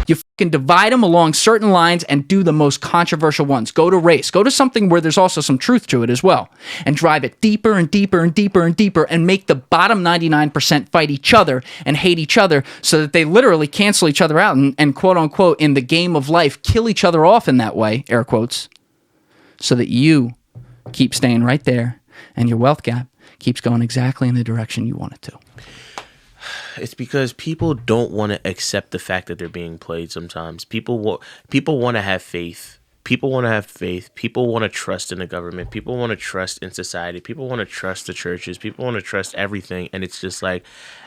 You fucking divide them along certain lines and do the most controversial ones. Go to race. Go to something where there's also some truth to it as well. And drive it deeper and deeper and deeper and deeper and make the bottom 99% fight each other and hate each other so that they literally cancel each other out and quote unquote in the game of life kill each other off in that way, air quotes, so that you keep staying right there and your wealth gap keeps going exactly in the direction you want it to. It's because people don't want to accept the fact that they're being played sometimes. People want to have faith. People want to have faith. People want to trust in the government. People want to trust in society. People want to trust the churches. People want to trust everything. And it's just like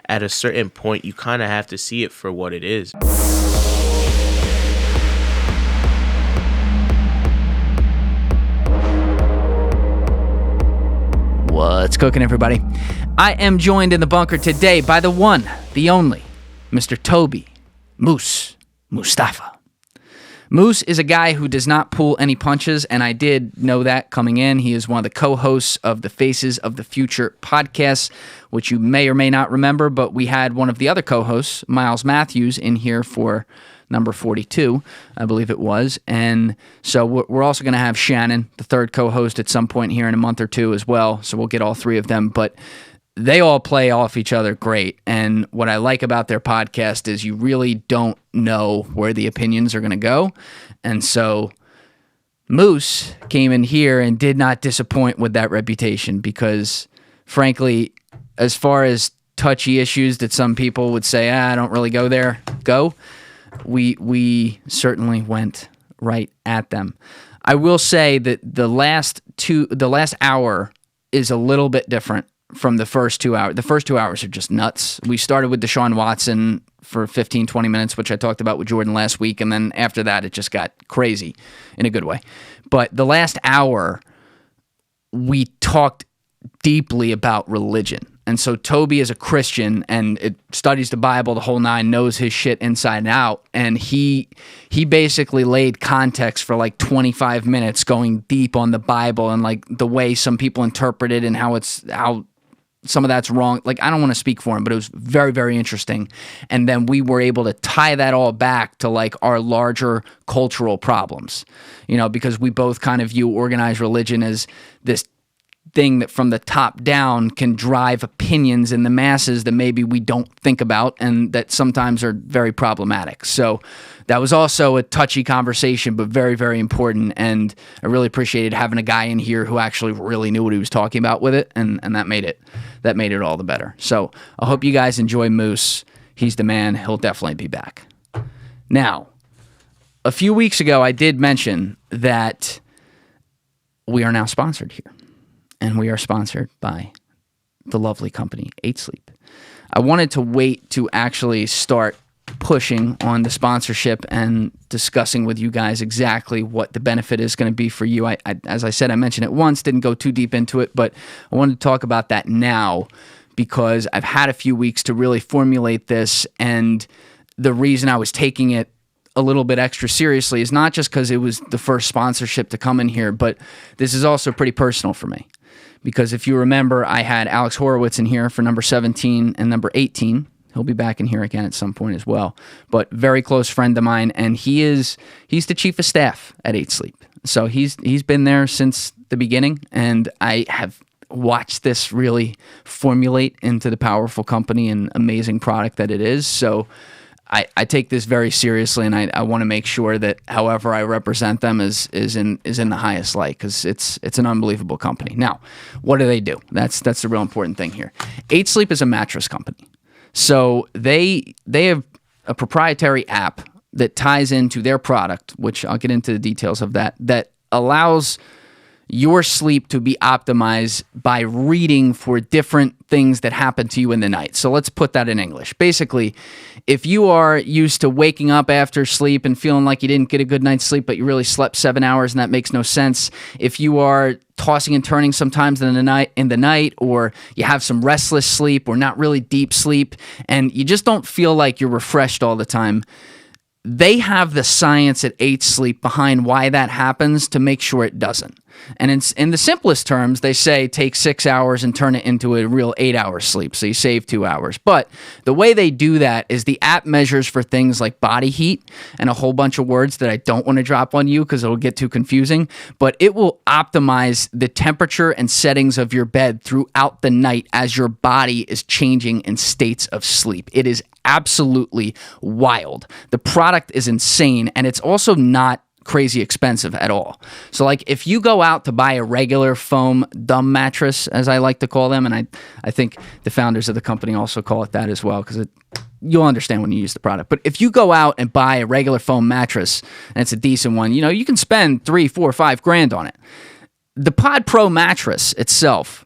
at a certain point, you kind of have to see it for what it is. What's cooking, everybody? I am joined in the bunker today by the one, the only, Mr. Tobi, Mustafa. Moose is a guy who does not pull any punches, and I did know that coming in. He is one of the co-hosts of the Faces of the Future podcast, which you may or may not remember, but we had one of the other co-hosts, Miles Matthews, in here for number 42, I believe it was. And so we're also going to have Shannon, the third co-host, at some point here in a month or two as well. So we'll get all three of them. But they all play off each other great. And what I like about their podcast is you really don't know where the opinions are going to go. And so Moose came in here and did not disappoint with that reputation because, frankly, as far as touchy issues that some people would say, I don't really go there, we certainly went right at them. I will say that the last hour is a little bit different from the first 2 hours. The first 2 hours are just nuts. We started with Deshaun Watson for 15, 20 minutes, which I talked about with Jordan last week, and then after that, it just got crazy in a good way. But the last hour, we talked deeply about religion. And so Tobi is a Christian and it studies the Bible, the whole nine, knows his shit inside and out. And he basically laid context for like 25 minutes going deep on the Bible and like the way some people interpret it and how some of that's wrong. Like, I don't want to speak for him, but it was very, very interesting. And then we were able to tie that all back to like our larger cultural problems, because we both kind of view organized religion as this thing that from the top down can drive opinions in the masses that maybe we don't think about and that sometimes are very problematic. So that was also a touchy conversation, but very, very important. And I really appreciated having a guy in here who actually really knew what he was talking about with it. And that made it all the better. So I hope you guys enjoy Moose. He's the man. He'll definitely be back. Now, a few weeks ago, I did mention that we are now sponsored here. And we are sponsored by the lovely company 8 Sleep. I wanted to wait to actually start pushing on the sponsorship and discussing with you guys exactly what the benefit is going to be for you. I as I said, I mentioned it once, didn't go too deep into it, but I wanted to talk about that now because I've had a few weeks to really formulate this, and the reason I was taking it a little bit extra seriously is not just because it was the first sponsorship to come in here, but this is also pretty personal for me. Because if you remember, I had Alex Horowitz in here for number 17 and number 18. He'll be back in here again at some point as well. But very close friend of mine, and he's the chief of staff at 8 Sleep. So he's been there since the beginning, and I have watched this really formulate into the powerful company and amazing product that it is. So I take this very seriously, and I want to make sure that however I represent them is in the highest light because it's an unbelievable company. Now, what do? That's the real important thing here. 8 Sleep is a mattress company, so they have a proprietary app that ties into their product, which I'll get into the details of that allows your sleep to be optimized by reading for different things that happen to you in the night. So let's put that in English. Basically, if you are used to waking up after sleep and feeling like you didn't get a good night's sleep, but you really slept 7 hours and that makes no sense, if you are tossing and turning sometimes in the night, or you have some restless sleep or not really deep sleep, and you just don't feel like you're refreshed all the time, they have the science at 8 Sleep behind why that happens to make sure it doesn't. And in the simplest terms, they say take 6 hours and turn it into a real 8-hour sleep, so you save 2 hours. But the way they do that is the app measures for things like body heat and a whole bunch of words that I don't want to drop on you because it'll get too confusing, but it will optimize the temperature and settings of your bed throughout the night as your body is changing in states of sleep. It is absolutely wild. The product is insane, and it's also not crazy expensive at all. So like if you go out to buy a regular foam dumb mattress, as I like to call them, and I think the founders of the company also call it that as well, because you'll understand when you use the product. But if you go out and buy a regular foam mattress and it's a decent one, you know, you can spend $3, $4, $5 on it. The Pod Pro mattress itself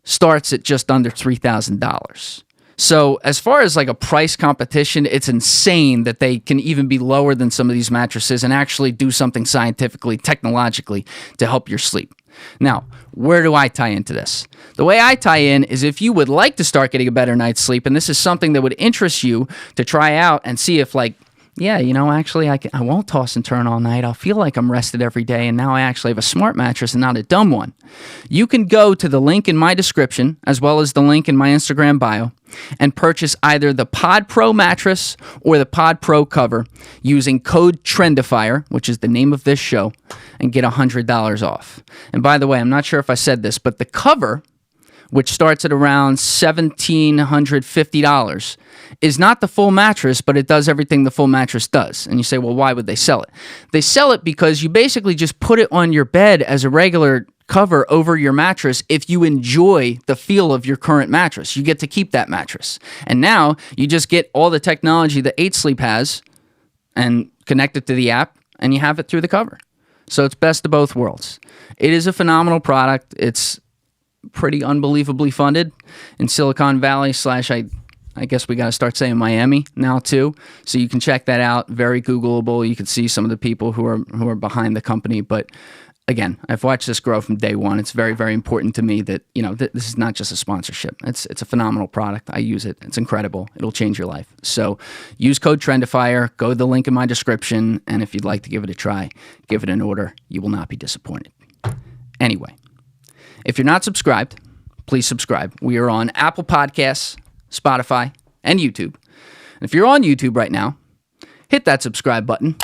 starts at just under $3,000. So as far as like a price competition, it's insane that they can even be lower than some of these mattresses and actually do something scientifically, technologically to help your sleep. Now, where do I tie into this? The way I tie in is if you would like to start getting a better night's sleep, and this is something that would interest you to try out and see if like, yeah, you know, actually I won't toss and turn all night. I'll feel like I'm rested every day, and now I actually have a smart mattress and not a dumb one. You can go to the link in my description, as well as the link in my Instagram bio, and purchase either the Pod Pro mattress or the Pod Pro cover using code TRENDIFIER, which is the name of this show, and get $100 off. And by the way, I'm not sure if I said this, but the cover, which starts at around $1,750, is not the full mattress, but it does everything the full mattress does. And you say, well, why would they sell it? They sell it because you basically just put it on your bed as a regular cover over your mattress. If you enjoy the feel of your current mattress, you get to keep that mattress. And now you just get all the technology that 8 Sleep has and connect it to the app, and you have it through the cover. So it's best of both worlds. It is a phenomenal product. It's pretty unbelievably funded in Silicon Valley / I guess we got to start saying Miami now too. So you can check that out. Very Googleable. You can see some of the people who are behind the company. But again, I've watched this grow from day one. It's very, very important to me that, you know, this is not just a sponsorship. It's a phenomenal product. I use it. It's incredible. It'll change your life. So use code TRENDIFIER. Go to the link in my description. And if you'd like to give it a try, give it an order. You will not be disappointed. Anyway, if you're not subscribed, please subscribe. We are on Apple Podcasts, Spotify, and YouTube. And if you're on YouTube right now, hit that subscribe button,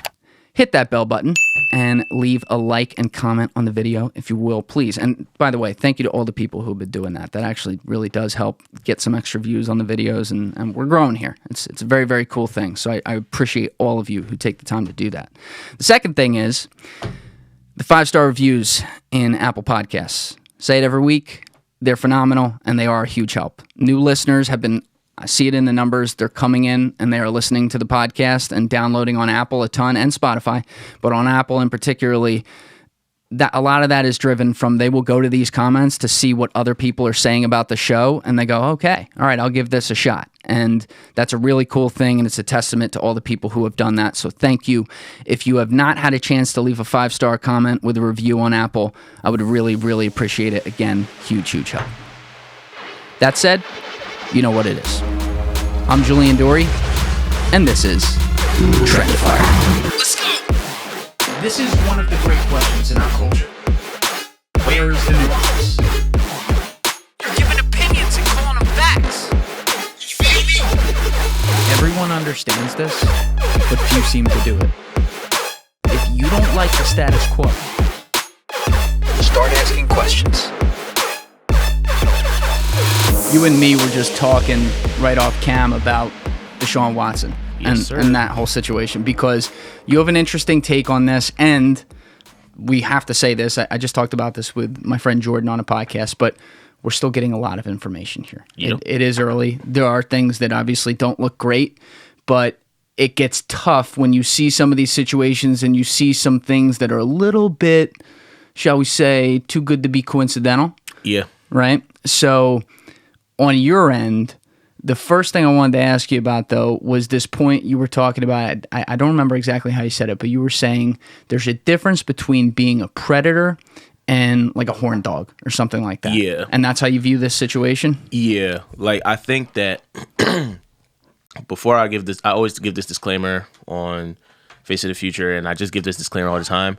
hit that bell button, and leave a like and comment on the video, if you will, please. And by the way, thank you to all the people who have been doing that. That actually really does help get some extra views on the videos, and we're growing here. It's a very, very cool thing. So I appreciate all of you who take the time to do that. The second thing is the 5-star reviews in Apple Podcasts. Say it every week. They're phenomenal, and they are a huge help. New listeners have been, I see it in the numbers, they're coming in, and they are listening to the podcast and downloading on Apple a ton, and Spotify, but on Apple in particularly, that a lot of that is driven from they will go to these comments to see what other people are saying about the show, and they go, okay, all right, I'll give this a shot. And that's a really cool thing, and it's a testament to all the people who have done that. So thank you. If you have not had a chance to leave a 5-star comment with a review on Apple, I would really, really appreciate it. Again, huge, huge help. That said, you know what it is. I'm Julian Dorey, and this is TRENDIFIER. Let's go! This is one of the great questions in our culture. Where is the nuance? You're giving opinions and calling them facts. You feel me? Everyone understands this, but few seem to do it. If you don't like the status quo, start asking questions. You and me were just talking right off cam about Deshaun Watson. Yes, and that whole situation, because you have an interesting take on this, and we have to say this. I just talked about this with my friend Jordan on a podcast, but we're still getting a lot of information here. Yep. It is early. There are things that obviously don't look great, but it gets tough when you see some of these situations and you see some things that are a little bit, shall we say, too good to be coincidental. Yeah. Right? So on your end, the first thing I wanted to ask you about, though, was this point you were talking about. I don't remember exactly how you said it, but you were saying there's a difference between being a predator and like a horn dog or something like that. Yeah. And that's how you view this situation? Yeah. Like, I think that before I give this, I always give this disclaimer on face of the future, and I just give this disclaimer all the time.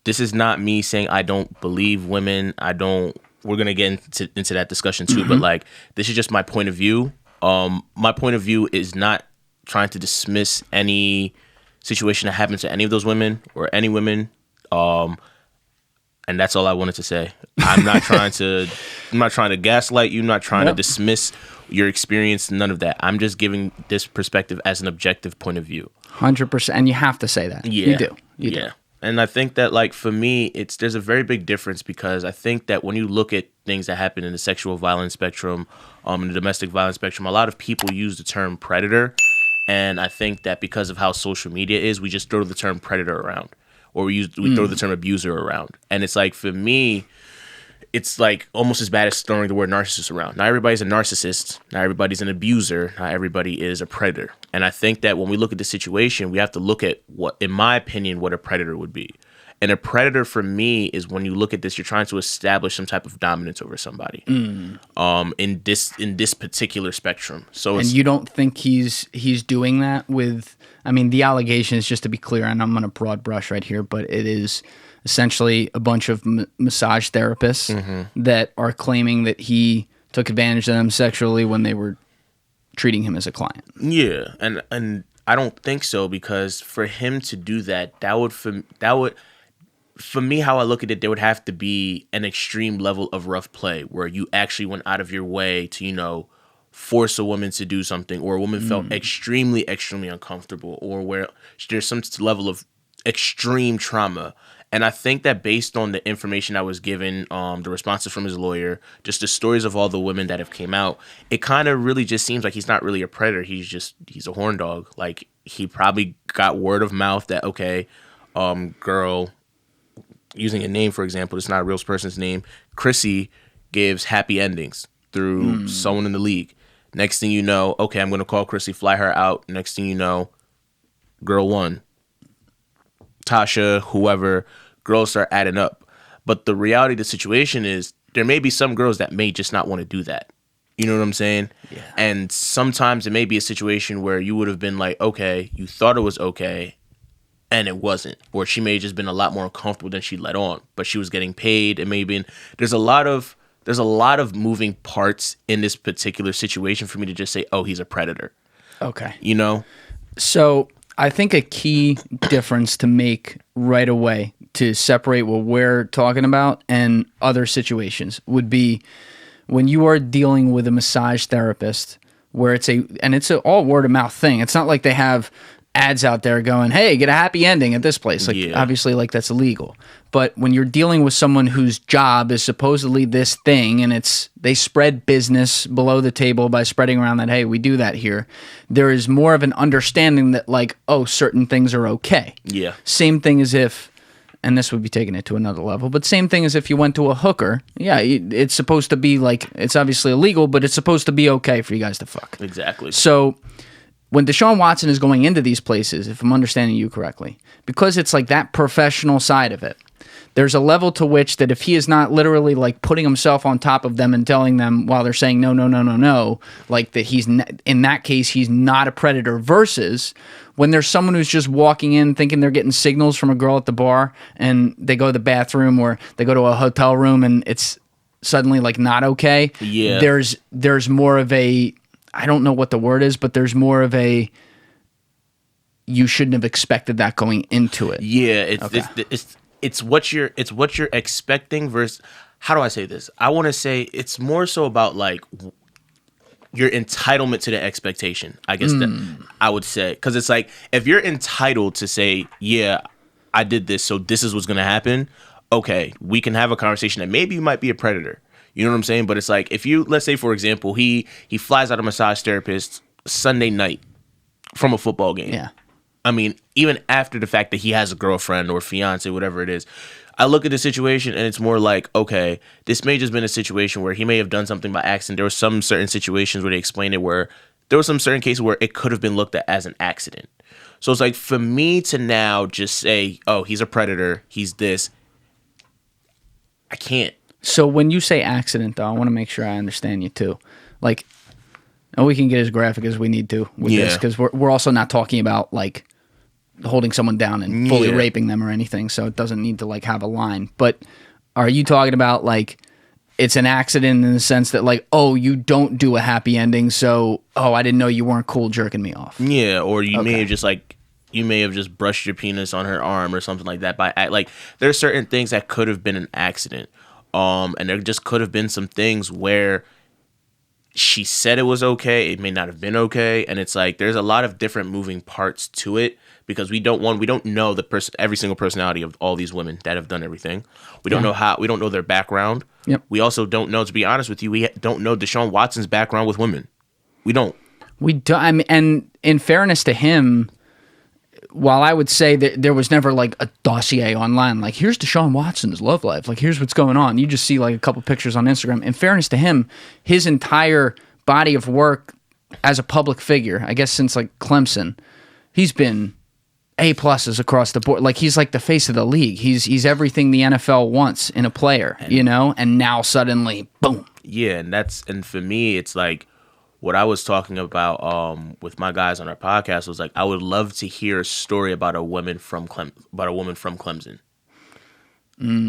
This is not me saying I don't believe women. We're gonna get into that discussion too, but like this is just my point of view. My point of view is not trying to dismiss any situation that happens to any of those women or any women. And that's all I wanted to say. I'm not trying to gaslight you. I'm not trying to dismiss your experience. None of that. I'm just giving this perspective as an objective point of view. 100%. And you have to say that. Yeah. You do. And I think that, like, for me, there's a very big difference, because I think that when you look at things that happen in the sexual violence spectrum, in the domestic violence spectrum, a lot of people use the term predator. And I think that because of how social media is, we just throw the term predator around, or we throw the term abuser around. And it's like, for me, it's like almost as bad as throwing the word narcissist around. Not everybody's a narcissist. Not everybody's an abuser. Not everybody is a predator. And I think that when we look at the situation, we have to look at what, in my opinion, what a predator would be. And a predator for me is when you look at this, you're trying to establish some type of dominance over somebody. In this particular spectrum. So and you don't think he's doing that with? I mean, the allegation is, just to be clear, and I'm going to broad brush right here, but it is essentially a bunch of massage therapists that are claiming that he took advantage of them sexually when they were treating him as a client. Yeah, and I don't think so, because for him to do that, that would for me, how I look at it, there would have to be an extreme level of rough play where you actually went out of your way to, force a woman to do something, or a woman felt extremely, extremely uncomfortable, or where there's some level of extreme trauma. And I think that based on the information I was given, the responses from his lawyer, just the stories of all the women that have came out, it kind of really just seems like he's not really a predator. He's a horn dog. Like, he probably got word of mouth that, okay, girl, using a name, for example, it's not a real person's name, Chrissy gives happy endings through someone in the league. Next thing you know, okay, I'm going to call Chrissy, fly her out. Next thing you know, girl one, Tasha, whoever, girls start adding up. But the reality of the situation is there may be some girls that may just not want to do that. You know what I'm saying? Yeah. And sometimes it may be a situation where you would have been like, okay, you thought it was okay, and it wasn't. Or she may have just been a lot more uncomfortable than she let on, but she was getting paid. It may have been, there's a lot of moving parts in this particular situation for me to just say, oh, he's a predator. Okay. So I think a key difference to make right away to separate what we're talking about and other situations would be when you are dealing with a massage therapist, where it's an all word of mouth thing. It's not like they have ads out there going, hey, get a happy ending at this place. Like, obviously, like, that's illegal. But when you're dealing with someone whose job is supposedly this thing, and they spread business below the table by spreading around that, hey, we do that here, there is more of an understanding that, like, oh, certain things are okay. Yeah. Same thing as if, and this would be taking it to another level, but same thing as if you went to a hooker. Yeah, it's supposed to be like, it's obviously illegal, but it's supposed to be okay for you guys to fuck. Exactly. So when Deshaun Watson is going into these places, if I'm understanding you correctly, because it's like that professional side of it, there's a level to which that if he is not literally like putting himself on top of them and telling them while they're saying no, like that in that case, he's not a predator, versus when there's someone who's just walking in thinking they're getting signals from a girl at the bar and they go to the bathroom or they go to a hotel room and it's suddenly like not okay. Yeah. There's more of a, I don't know what the word is, but there's more of a, you shouldn't have expected that going into it. Yeah, it's what you're expecting versus, how do I say this? I want to say it's more so about like your entitlement to the expectation. I guess that I would say, because it's like if you're entitled to say, yeah, I did this, so this is what's gonna happen. Okay, we can have a conversation that maybe you might be a predator. You know what I'm saying? But it's like, if you, let's say, for example, he flies out a massage therapist Sunday night from a football game. Yeah. I mean, even after the fact that he has a girlfriend or fiance, whatever it is, I look at the situation and it's more like, okay, this may just been a situation where he may have done something by accident. There were some certain situations where they explained it where there were some certain cases where it could have been looked at as an accident. So it's like, for me to now just say, oh, he's a predator, he's this, I can't. So when you say accident, though, I want to make sure I understand you too. Like, And we can get as graphic as we need to with this, because we're also not talking about like holding someone down and fully raping them or anything, so it doesn't need to like have a line. But are you talking about like it's an accident in the sense that like, oh, you don't do a happy ending, so I didn't know you weren't cool jerking me off? Yeah, or you may have just like brushed your penis on her arm or something like that. Like there are certain things that could have been an accident, and there just could have been some things where she said it was okay, it may not have been okay, and it's like there's a lot of different moving parts to it, because we don't know every single personality of all these women that have done everything. We don't know their background. Yep. We also don't know, to be honest with you, we don't know Deshaun Watson's background with women. We don't. I mean, and in fairness to him, while I would say that there was never like a dossier online, like here's Deshaun Watson's love life, like here's what's going on. You just see like a couple pictures on Instagram. In fairness to him, his entire body of work as a public figure, I guess since like Clemson, he's been A+ across the board. Like he's like the face of the league. He's everything the NFL wants in a player, you know. And now suddenly, boom. Yeah, and for me, it's like, what I was talking about with my guys on our podcast was like, I would love to hear a story about a woman from Clemson.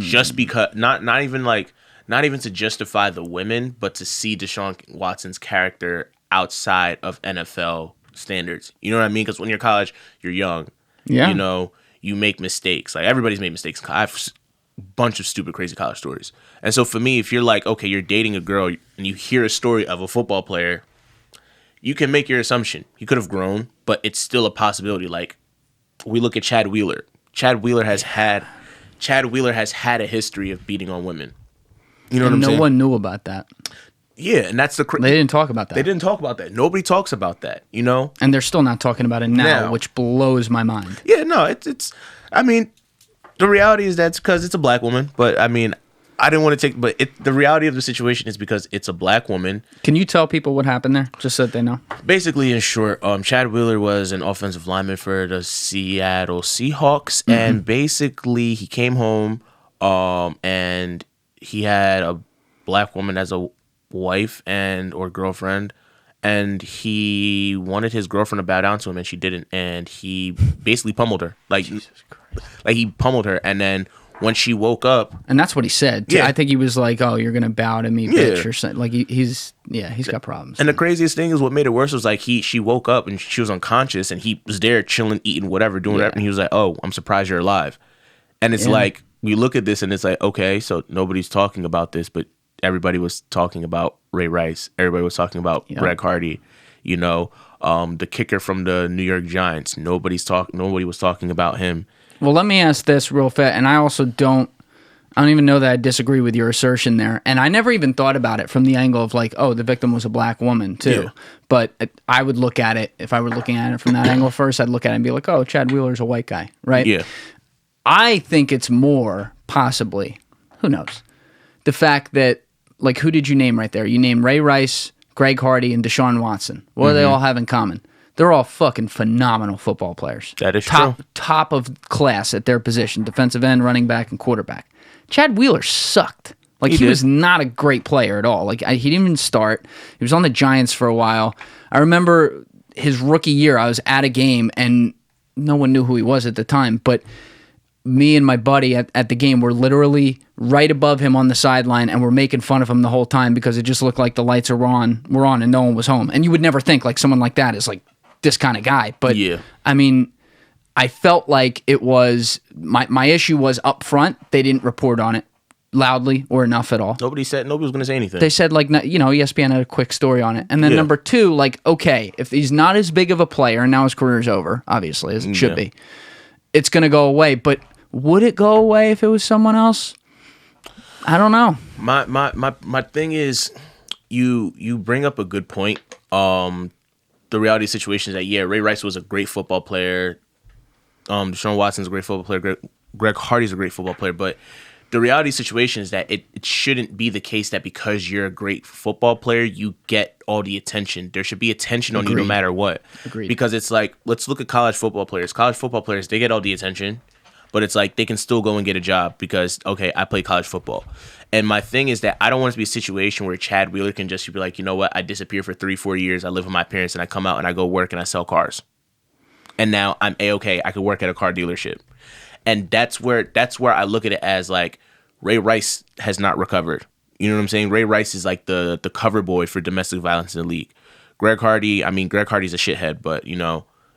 Just because not even to justify the women, but to see Deshaun Watson's character outside of NFL standards. You know what I mean? Because when you're in college, you're young. Yeah. You know, you make mistakes. Like everybody's made mistakes. I have a bunch of stupid, crazy college stories. And so for me, if you're like, okay, you're dating a girl and you hear a story of a football player, you can make your assumption. He could have grown, but it's still a possibility. Like, we look at Chad Wheeler. Chad Wheeler has had a history of beating on women. You know what I'm saying? No one knew about that. Yeah, and that's they didn't talk about that. They didn't talk about that. Nobody talks about that, you know? And they're still not talking about it now. Which blows my mind. Yeah, no, it's I mean, the reality is that's because it's a black woman, but I mean, I didn't want to take, but the reality of the situation is because it's a black woman. Can you tell people what happened there, just so that they know? Basically, in short, Chad Wheeler was an offensive lineman for the Seattle Seahawks, and basically he came home, and he had a black woman as a wife or girlfriend, and he wanted his girlfriend to bow down to him, and she didn't, and he basically pummeled her, like he pummeled her, and then when she woke up, and that's what he said. Yeah. I think he was like, "Oh, you're gonna bow to me, bitch," or something. Like he's got problems. And the craziest thing is, what made it worse was like she woke up and she was unconscious, and he was there chilling, eating, whatever, doing whatever, and he was like, "Oh, I'm surprised you're alive." And it's like, we look at this and it's like, okay, so nobody's talking about this, but everybody was talking about Ray Rice. Everybody was talking about Greg Hardy. You know, the kicker from the New York Giants. Nobody was talking about him. Well, let me ask this real fast, and I also don't even know that I disagree with your assertion there. And I never even thought about it from the angle of like, oh, the victim was a black woman too. Yeah. But I would look at it, if I were looking at it from that angle first, I'd look at it and be like, oh, Chad Wheeler's a white guy, right? Yeah. I think it's more, possibly, who knows, the fact that, like, who did you name right there? You named Ray Rice, Greg Hardy, and Deshaun Watson. What do they all have in common? They're all fucking phenomenal football players. That is true. Top of class at their position, defensive end, running back, and quarterback. Chad Wheeler sucked. Like, he was not a great player at all. Like, he didn't even start. He was on the Giants for a while. I remember his rookie year, I was at a game, and no one knew who he was at the time, but me and my buddy at the game were literally right above him on the sideline, and we're making fun of him the whole time because it just looked like the lights were on and no one was home. And you would never think like someone like that is like this kind of guy. But I mean, I felt like it was my issue was up front. They didn't report on it loudly or enough at all. Nobody was going to say anything. They said like, you know, ESPN had a quick story on it. And then number two, like, okay, if he's not as big of a player and now his career's over, obviously, as it should be, it's going to go away. But would it go away if it was someone else? I don't know. My thing is, you bring up a good point. The reality of the situation is that Ray Rice was a great football player. Deshaun Watson's a great football player. Greg Hardy's a great football player. But the reality of the situation is that it shouldn't be the case that because you're a great football player, you get all the attention. There should be attention on you no matter what. Agreed. Because it's like, let's look at college football players. College football players, they get all the attention. but it's like they can still go and get a job because, okay, I play college football. And my thing is that I don't want it to be a situation where Chad Wheeler can just be like, you know what, I disappear for 3-4 years, I live with my parents, and I come out and I go work and I sell cars. And now I'm A-okay, I could work at a car dealership. And that's where I look at it as like Ray Rice has not recovered. You know what I'm saying? Ray Rice is like the cover boy for domestic violence in the league. Greg Hardy's a shithead, but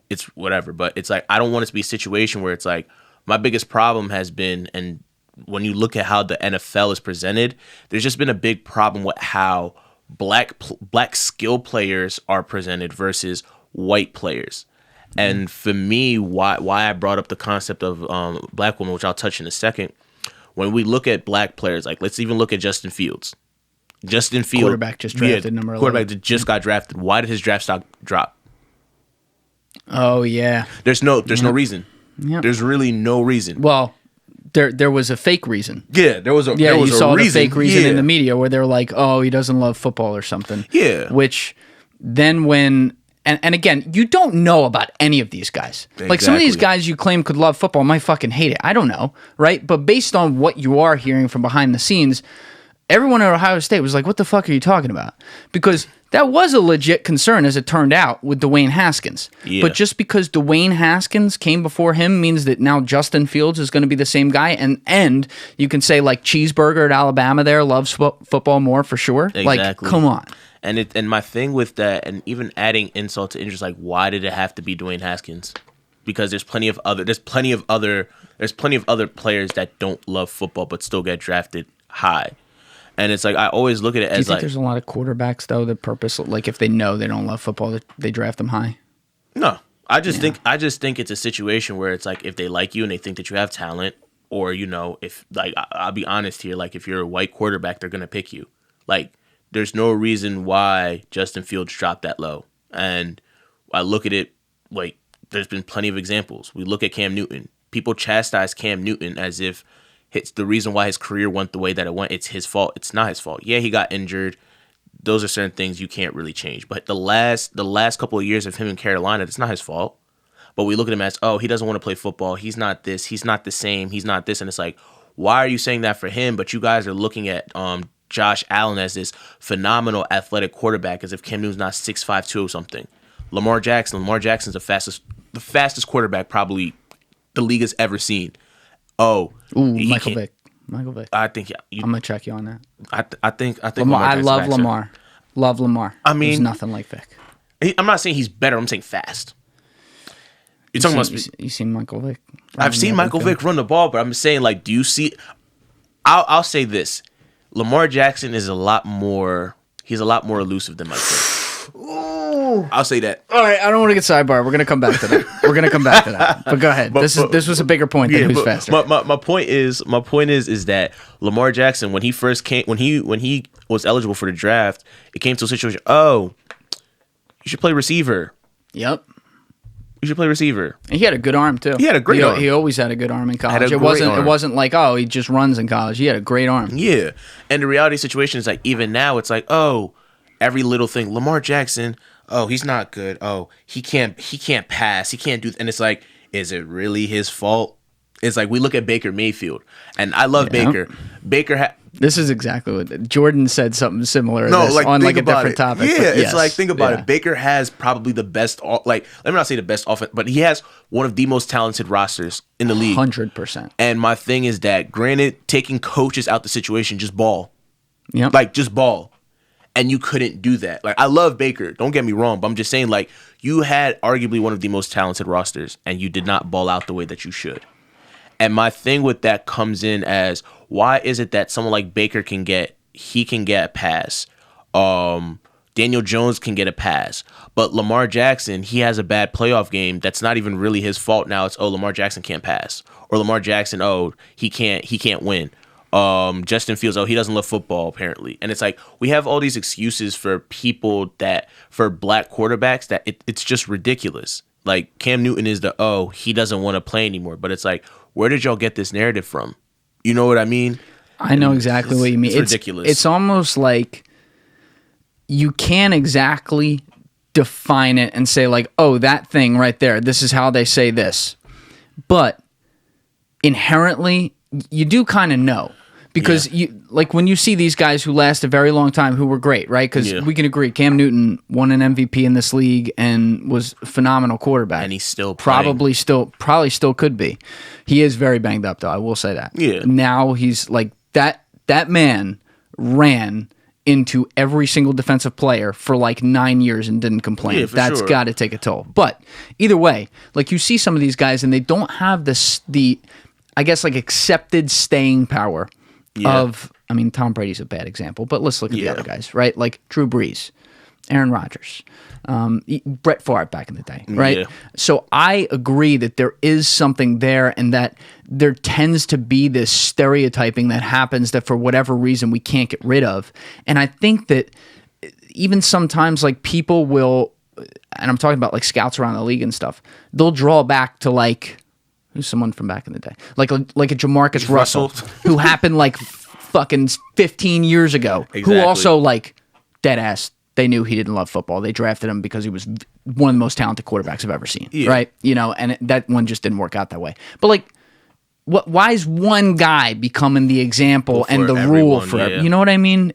it's whatever. But it's like I don't want it to be a situation where it's like my biggest problem has been, and when you look at how the NFL is presented, there's just been a big problem with how black skill players are presented versus white players. And for me, why I brought up the concept of black women, which I'll touch in a second. When we look at black players, like let's even look at Justin Fields. Quarterback just drafted number 11. Quarterback that just got drafted. Why did his draft stock drop? Oh yeah. There's no reason. Yep. There's really no reason. Well, there was a fake reason. Yeah, there was a you saw reason. The fake reason in the media where they're like, oh, he doesn't love football or something. Yeah. Which then when and again, you don't know about any of these guys. Exactly. Like some of these guys you claim could love football might fucking hate it. I don't know, right? But based on what you are hearing from behind the scenes, everyone at Ohio State was like, what the fuck are you talking about? Because that was a legit concern, as it turned out, with Dwayne Haskins. Yeah. But just because Dwayne Haskins came before him means that now Justin Fields is going to be the same guy. And you can say, like, Cheeseburger at Alabama there loves football more for sure. Exactly. Like, come on. And my thing with that, and even adding insult to injury, like, why did it have to be Dwayne Haskins? Because there's plenty of other players that don't love football but still get drafted high. And it's like I always look at it as like. Do you think there's a lot of quarterbacks though that like if they know they don't love football, they draft them high? No, I just think it's a situation where it's like if they like you and they think that you have talent, or if like I'll be honest here, like if you're a white quarterback, they're gonna pick you. Like there's no reason why Justin Fields dropped that low. And I look at it like there's been plenty of examples. We look at Cam Newton. People chastise Cam Newton as if it's the reason why his career went the way that it went. It's his fault. It's not his fault. Yeah, he got injured. Those are certain things you can't really change. But the last couple of years of him in Carolina, it's not his fault. But we look at him as, oh, he doesn't want to play football. He's not this. He's not the same. He's not this. And it's like, why are you saying that for him? But you guys are looking at Josh Allen as this phenomenal athletic quarterback, as if Cam Newton's not 6'5" or something. Lamar Jackson's the fastest quarterback probably the league has ever seen. Oh, Michael Vick. I think I'm gonna check you on that. I think Lamar, I love Lamar. Love Lamar. I mean, there's nothing like Vick. I'm not saying he's better. I'm saying fast. You're talking about. You seen Michael Vick? I've seen Michael Vick run the ball, but I'm saying like, do you see? I'll say this: Lamar Jackson is a lot more. He's a lot more elusive than Mike Vick. I'll say that. All right, I don't want to get sidebar. We're gonna come back to that. But go ahead. This was a bigger point than who's faster. My point is that Lamar Jackson, when he first came, when he was eligible for the draft, it came to a situation. Oh, you should play receiver. Yep. You should play receiver. And he had a good arm too. He had a great arm. He always had a good arm in college. It wasn't like, oh, he just runs in college. He had a great arm. Yeah. And the reality situation is like even now it's like, oh, every little thing. Lamar Jackson, oh, he's not good. Oh, he can't pass. He can't do and it's like, is it really his fault? It's like we look at Baker Mayfield. And I love Baker. This is exactly what Jordan said something similar on like a different topic. Yeah, it's like think about it. Baker has probably the best let me not say the best offense, but he has one of the most talented rosters in the league. 100%. And my thing is that granted, taking coaches out the situation, just ball. Yeah. Like just ball. And you couldn't do that. Like I love Baker, don't get me wrong, but I'm just saying like you had arguably one of the most talented rosters and you did not ball out the way that you should. And my thing with that comes in as why is it that someone like Baker can get a pass? Daniel Jones can get a pass. But Lamar Jackson, he has a bad playoff game that's not even really his fault now. It's Lamar Jackson can't pass. Or Lamar Jackson, he can't win. Justin Fields, he doesn't love football apparently. And it's like we have all these excuses for for black quarterbacks that it's just ridiculous. Like Cam Newton is he doesn't want to play anymore. But it's like, where did y'all get this narrative from? You know what I mean? I know exactly what you mean. It's ridiculous. It's almost like you can't exactly define it and say like, oh, that thing right there, this is how they say this. But inherently you do kind of know. Because you like when you see these guys who last a very long time who were great, right? Because we can agree, Cam Newton won an MVP in this league and was a phenomenal quarterback, and he's still probably still could be. He is very banged up though. I will say that. Yeah. Now he's like that. That man ran into every single defensive player for like 9 years and didn't complain. Yeah, for That's sure. got to take a toll. But either way, like you see some of these guys and they don't have the I guess like accepted staying power. Of, I mean, Tom Brady's a bad example, but let's look at the other guys, right? Like Drew Brees, Aaron Rodgers, Brett Favre back in the day, right? Yeah. So I agree that there is something there and that there tends to be this stereotyping that happens that for whatever reason we can't get rid of. And I think that even sometimes like people will, and I'm talking about like scouts around the league and stuff, they'll draw back to like, who's someone from back in the day? Like a Jamarcus Russell, who happened like fucking 15 years ago. Exactly. Who also like dead ass. They knew he didn't love football. They drafted him because he was one of the most talented quarterbacks I've ever seen. Yeah. Right? You know, and that one just didn't work out that way. But like, why is one guy becoming the example and the rule for it? You know what I mean?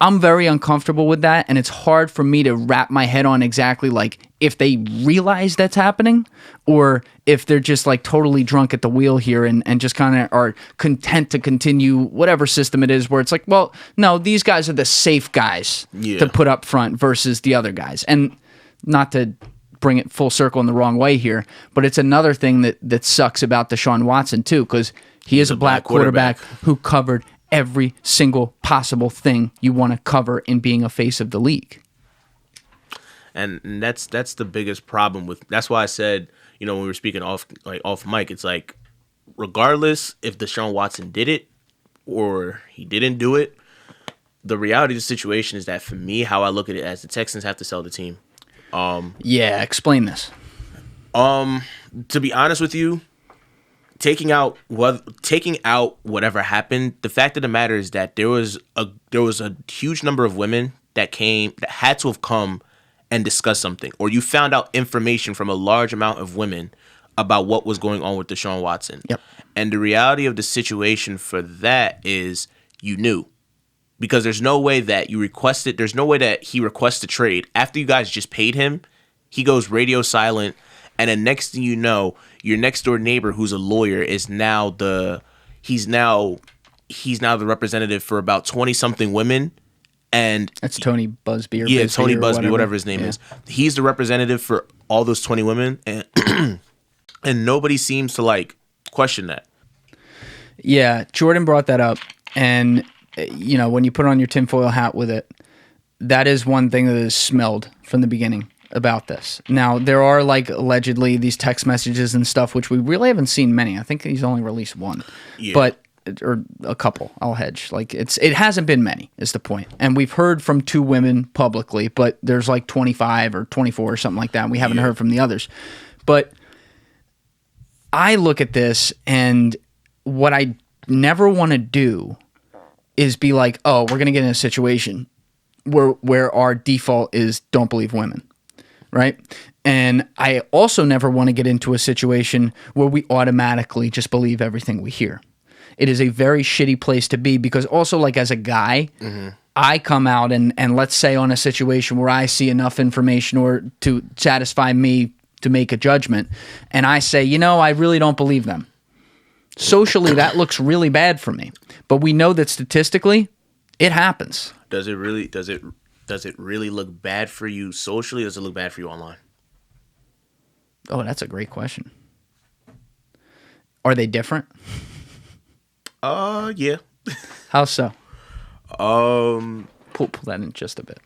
I'm very uncomfortable with that, and it's hard for me to wrap my head on exactly like if they realize that's happening or if they're just like totally drunk at the wheel here and just kind of are content to continue whatever system it is where it's like, well, no, these guys are the safe guys to put up front versus the other guys. And not to bring it full circle in the wrong way here, but it's another thing that sucks about Deshaun Watson too, because he is a black quarterback who covered every single possible thing you want to cover in being a face of the league. And that's the biggest problem with. That's why I said, you know, when we were speaking off mic, it's like, regardless if Deshaun Watson did it or he didn't do it, the reality of the situation is that for me, how I look at it, as the Texans have to sell the team. Explain this. To be honest with you, taking out whatever happened, the fact of the matter is that there was a huge number of women that had to have come and discuss something, or you found out information from a large amount of women about what was going on with Deshaun Watson. Yep. And the reality of the situation for that is you knew, because there's no way that he requests a trade after you guys just paid him. He goes radio silent. And then next thing you know, your next door neighbor, who's a lawyer, is now he's now the representative for about 20 something women, and that's Tony Busby. Or Tony Busby, whatever his name is. He's the representative for all those 20 women, and and nobody seems to like question that. Yeah, Jordan brought that up, and you know, when you put on your tinfoil hat with it, that is one thing that is smelled from the beginning about this. Now, there are like allegedly these text messages and stuff, which we really haven't seen many. I think he's only released one, or a couple. I'll hedge. Like it hasn't been many is the point. And we've heard from 2 women publicly, but there's like 25 or 24 or something like that. And we haven't heard from the others. But I look at this, and what I never want to do is be like, oh, we're going to get in a situation where our default is don't believe women. Right? And I also never want to get into a situation where we automatically just believe everything we hear. It is a very shitty place to be, because also, like, as a guy, I come out and let's say on a situation where I see enough information or to satisfy me to make a judgment, and I say, you know, I really don't believe them. Socially, that looks really bad for me. But we know that statistically, it happens. Does it really look bad for you socially, or does it look bad for you online? Oh, that's a great question. Are they different? Yeah. How so? Pull that in just a bit.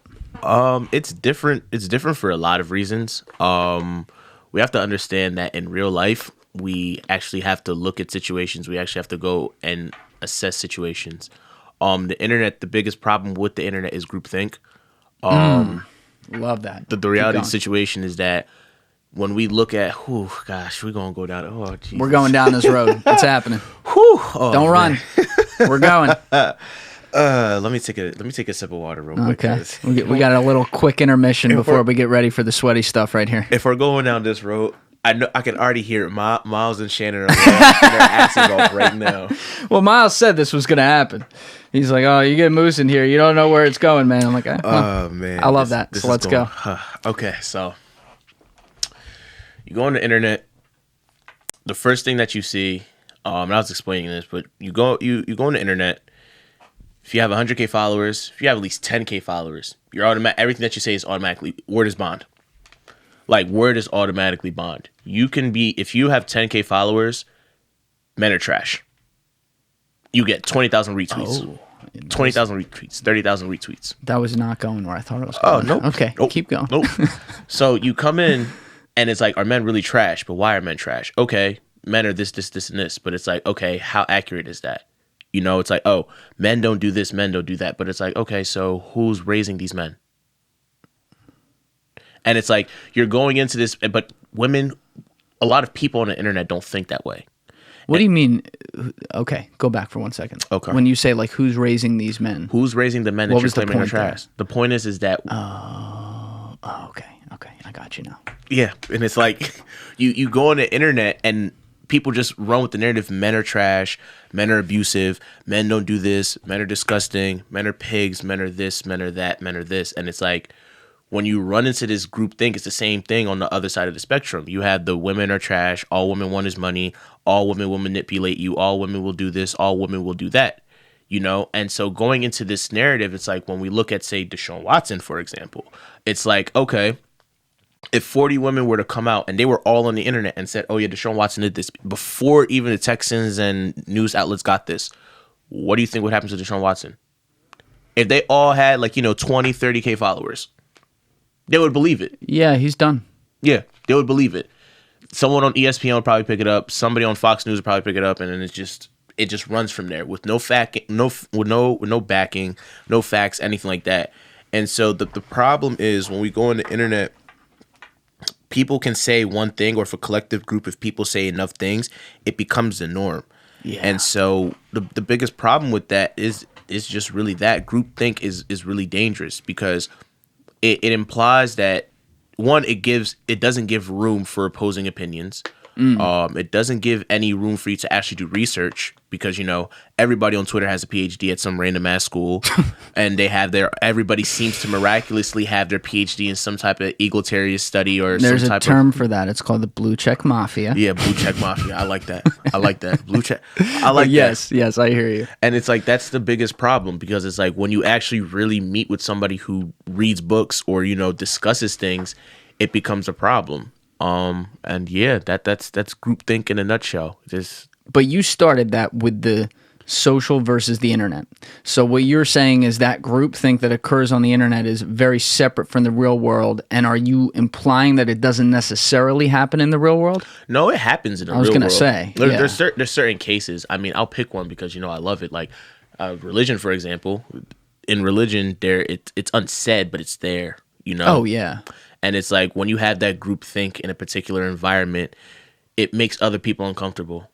It's different. It's different for a lot of reasons. We have to understand that in real life, we actually have to look at situations. We actually have to go and assess situations. The internet, the biggest problem with the internet is groupthink. Love that. The reality of the situation is that when we look at, we're going to go down. Oh, Jesus. We're going down this road. It's happening. Don't run. We're going. Let me take a sip of water real quick. Okay. We got a little quick intermission before we get ready for the sweaty stuff right here. If we're going down this road, I know I can already hear it. Miles and Shannon are laughing their asses off right now. Well, Miles said this was going to happen. He's like, "Oh, you get Moose in here. You don't know where it's going, man." I'm like, "Oh man, I love that." So let's go. Okay, so you go on the internet. The first thing that you see, and I was explaining this, but you go on the internet. If you have 100K followers, if you have at least 10K followers, everything that you say is automatically word is bond. Like, word is automatically bond. You can be, if you have 10K followers, men are trash. You get 20,000 retweets. Oh, 20,000 retweets, 30,000 retweets. That was not going where I thought it was going. Oh, no. Okay, keep going. Nope. So you come in, and it's like, are men really trash? But why are men trash? Okay, men are this, and this. But it's like, okay, how accurate is that? You know, it's like, oh, men don't do this, men don't do that. But it's like, okay, so who's raising these men? And it's like, you're going into this, but women, a lot of people on the internet don't think that way. What do you mean? Okay, go back for 1 second. Okay. When you say, like, who's raising these men? Who's raising the men that you're claiming are trash? The point is that... Oh, okay, I got you now. Yeah, and it's like, you go on the internet and people just run with the narrative, men are trash, men are abusive, men don't do this, men are disgusting, men are pigs, men are this, men are that, men are this. And it's like, when you run into this group think, it's the same thing on the other side of the spectrum. You have the women are trash, all women want is money, all women will manipulate you, all women will do this, all women will do that, you know? And so going into this narrative, it's like when we look at, say, Deshaun Watson, for example, it's like, okay, if 40 women were to come out and they were all on the internet and said, oh yeah, Deshaun Watson did this, before even the Texans and news outlets got this, what do you think would happen to Deshaun Watson? If they all had, like, 20, 30K followers, they would believe it. Yeah, he's done. Yeah, they would believe it. Someone on ESPN would probably pick it up. Somebody on Fox News would probably pick it up, and then it just runs from there with no backing, no facts, anything like that. And so the problem is when we go on the internet, people can say one thing, or if a collective group of people say enough things, it becomes the norm. Yeah. And so the biggest problem with that is just really that groupthink is really dangerous, because it implies that, one, it doesn't give room for opposing opinions. It doesn't give any room for you to actually do research, because everybody on Twitter has a PhD at some random ass school, and everybody seems to miraculously have their PhD in some type of egalitarian study or there's some type a term for that. It's called the blue check mafia. Yeah, blue check mafia. I like that. Blue check. I like yes, that. Yes, I hear you. And it's like, that's the biggest problem, because it's like when you actually really meet with somebody who reads books or discusses things, it becomes a problem. And yeah, that's groupthink in a nutshell. But you started that with the social versus the internet. So what you're saying is that groupthink that occurs on the internet is very separate from the real world. And are you implying that it doesn't necessarily happen in the real world? No, it happens in the real world. I was going to say. There's certain cases. I mean, I'll pick one because I love it. Like religion, for example. In religion, it's unsaid, but it's there. Oh yeah. And it's like when you have that group think in a particular environment, it makes other people uncomfortable.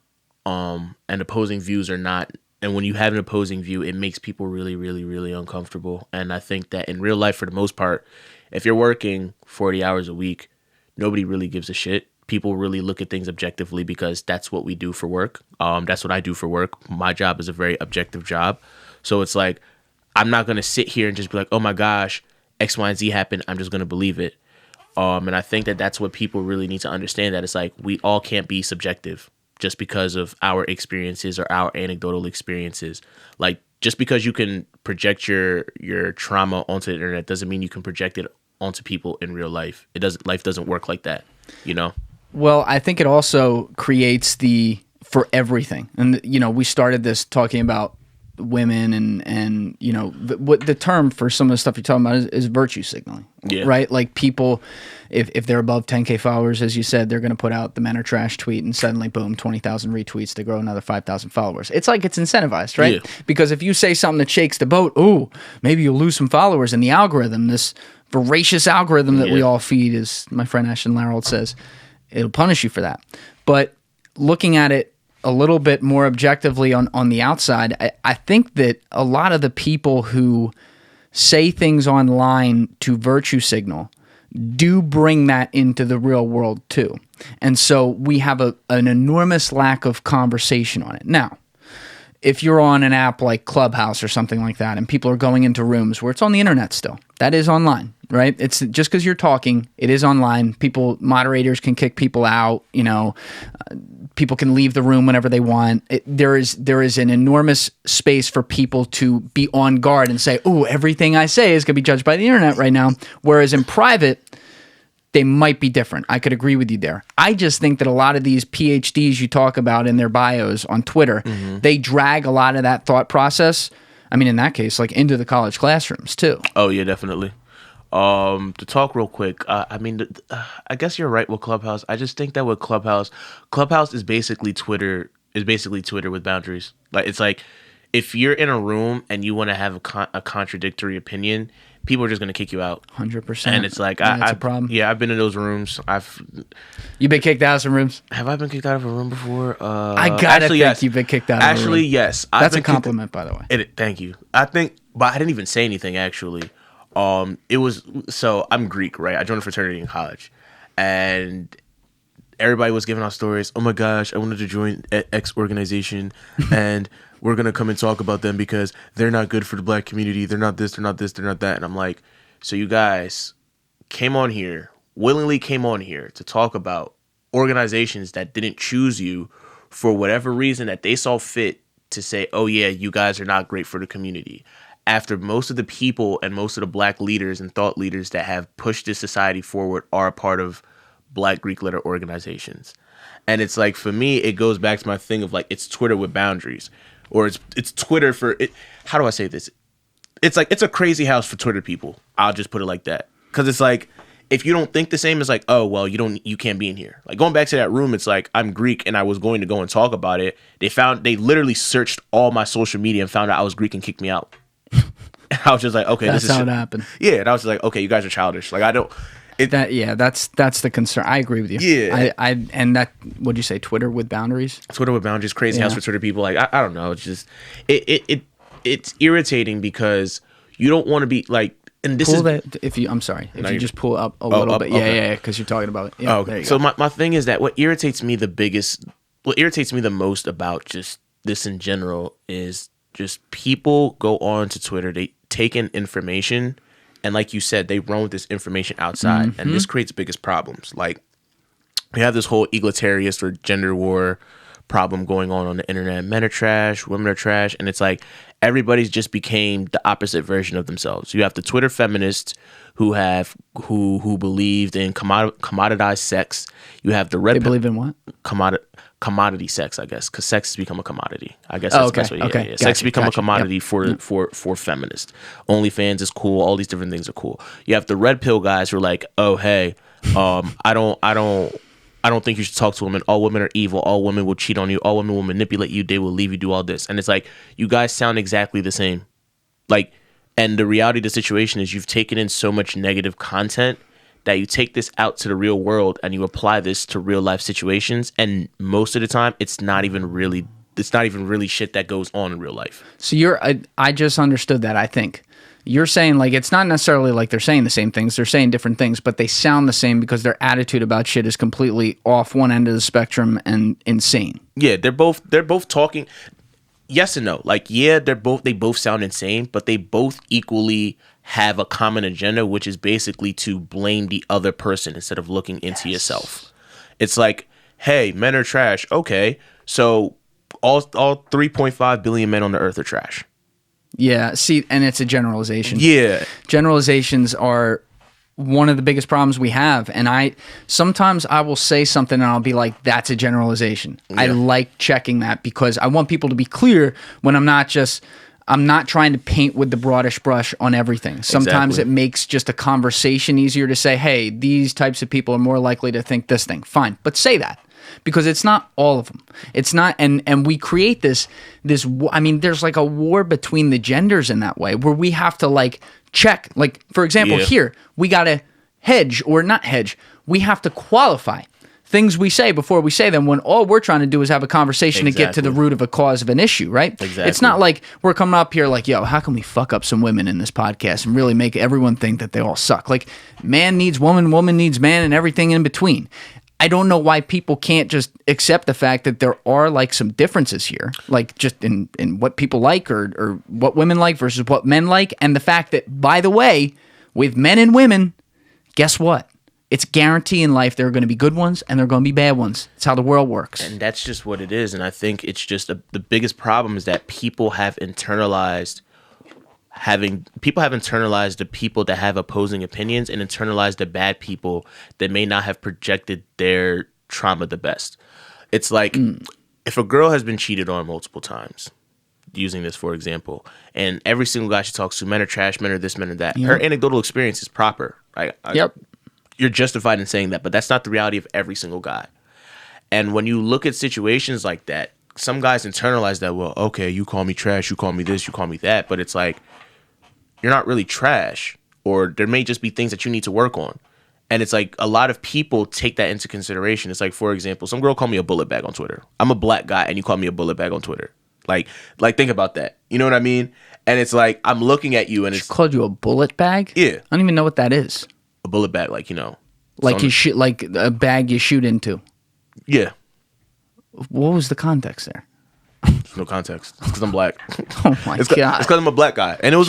And opposing views are not. And when you have an opposing view, it makes people really, really, really uncomfortable. And I think that in real life, for the most part, if you're working 40 hours a week, nobody really gives a shit. People really look at things objectively, because that's what we do for work. That's what I do for work. My job is a very objective job. So it's like, I'm not going to sit here and just be like, oh my gosh, X, Y, and Z happened, I'm just going to believe it. And I think that that's what people really need to understand, that it's like, we all can't be subjective just because of our experiences or our anecdotal experiences. Like, just because you can project your trauma onto the internet doesn't mean you can project it onto people in real life. Life doesn't work like that, Well, I think it also creates for everything. And, we started this talking about women and what the term for some of the stuff you're talking about is virtue signaling. Yeah. Right? Like, people, if they're above 10K followers, as you said, they're going to put out the men are trash tweet, and suddenly, boom, 20,000 retweets to grow another 5,000 followers. It's like it's incentivized, right? Yeah. Because if you say something that shakes the boat, ooh, maybe you'll lose some followers, and the algorithm, this voracious algorithm that we all feed, as my friend Ashton Larold says, it'll punish you for that. But looking at it a little bit more objectively on the outside, I think that a lot of the people who say things online to virtue signal do bring that into the real world too. And so we have an enormous lack of conversation on it. Now, if you're on an app like Clubhouse or something like that, and people are going into rooms where it's on the internet still, that is online, right? It's just because you're talking, it is online. Moderators can kick people out, people can leave the room whenever they want. There is an enormous space for people to be on guard and say, oh, everything I say is going to be judged by the internet right now. Whereas in private, they might be different. I could agree with you there. I just think that a lot of these PhDs you talk about in their bios on Twitter, they drag a lot of that thought process, I mean, in that case, like into the college classrooms too. Oh, yeah, definitely. To talk real quick, I guess you're right with Clubhouse. I just think that with Clubhouse is basically Twitter with boundaries. Like, it's like if you're in a room and you want to have a contradictory opinion, people are just going to kick you out. 100%. And it's like, that's a problem. Yeah, I've been in those rooms. You been kicked out of some rooms? Have I been kicked out of a room before? I gotta think yes. You've been kicked out of a room. Actually, yes. That's a compliment, by the way. Thank you. But I didn't even say anything, actually. I'm Greek, right? I joined a fraternity in college. And everybody was giving out stories. Oh my gosh, I wanted to join X organization. And we're going to come and talk about them because they're not good for the black community. They're not this, they're not this, they're not that. And I'm like, so you guys willingly came on here to talk about organizations that didn't choose you for whatever reason that they saw fit to say, oh yeah, you guys are not great for the community. After most of the people and most of the black leaders and thought leaders that have pushed this society forward are a part of black Greek letter organizations. And it's like, for me, it goes back to my thing of like, it's Twitter with boundaries. Or it's Twitter for it. How do I say this? It's like, it's a crazy house for Twitter people. I'll just put it like that. Because it's like, if you don't think the same, it's like, oh, well, you can't be in here. Like, going back to that room, it's like, I'm Greek and I was going to go and talk about it. They literally searched all my social media and found out I was Greek and kicked me out. And I was just like, okay, that's how it happened. Yeah, and I was just like, okay, you guys are childish. Like, I don't. That's the concern. I agree with you. Yeah. And that, what'd you say? Twitter with boundaries? Twitter with boundaries, crazy house for Twitter people. Like, I don't know. It's just, it's irritating because you don't want to be like, and this I'm sorry. If you just pull up a little bit. Yeah, because you're talking about it. Yeah, okay. So my thing is that what irritates me the most about just this in general is just people go on to Twitter, they take in information, and like you said, they run with this information outside, and this creates biggest problems. Like, we have this whole egalitarian or gender war problem going on the internet. Men are trash, women are trash, and it's like everybody's just became the opposite version of themselves. You have the Twitter feminists who believed in commoditized sex. You have the red. They believe in what? Commodity sex, I guess, because sex has become a commodity. I guess that's the best way. Yeah. Sex has become a commodity for feminists. OnlyFans is cool. All these different things are cool. You have the red pill guys who are like, oh hey, I don't think you should talk to women. All women are evil. All women will cheat on you. All women will manipulate you. They will leave you, do all this. And it's like, you guys sound exactly the same. Like, and the reality of the situation is you've taken in so much negative content that you take this out to the real world and you apply this to real life situations. And most of the time, it's not even really shit that goes on in real life. So I just understood that, I think. You're saying, like, it's not necessarily like they're saying the same things. They're saying different things, but they sound the same because their attitude about shit is completely off one end of the spectrum and insane. Yeah, they're both talking. Yes and no. Like, yeah, they both sound insane, but they both equally have a common agenda, which is basically to blame the other person instead of looking into yourself. It's like, hey, men are trash. Okay, so all 3.5 billion men on the earth are trash. Yeah, see, and it's a generalization. Yeah. Generalizations are one of the biggest problems we have. And sometimes I will say something and I'll be like, that's a generalization. Yeah. I like checking that because I want people to be clear when I'm not trying to paint with the broadish brush on everything. Sometimes It makes just a conversation easier to say, hey, these types of people are more likely to think this thing. Fine, but say that. Because it's not all of them. It's not, and we create this. I mean, there's like a war between the genders in that way, where we have to like check. Like, for example, here we got to hedge or not hedge. We have to qualify. things we say before we say them, when all we're trying to do is have a conversation to get to the root of a cause of an issue, right? Exactly. It's not like we're coming up here like, yo, how can we fuck up some women in this podcast and really make everyone think that they all suck? Like, man needs woman, woman needs man, and everything in between. I don't know why people can't just accept the fact that there are like some differences here, like just in what people like or what women like versus what men like. And the fact that, by the way, with men and women, guess what? It's guaranteed in life there are going to be good ones and there are going to be bad ones. It's how the world works. And that's just what it is. And I think it's just the biggest problem is that people have internalized the people that have opposing opinions and internalized the bad people that may not have projected their trauma the best. It's like if a girl has been cheated on multiple times, using this for example, and every single guy she talks to, men are trash, men are this, men are that, her anecdotal experience is proper. You're justified in saying that, but that's not the reality of every single guy. And when you look at situations like that, some guys internalize that, well, okay, you call me trash, you call me this, you call me that, but it's like, you're not really trash, or there may just be things that you need to work on. And it's like a lot of people take that into consideration. It's like, for example, some girl called me a bullet bag on Twitter. I'm a black guy and you call me a bullet bag on Twitter. Like think about that. You know what I mean? And it's like, I'm looking at you and it's... She called you a bullet bag? Yeah. I don't even know what that is. A bullet bag, like, you know. Like you shoot, like a bag you shoot into. Yeah. What was the context there? There's no context. It's because I'm black. Oh my god! It's because I'm a black guy, and it was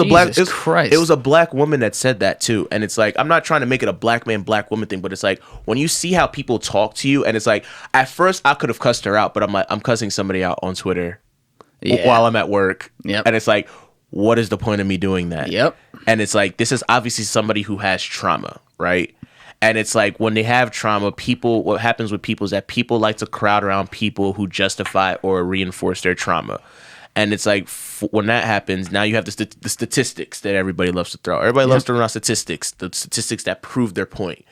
Christ. It was a black woman that said that too. And it's like, I'm not trying to make it a black man, black woman thing, but it's like when you see how people talk to you, and it's like at first I could have cussed her out, but I'm like, I'm cussing somebody out on Twitter while I'm at work. Yep. And it's like, what is the point of me doing that? Yep. And it's like, this is obviously somebody who has trauma, right? And it's like when they have trauma, what happens with people is that people like to crowd around people who justify or reinforce their trauma. And it's like when that happens, now you have the statistics that everybody loves to throw. Everybody loves to throw out statistics, the statistics that prove their point.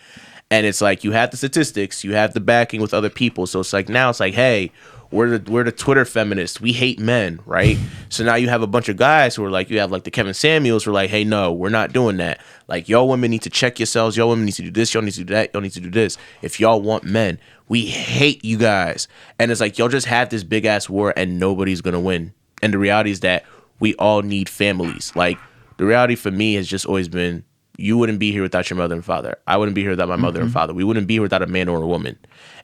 And it's like you have the statistics, you have the backing with other people. So it's like now it's like, hey, we're the Twitter feminists. We hate men, right? So now you have a bunch of guys who are like, you have like the Kevin Samuels who are like, hey, no, we're not doing that. Like, y'all women need to check yourselves. Y'all women need to do this. Y'all need to do that. Y'all need to do this. If y'all want men, we hate you guys. And it's like, y'all just have this big ass war and nobody's going to win. And the reality is that we all need families. Like, the reality for me has just always been, you wouldn't be here without your mother and father. I wouldn't be here without my mother and father. We wouldn't be here without a man or a woman.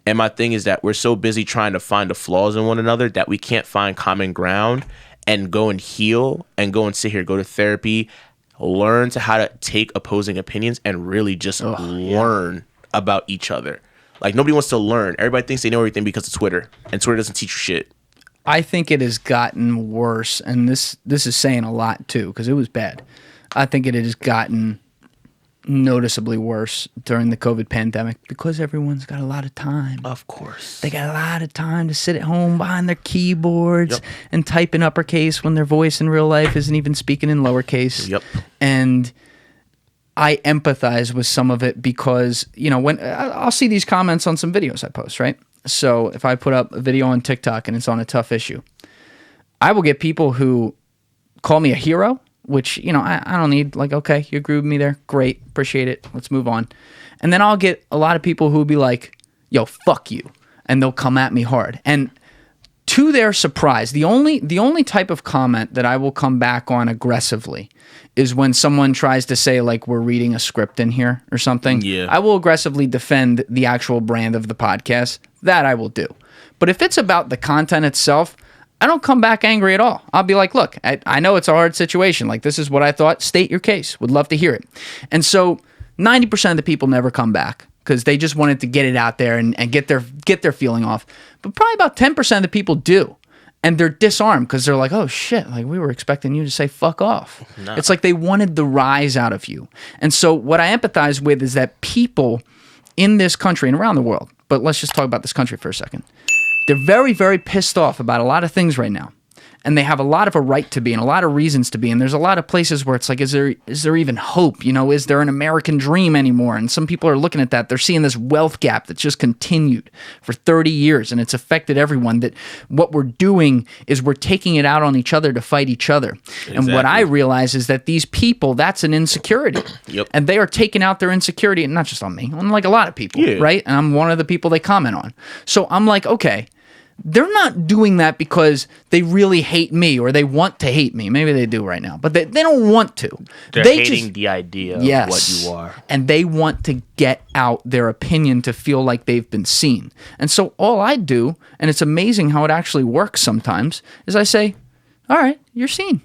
And my thing is that we're so busy trying to find the flaws in one another that we can't find common ground and go and heal and go and sit here, go to therapy, learn to how to take opposing opinions and really just learn about each other. Like, nobody wants to learn. Everybody thinks they know everything because of Twitter, and Twitter doesn't teach you shit. I think it has gotten worse, and this is saying a lot too, because it was bad. I think it has gotten noticeably worse during the COVID pandemic because everyone's got a lot of time. Of course. They got a lot of time to sit at home behind their keyboards and type in uppercase when their voice in real life isn't even speaking in lowercase. Yep. And I empathize with some of it because, you know, when I'll see these comments on some videos I post, right? So if I put up a video on TikTok and it's on a tough issue, I will get people who call me a hero, which, you know, I don't need. Like, okay, you agree with me there. Great. Appreciate it. Let's move on. And then I'll get a lot of people who will be like, yo, fuck you. And they'll come at me hard. And to their surprise, the only type of comment that I will come back on aggressively is when someone tries to say, like, we're reading a script in here or something. Yeah. I will aggressively defend the actual brand of the podcast. That I will do. But if it's about the content itself, I don't come back angry at all. I'll be like, look, I know it's a hard situation. Like, this is what I thought. State your case. Would love to hear it. And so 90% of the people never come back because they just wanted to get it out there and get their feeling off. But probably about 10% of the people do. And they're disarmed because they're like, oh, shit, like we were expecting you to say fuck off. No. It's like they wanted the rise out of you. And so what I empathize with is that people in this country and around the world, but let's just talk about this country for a second. They're very, very pissed off about a lot of things right now. and they have a lot of a right to be and a lot of reasons to be. And there's a lot of places where it's like, is there even hope? You know, is there an American dream anymore? And some people are looking at that. They're seeing this wealth gap that's just continued for 30 years, and it's affected everyone. That what we're doing is we're taking it out on each other to fight each other. Exactly. And what I realize is that these people, that's an insecurity. Yep. And they are taking out their insecurity, and not just on me, on like a lot of people, right? And I'm one of the people they comment on. So I'm like, okay, they're not doing that because they really hate me or they want to hate me. Maybe they do right now, but they don't want to. They're hating the idea of what you are. And they want to get out their opinion to feel like they've been seen. And so all I do, and it's amazing how it actually works sometimes, is I say, all right, you're seen.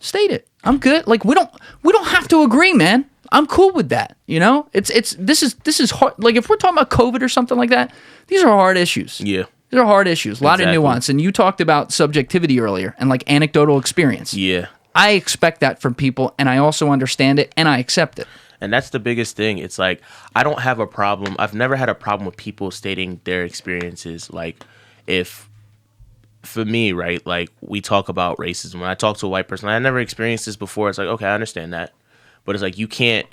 State it. I'm good. Like we don't have to agree, man. I'm cool with that. You know, this is hard. Like if we're talking about COVID or something like that, these are hard issues. Yeah. These are hard issues. A lot of nuance. And you talked about subjectivity earlier and like anecdotal experience. Yeah. I expect that from people, and I also understand it, and I accept it. And that's the biggest thing. It's like, I don't have a problem. I've never had a problem with people stating their experiences. Like, if, for me, right, like, we talk about racism. When I talk to a white person, I never experienced this before. It's like, okay, I understand that. But it's like, you can't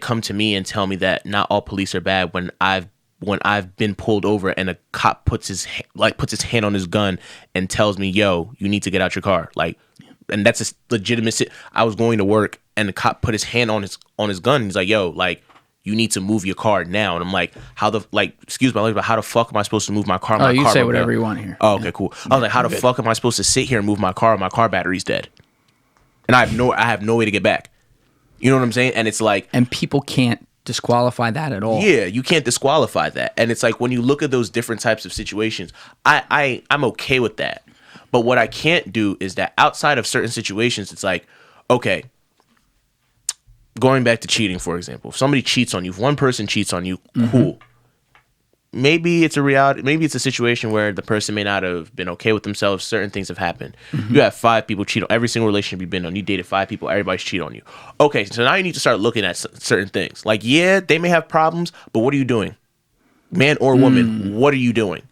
come to me and tell me that not all police are bad when I've been pulled over and a cop puts his hand on his gun and tells me, yo, you need to get out your car. Like, and that's a legitimate. I was going to work and the cop put his hand on his gun. And he's like, yo, like, you need to move your car now. And I'm like, excuse my language, but how the fuck am I supposed to move my car? My you car say whatever you want here. Oh, okay, cool. I was like, how the fuck am I supposed to sit here and move my car? My car battery's dead. And I have no way to get back. You know what I'm saying? And it's like, and people can't disqualify that at all. Yeah, you can't disqualify that. And it's like, when you look at those different types of situations, I'm okay with that. But what I can't do is that outside of certain situations, it's like, okay, going back to cheating, for example, if somebody cheats on you, if one person cheats on you, cool. Maybe it's a reality. Maybe it's a situation where the person may not have been okay with themselves. Certain things have happened. You have 5 people cheat on every single relationship you've been on. You dated 5 people. Everybody's cheat on you. Okay, so now you need to start looking at certain things. Like, yeah, they may have problems, but what are you doing? Man or woman, what are you doing?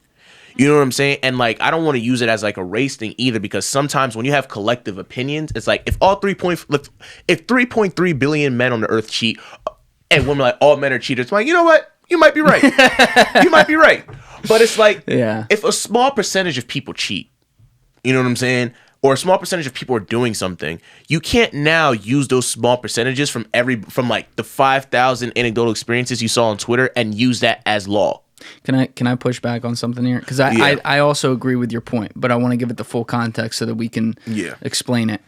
You know what I'm saying? And like, I don't want to use it as like a race thing either, because sometimes when you have collective opinions, it's like if 3.3 billion men on the earth cheat, and women like all men are cheaters, I'm like, you know what? You might be right. You might be right. But it's like, if a small percentage of people cheat, you know what I'm saying? Or a small percentage of people are doing something, you can't now use those small percentages from like the 5,000 anecdotal experiences you saw on Twitter and use that as law. Can I push back on something here? Because I also agree with your point, but I want to give it the full context so that we can explain it.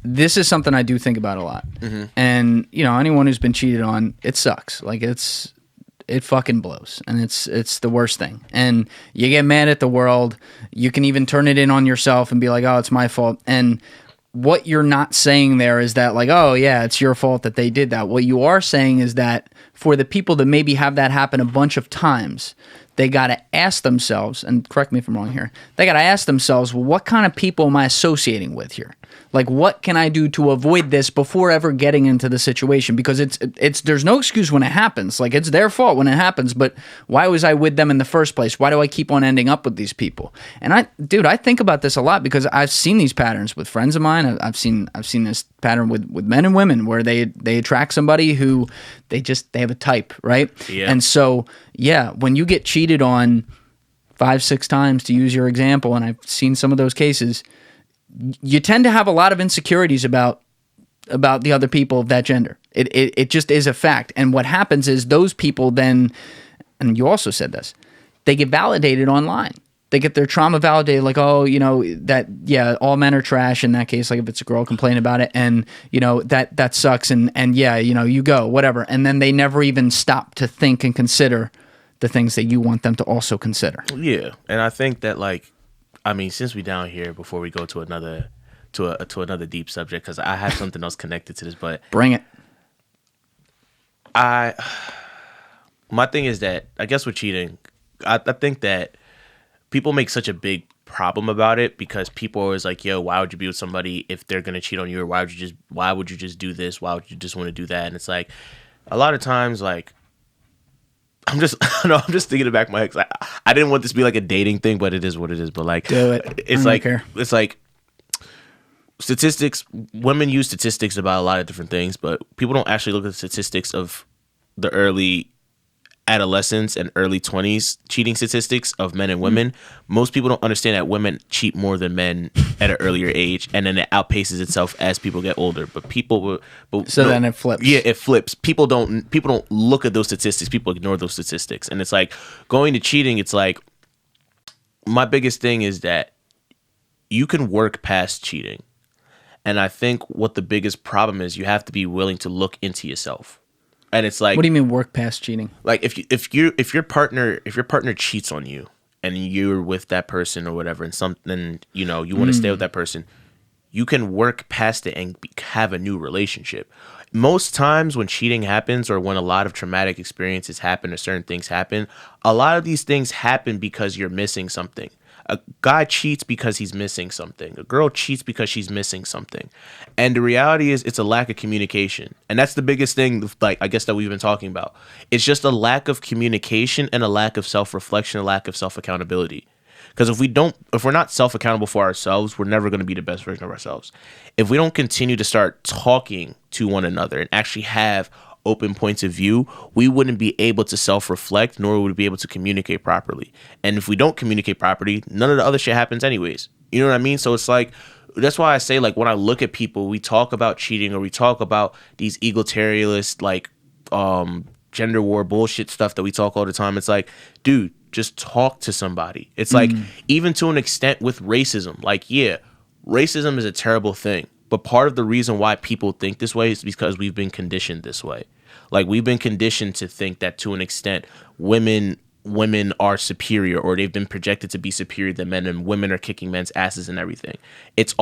This is something I do think about a lot. And, you know, anyone who's been cheated on, it sucks. Like, it fucking blows, and it's the worst thing. And you get mad at the world. You can even turn it in on yourself and be like, oh, it's my fault. And what you're not saying there is that, like, oh yeah, it's your fault that they did that. What you are saying is that for the people that maybe have that happen a bunch of times, they got to ask themselves, and correct me if I'm wrong here, they got to ask themselves, well, what kind of people am I associating with here? Like, what can I do to avoid this before ever getting into the situation? Because there's no excuse when it happens. Like, it's their fault when it happens, but why was I with them in the first place? Why do I keep on ending up with these people? And I think about this a lot because I've seen these patterns with friends of mine. I've seen this pattern with men and women where they attract somebody who they have a type, right? Yeah. And so, yeah, when you get cheated on 5-6 times, to use your example, and I've seen some of those cases, you tend to have a lot of insecurities about the other people of that gender. It just is a fact. And what happens is those people then, and you also said this, they get validated online. They get their trauma validated, like, oh, you know, that, yeah, all men are trash in that case, like if it's a girl complain about it, and, you know, that sucks, and yeah, you know, you go, whatever. And then they never even stop to think and consider the things that you want them to also consider. Yeah. And I think that, like, I mean, since we down here, before we go to another deep subject, because I have something else connected to this, but bring it. My thing is that, I guess with cheating, I think that people make such a big problem about it because people are always like, yo, why would you be with somebody if they're gonna cheat on you, or why would you just do this? Why would you just want to do that? And it's like, a lot of times, like, I'm just thinking it back in my head. I didn't want this to be like a dating thing, but it is what it is. But like, do it. It's like, statistics, women use statistics about a lot of different things, but people don't actually look at the statistics of the early adolescence and early 20s cheating statistics of men and women. Most people don't understand that women cheat more than men at an earlier age, and then it outpaces itself as people get older. But then it flips. Yeah, it flips. People don't look at those statistics. People ignore those statistics, and it's like going to cheating. It's like my biggest thing is that you can work past cheating, and I think what the biggest problem is, you have to be willing to look into yourself. And it's like, what do you mean work past cheating? Like if your partner cheats on you and you're with that person or whatever, and something, you know, you want to stay with that person, you can work past it and have a new relationship. Most times when cheating happens, or when a lot of traumatic experiences happen or certain things happen, a lot of these things happen because you're missing something. A guy cheats because he's missing something. A girl cheats because she's missing something. And the reality is, it's a lack of communication. And that's the biggest thing, like, I guess, that we've been talking about. It's just a lack of communication and a lack of self-reflection, a lack of self-accountability. Because if we're not self-accountable for ourselves, we're never going to be the best version of ourselves. If we don't continue to start talking to one another and actually have open points of view, we wouldn't be able to self-reflect, nor would we be able to communicate properly. And if we don't communicate properly, none of the other shit happens anyways. You know what I mean? So it's like, that's why I say, like, when I look at people, we talk about cheating, or we talk about these egalitarianist, like, gender war bullshit stuff that we talk all the time. It's like, dude, just talk to somebody. It's like, even to an extent with racism, like, yeah, racism is a terrible thing. But part of the reason why people think this way is because we've been conditioned this way. Like, we've been conditioned to think that, to an extent, women are superior, or they've been projected to be superior than men, and women are kicking men's asses and everything. It's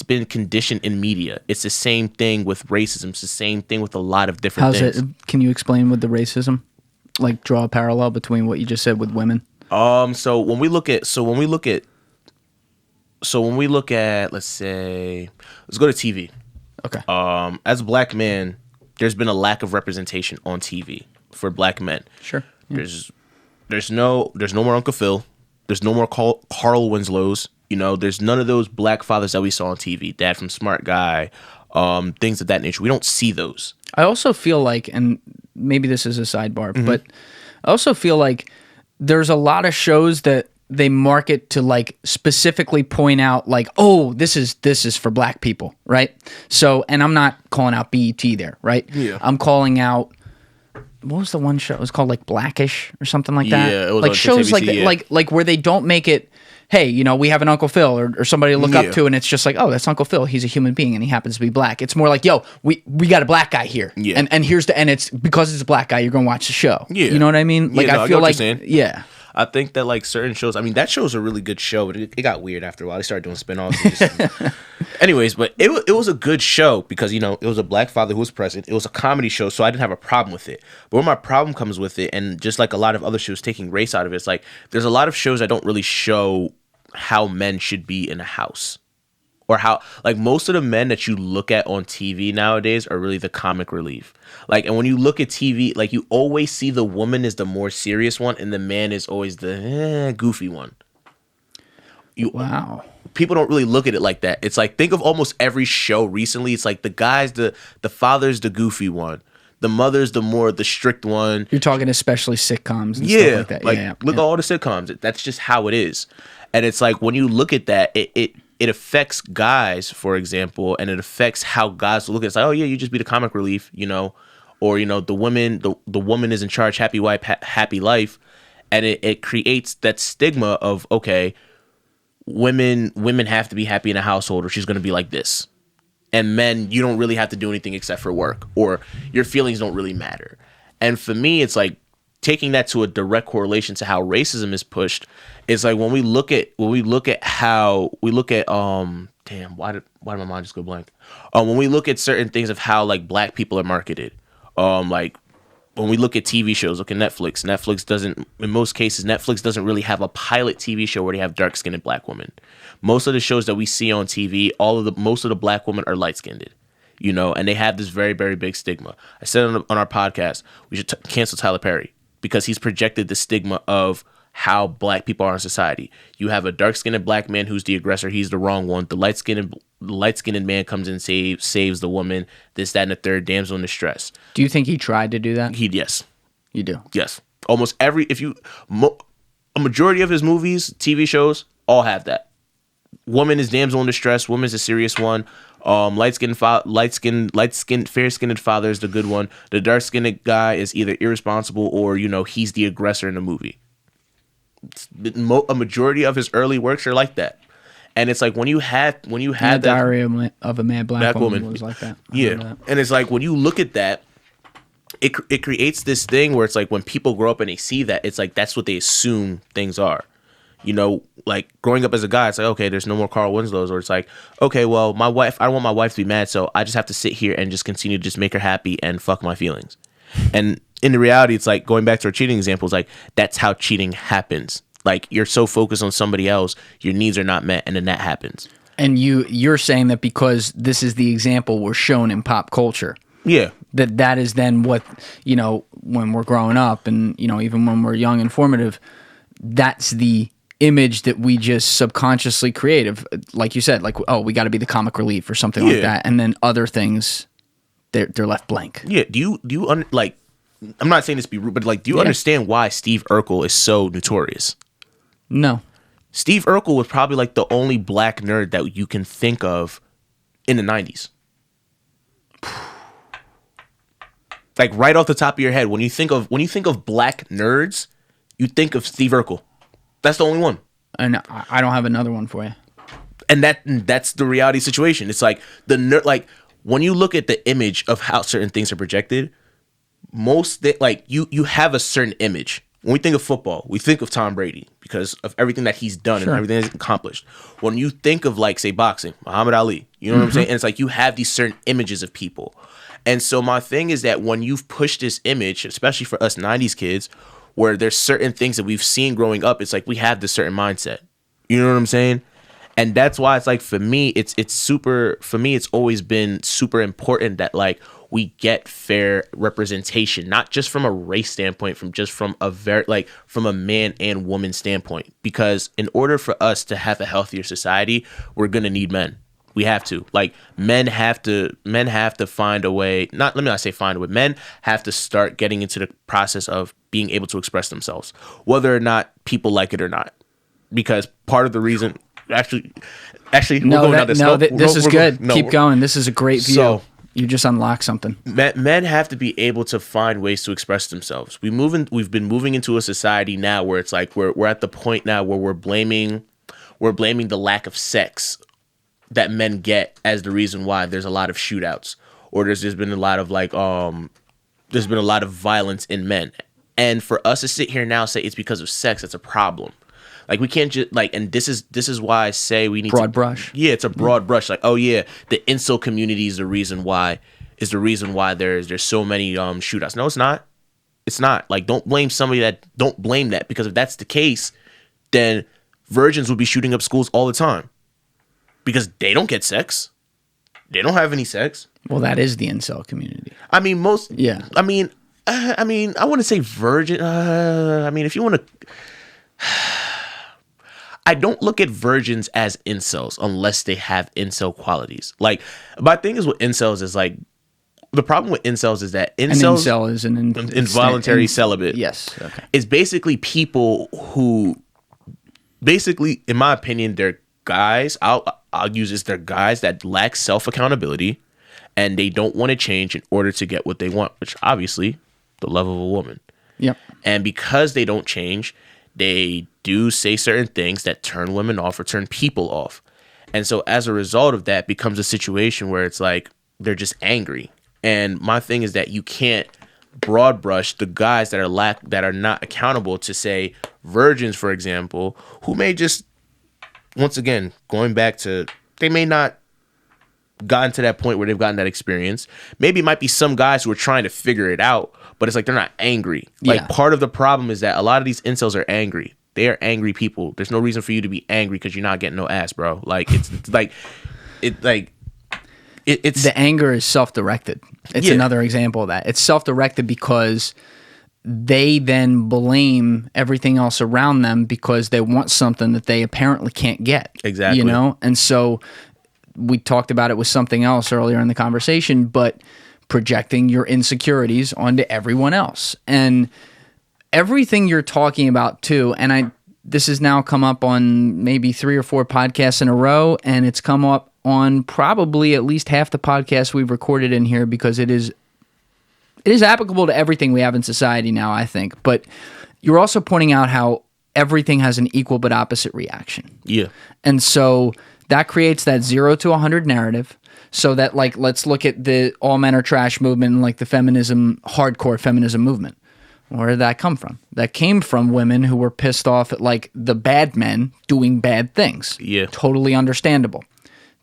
been conditioned in media. It's the same thing with racism. It's the same thing with a lot of different things. Can you explain with the racism? Like, draw a parallel between what you just said with women? So when we look at, let's say, let's go to TV. Okay. As a black man, there's been a lack of representation on TV for black men. Sure. Yeah. There's no more Uncle Phil. There's no more Carl Winslows. You know, there's none of those black fathers that we saw on TV. Dad from Smart Guy, things of that nature. We don't see those. I also feel like, and maybe this is a sidebar, but I also feel like there's a lot of shows that they market to, like, specifically point out, like, oh, this is for black people, right? So, and I'm not calling out BET there, right? Yeah. I'm calling out, what was the one show? It was called, like, Blackish or something like that. Yeah, it was like on shows like that, yeah. like where they don't make it, hey, you know, we have an Uncle Phil or somebody to look up to, and it's just like, oh, that's Uncle Phil. He's a human being and he happens to be black. It's more like, yo, we got a black guy here. Yeah. And it's because it's a black guy, you're gonna watch the show. Yeah. You know what I mean? Like, Yeah, no, I I feel get what like, you're saying. yeah. I think that, like, certain shows, I mean, that show's a really good show, but it got weird after a while. They started doing spinoffs. Anyways, but it was a good show because, you know, it was a black father who was present. It was a comedy show, so I didn't have a problem with it. But where my problem comes with it, and just like a lot of other shows taking race out of it, it's like, there's a lot of shows that don't really show how men should be in a house. Or how, like, most of the men that you look at on TV nowadays are really the comic relief. Like, and when you look at TV, like, you always see the woman is the more serious one and the man is always the goofy one. Wow. People don't really look at it like that. It's like, think of almost every show recently. It's like the guy's the father's the goofy one. The mother's the strict one. You're talking especially sitcoms and stuff like that. Yeah. Look at all the sitcoms. That's just how it is. And it's like, when you look at that, it affects guys, for example, and it affects how guys look at it. It's like, oh yeah, you just be the comic relief, you know, or, you know, the woman is in charge, happy wife, happy life, and it creates that stigma of, okay, women have to be happy in a household, or she's going to be like this, and men, you don't really have to do anything except for work, or your feelings don't really matter. And for me, it's like, taking that to a direct correlation to how racism is pushed, it's like, when we look at damn, why did my mind just go blank? When we look at certain things of how, like, black people are marketed, like, when we look at TV shows, look at Netflix doesn't, in most cases, Netflix doesn't really have a pilot TV show where they have dark-skinned black women. Most of the shows that we see on TV, most of the black women are light-skinned, you know, and they have this very, very big stigma. I said on our podcast, we should cancel Tyler Perry, because he's projected the stigma of how black people are in society. You have a dark-skinned black man who's the aggressor. He's the wrong one. The light-skinned man comes and saves the woman, this, that, and the third, damsel in distress. Do you think he tried to do that? Yes. You do? Yes. Almost a majority of his movies, TV shows, all have that. Woman is damsel in distress. Woman is a serious one. Fair-skinned father is the good one. The dark-skinned guy is either irresponsible or, he's the aggressor in the movie. A majority of his early works are like that. And it's like when you had that Diary of a Mad Black Woman was like that. Yeah. And it's like when you look at that, it creates this thing where it's like when people grow up and they see that, it's like that's what they assume things are. Like growing up as a guy, it's like, okay, there's no more Carl Winslow's, or it's like, okay, well, my wife, I don't want my wife to be mad, so I just have to sit here and just continue to just make her happy and fuck my feelings. And in the reality, it's like going back to our cheating examples, like that's how cheating happens. Like you're so focused on somebody else, your needs are not met, and then that happens. And you're saying that because this is the example we're shown in pop culture. Yeah. That is then what, when we're growing up and, even when we're young and formative, that's the image that we just subconsciously create of, like you said, like, oh, we got to be the comic relief or something like that. And then other things, they're left blank. Yeah. Do you I'm not saying this to be rude, but like, do you understand why Steve Urkel is so notorious? No. Steve Urkel was probably like the only black nerd that you can think of in the 90s. Like right off the top of your head, when you think of black nerds, you think of Steve Urkel. That's the only one. And I don't have another one for you. And that's the reality situation. It's like the nerd. Like when you look at the image of how certain things are projected, you have a certain image. When we think of football, we think of Tom Brady because of everything that he's done and everything that he's accomplished. When you think of like say boxing, Muhammad Ali, you know what I'm saying? And it's like you have these certain images of people. And so my thing is that when you've pushed this image, especially for us 90s kids, where there's certain things that we've seen growing up, it's like we have this certain mindset. You know what I'm saying? And that's why it's like for me, it's always been super important that like we get fair representation, not just from a race standpoint, from a man and woman standpoint. Because in order for us to have a healthier society, we're gonna need men. We have to. Like men have to find a way. Let me not say find a way. Men have to start getting into the process of being able to express themselves, whether or not people like it or not. Because part of the reason, actually, this is good. Keep going. This is a great view. So, you just unlocked something. Men have to be able to find ways to express themselves. We've been moving into a society now where it's like we're at the point now where we're blaming the lack of sex that men get as the reason why there's a lot of shootouts, or there's been a lot of violence in men. And for us to sit here now and say it's because of sex, that's a problem. Like we can't just and this is why I say we need broad brush. Yeah, it's a broad brush. Like, oh yeah, the incel community is the reason why there's so many shootouts. No, it's not. It's not. Like, don't blame that, because if that's the case, then virgins would be shooting up schools all the time. Because they don't get sex. They don't have any sex. Well, that is the incel community. I mean, most. Yeah. I wouldn't say virgin. If you want to. I don't look at virgins as incels unless they have incel qualities. Like, my thing is with incels is like, the problem with incels is that an incel is an involuntary celibate. Yes. Okay. It's basically people who, in my opinion, they're guys. I'll use this. They're guys that lack self-accountability, and they don't want to change in order to get what they want, which obviously the love of a woman. Yep. And because they don't change, they do say certain things that turn women off or turn people off. And so as a result of that becomes a situation where it's like they're just angry. And my thing is that you can't broad brush the guys that are not accountable to, say, virgins, for example, who may just, once again, going back to, they may not gotten to that point where they've gotten that experience. Maybe it might be some guys who are trying to figure it out, but it's like they're not angry. Like, part of the problem is that a lot of these incels are angry. They are angry people. There's no reason for you to be angry because you're not getting no ass, bro. Like, it's the anger is self-directed. It's another example of that. It's self-directed because they then blame everything else around them because they want something that they apparently can't get. Exactly. You know? And so we talked about it with something else earlier in the conversation, but projecting your insecurities onto everyone else. And everything you're talking about too, and this has now come up on maybe 3 or 4 podcasts in a row, and it's come up on probably at least half the podcasts we've recorded in here because it is applicable to everything we have in society now, I think. But you're also pointing out how everything has an equal but opposite reaction. Yeah. And so that creates that 0 to 100 narrative. So that, like, let's look at the all men are trash movement and like the hardcore feminism movement. Where did that come from? That came from women who were pissed off at like the bad men doing bad things. Yeah. Totally understandable.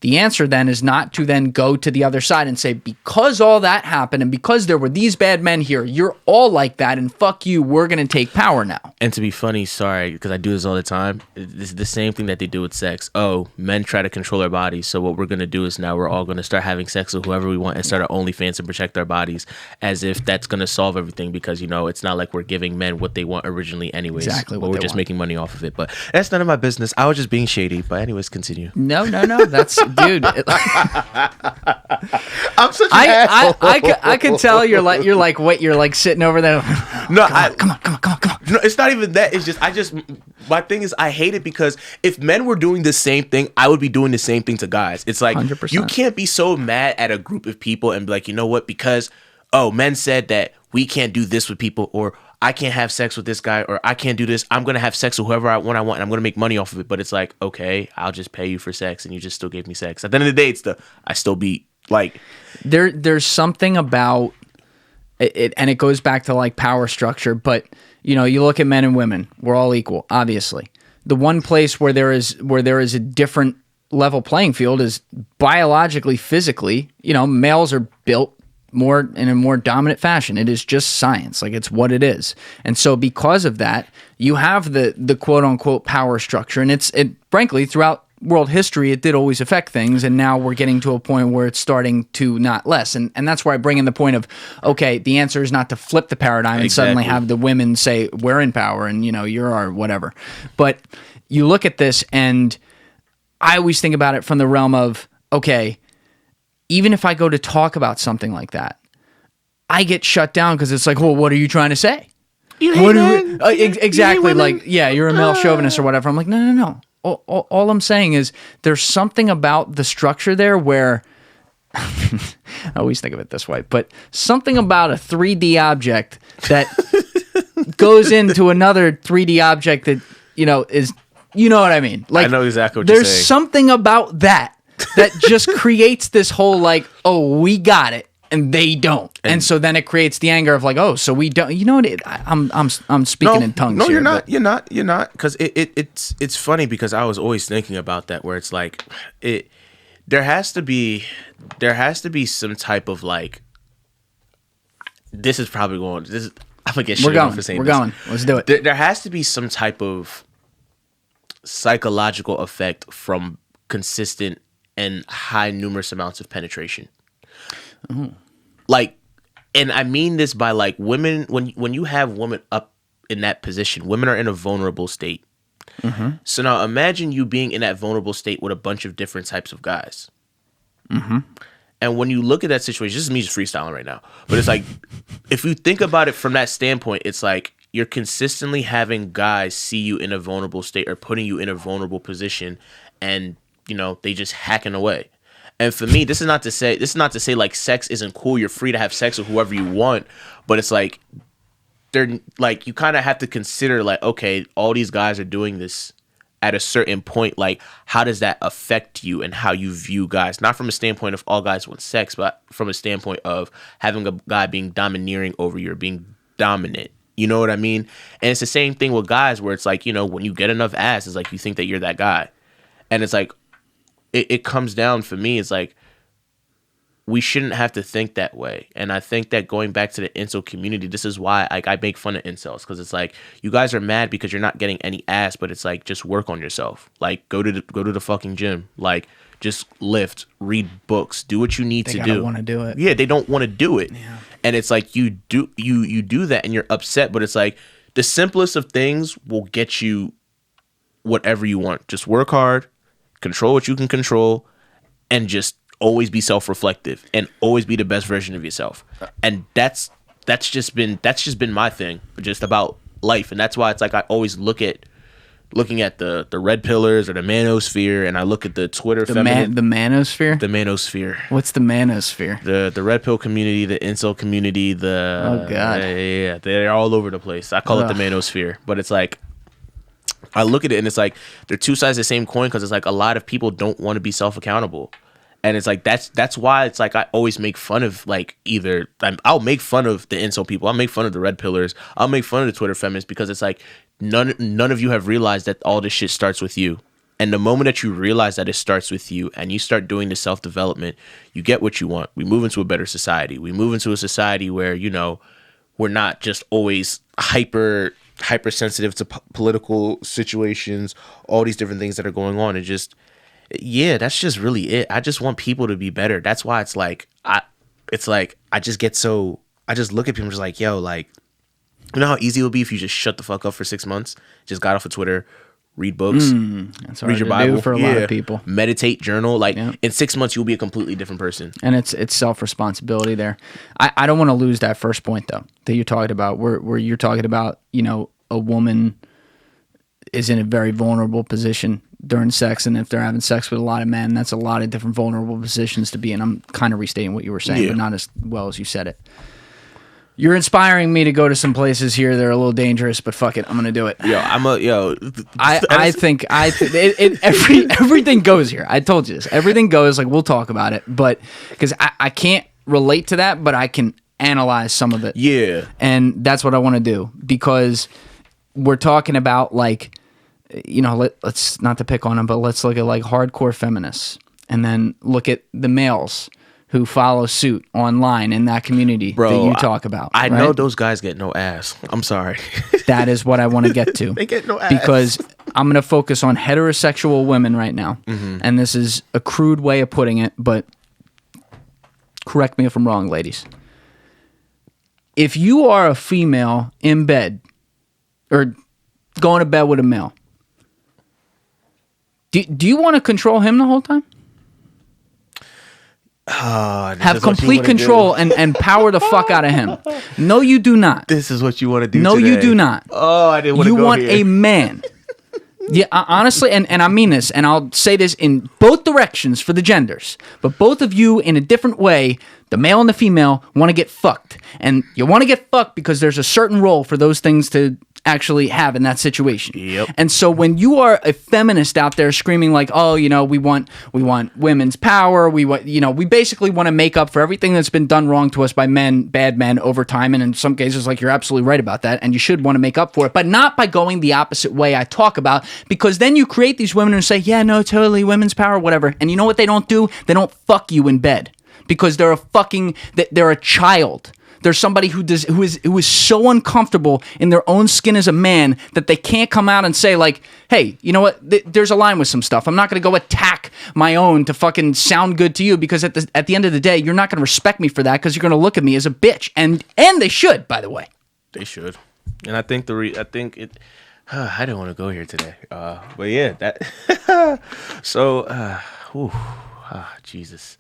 The answer then is not to then go to the other side and say, because all that happened and because there were these bad men here, you're all like that and fuck you, we're going to take power now. And to be funny, sorry, because I do this all the time, it's the same thing that they do with sex. Oh, men try to control our bodies, so what we're going to do is now we're all going to start having sex with whoever we want and start our OnlyFans and protect our bodies as if that's going to solve everything because, you know, it's not like we're giving men what they want originally anyways. Exactly what but we're they just want. making money off of it. But that's none of my business. I was just being shady. But anyways, continue. No. That's, dude. I'm such an asshole. I could tell you're like sitting over there. No, come on. No, it's not even that. It's just my thing is I hate it because if men were doing the same thing, I would be doing the same thing to guys. It's like 100%. You can't be so mad at a group of people and be like, you know what? Because men said that we can't do this with people, or I can't have sex with this guy, or I can't do this. I'm gonna have sex with whoever I want, and I'm gonna make money off of it. But it's like, okay, I'll just pay you for sex, and you just still gave me sex. At the end of the day, I still be like, there's something about it, and it goes back to like power structure. But you know, you look at men and women, we're all equal, obviously. The one place where there is a different level playing field is biologically, physically. You know, males are built more in a more dominant fashion. It is just science. Like, it's what it is. And so because of that, you have the quote unquote power structure. And it frankly, throughout world history, it did always affect things. And now we're getting to a point where it's starting to not less. And that's where I bring in the point of, okay, the answer is not to flip the paradigm and suddenly have the women say, we're in power and, you know, you're our whatever. But you look at this, and I always think about it from the realm of, okay, even if I go to talk about something like that, I get shut down because it's like, well, what are you trying to say? You hate men? Exactly. Like, yeah, you're a male chauvinist or whatever. I'm like, no. All I'm saying is there's something about the structure there where I always think of it this way, but something about a 3D object that goes into another 3D object that, you know, is, you know what I mean? Like, I know exactly what you're saying. There's something about that just creates this whole like, oh, we got it and they don't, and so then it creates the anger of like, oh, so we don't. You know what? I'm speaking in tongues. No, here, you're not. Because it's funny because I was always thinking about that, where it's like there has to be some type of like. This is probably going. I'm gonna get shit off for saying We're this. going. Let's do it. There has to be some type of psychological effect from consistent and high numerous amounts of penetration. Mm. Like, and I mean this by like women, when you have women up in that position, women are in a vulnerable state. Mm-hmm. So now imagine you being in that vulnerable state with a bunch of different types of guys. Mm-hmm. And when you look at that situation, this is me just freestyling right now, but it's like, if you think about it from that standpoint, it's like you're consistently having guys see you in a vulnerable state or putting you in a vulnerable position, and you know, they just hacking away. And for me, this is not to say like sex isn't cool. You're free to have sex with whoever you want, but it's like they're like, you kind of have to consider like, okay, all these guys are doing this at a certain point. Like, how does that affect you and how you view guys? Not from a standpoint of all guys want sex, but from a standpoint of having a guy being domineering over you or being dominant. You know what I mean? And it's the same thing with guys, where it's like, you know, when you get enough ass, it's like you think that you're that guy, and it's like. It comes down for me, it's like we shouldn't have to think that way. And I think that going back to the incel community, this is why I make fun of incels, because it's like, you guys are mad because you're not getting any ass, but it's like, just work on yourself. Like, go to the fucking gym. Like, just lift, read books, do what you need to do. They don't want to do it. Yeah, they don't want to do it. Yeah. And it's like, you do that and you're upset, but it's like, the simplest of things will get you whatever you want. Just work hard, control what you can control, and just always be self-reflective and always be the best version of yourself. And that's just been my thing, just about life. And that's why it's like, I always looking at the red pillars or the manosphere, and I look at the Twitter the manosphere. The manosphere. What's the manosphere? The red pill community, the incel community, oh god, yeah, they're all over the place. I call it the manosphere, but it's like, I look at it and it's like, they're two sides of the same coin, because it's like, a lot of people don't want to be self-accountable. And it's like, that's why it's like, I always make fun of, like, I'll make fun of the incel people, I'll make fun of the red pillars, I'll make fun of the Twitter feminists, because it's like, none of you have realized that all this shit starts with you. And the moment that you realize that it starts with you and you start doing the self-development, you get what you want. We move into a better society. We move into a society where, we're not just always hypersensitive to political situations, all these different things that are going on. Yeah, that's just really it. I just want people to be better. That's why it's like, I just look at people just like, yo, like, you know how easy it would be if you just shut the fuck up for 6 months, just got off of Twitter, read books, that's read your Bible for a lot of people. Meditate, journal. Like, in 6 months, you'll be a completely different person. And it's self-responsibility there. I don't want to lose that first point, though, that you're talking about, where you're talking about, a woman is in a very vulnerable position during sex, and if they're having sex with a lot of men, that's a lot of different vulnerable positions to be in. I'm kind of restating what you were saying, but not as well as you said it. You're inspiring me to go to some places here that are a little dangerous, but fuck it, I'm gonna do it. I think everything goes here. I told you this. Everything goes. Like, we'll talk about it, but because I can't relate to that, but I can analyze some of it. Yeah, and that's what I want to do, because we're talking about, like, let's not to pick on them, but let's look at, like, hardcore feminists, and then look at the males who follow suit online in that community that you talk about. I know those guys get no ass. I'm sorry. That is what I want to get to. They get no ass. Because I'm going to focus on heterosexual women right now. Mm-hmm. And this is a crude way of putting it, but correct me if I'm wrong, ladies. If you are a female in bed, or going to bed with a male, do you want to control him the whole time? Have complete control and power the fuck out of him. No, you do not. This is what you want to do No, today. you do not. Oh, I didn't want to go You want here. a man. Yeah, honestly, and I mean this, and I'll say this in both directions for the genders, but both of you, in a different way, the male and the female, want to get fucked. And you want to get fucked because there's a certain role for those things to actually have in that situation. Yep. And so when you are a feminist out there screaming like, oh, we want women's power, we basically want to make up for everything that's been done wrong to us by bad men over time, and in some cases, like, you're absolutely right about that, and you should want to make up for it, but not by going the opposite way I talk about, because then you create these women who say, yeah, no, totally, women's power, whatever, and you know what they don't do? They don't fuck you in bed, because they're a child. There's somebody who is so uncomfortable in their own skin as a man that they can't come out and say, like, hey, you know what? There's a line with some stuff. I'm not going to go attack my own to fucking sound good to you, because at the end of the day, you're not going to respect me for that, because you're going to look at me as a bitch. And they should, by the way. They should. And I think I didn't want to go here today. But yeah, that. So, Jesus.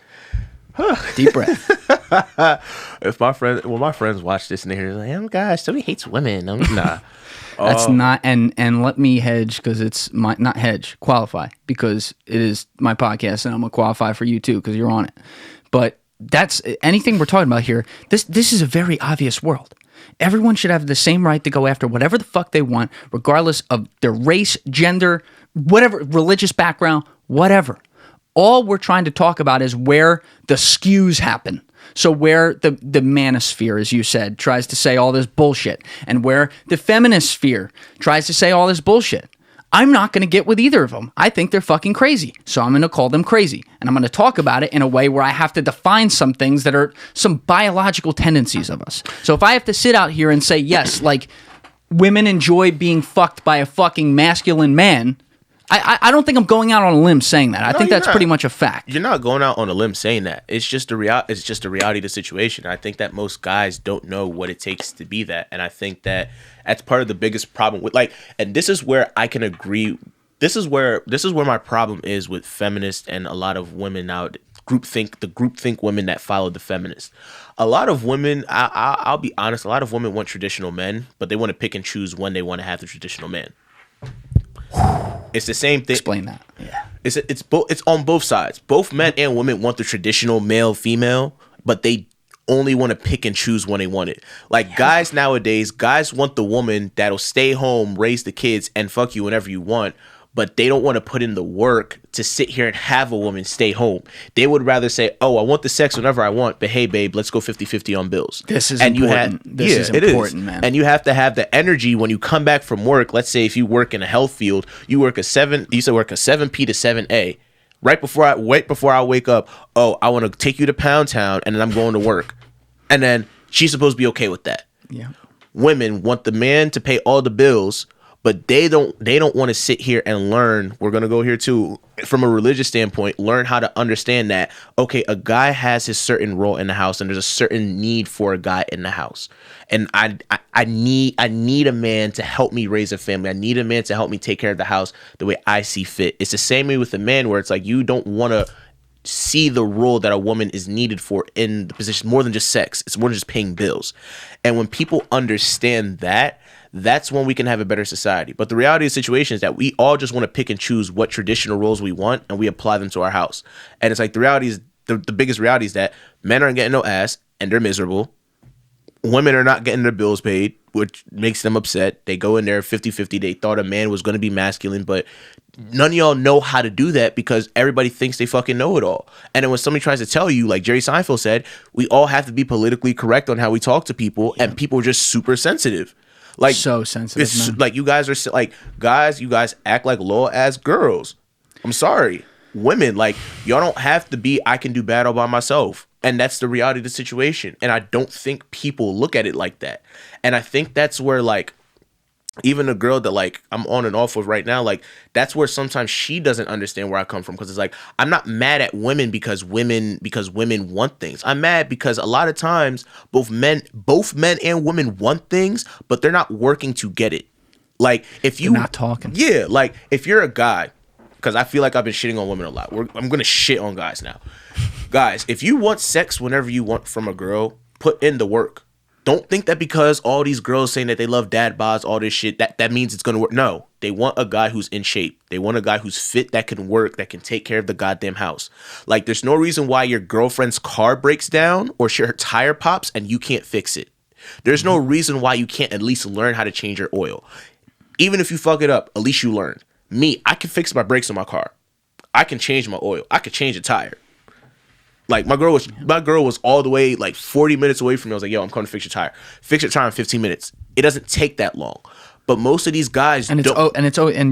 Deep breath. When my friends watch this and they're like, oh gosh, Tobi hates women. Nah. That's not, and let me hedge, because it's qualify, because it is my podcast, and I'm gonna qualify for you too, because you're on it. But that's anything we're talking about here. This is a very obvious world. Everyone should have the same right to go after whatever the fuck they want, regardless of their race, gender, whatever, religious background, whatever. All we're trying to talk about is where the skews happen. So where the manosphere, as you said, tries to say all this bullshit, and where the feminist sphere tries to say all this bullshit. I'm not going to get with either of them. I think they're fucking crazy. So I'm going to call them crazy. And I'm going to talk about it in a way where I have to define some things that are some biological tendencies of us. So if I have to sit out here and say, yes, like women enjoy being fucked by a fucking masculine man, I don't think I'm going out on a limb saying that. I think that's pretty much a fact. You're not going out on a limb saying that. It's just a reality of the situation. I think that most guys don't know what it takes to be that, and I think that that's part of the biggest problem with and this is where I can agree. This is where my problem is with feminists and a lot of women now. The groupthink women that follow the feminists. A lot of women, I'll be honest, a lot of women want traditional men, but they want to pick and choose when they want to have the traditional man. It's the same thing. Explain that. Yeah. It's on both sides. Both men and women want the traditional male female, but they only want to pick and choose when they want it. Guys nowadays, guys want the woman that'll stay home, raise the kids, and fuck you whenever you want, but they don't want to put in the work to sit here and have a woman stay home. They would rather say, oh, I want the sex whenever I want, but hey, babe, let's go 50-50 on bills. This is important. This is important, man. And you have to have the energy when you come back from work. Let's say if you work in a health field, you work a 7P to 7A. Right before I wake up, oh, I want to take you to Pound Town, and then I'm going to work. And then she's supposed to be okay with that. Yeah. Women want the man to pay all the bills, but they don't want to sit here and learn. We're going to go here too, from a religious standpoint, learn how to understand that, okay, a guy has his certain role in the house and there's a certain need for a guy in the house. And I need a man to help me raise a family. I need a man to help me take care of the house the way I see fit. It's the same way with a man, where it's like you don't want to see the role that a woman is needed for in the position, more than just sex. It's more than just paying bills. And when people understand that, that's when we can have a better society. But the reality of the situation is that we all just want to pick and choose what traditional roles we want, and we apply them to our house. And it's like the reality is, the biggest reality is that men aren't getting no ass and they're miserable. Women are not getting their bills paid, which makes them upset. They go in there 50-50. They thought a man was going to be masculine, but none of y'all know how to do that because everybody thinks they fucking know it all. And then when somebody tries to tell you, like Jerry Seinfeld said, we all have to be politically correct on how we talk to people, and people are just super sensitive. Like, so sensitive, it's man. Like, you guys are like, guys, you guys act like low ass girls. I'm sorry. Women, like, y'all don't have to be, I can do bad all by myself. And that's the reality of the situation. And I don't think people look at it like that. And I think that's where, like, even a girl that, like, I'm on and off with right now, like, that's where sometimes she doesn't understand where I come from. Because it's like, I'm not mad at women because women want things. I'm mad because a lot of times both men and women want things, but they're not working to get it. Like, if you're not talking. Yeah, like, if you're a guy, because I feel like I've been shitting on women a lot. I'm going to shit on guys now. Guys, if you want sex whenever you want from a girl, put in the work. Don't think that because all these girls saying that they love dad bods, all this shit, that means it's going to work. No, they want a guy who's in shape. They want a guy who's fit, that can work, that can take care of the goddamn house. Like, there's no reason why your girlfriend's car breaks down or her tire pops and you can't fix it. There's no reason why you can't at least learn how to change your oil. Even if you fuck it up, at least you learned. Me, I can fix my brakes on my car. I can change my oil. I can change a tire. Like, my girl was all the way like 40 minutes away from me. I was like, yo, I'm coming to fix your tire. Fix your tire in 15 minutes. It doesn't take that long. But most of these guys and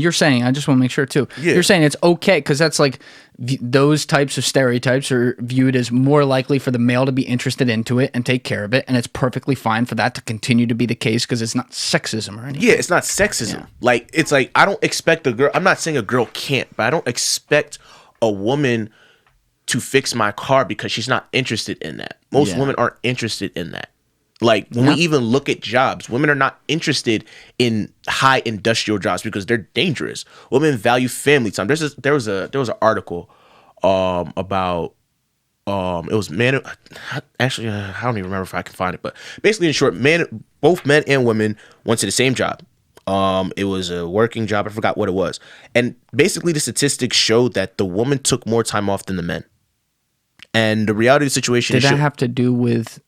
you're saying, I just want to make sure too. Yeah. You're saying it's okay because that's like those types of stereotypes are viewed as more likely for the male to be interested into it and take care of it, and it's perfectly fine for that to continue to be the case because it's not sexism or anything. Yeah, it's not sexism. Yeah. Like, it's like, I don't expect a girl. I'm not saying a girl can't, but I don't expect a woman to fix my car because she's not interested in that. Most women aren't interested in that. Like, when we even look at jobs, women are not interested in high industrial jobs because they're dangerous. Women value family time. There was an article about it was man. Actually, I don't even remember if I can find it, but basically, in short, both men and women went to the same job. It was a working job. I forgot what it was, and basically, the statistics showed that the woman took more time off than the men. And the reality of the situation did that have to do with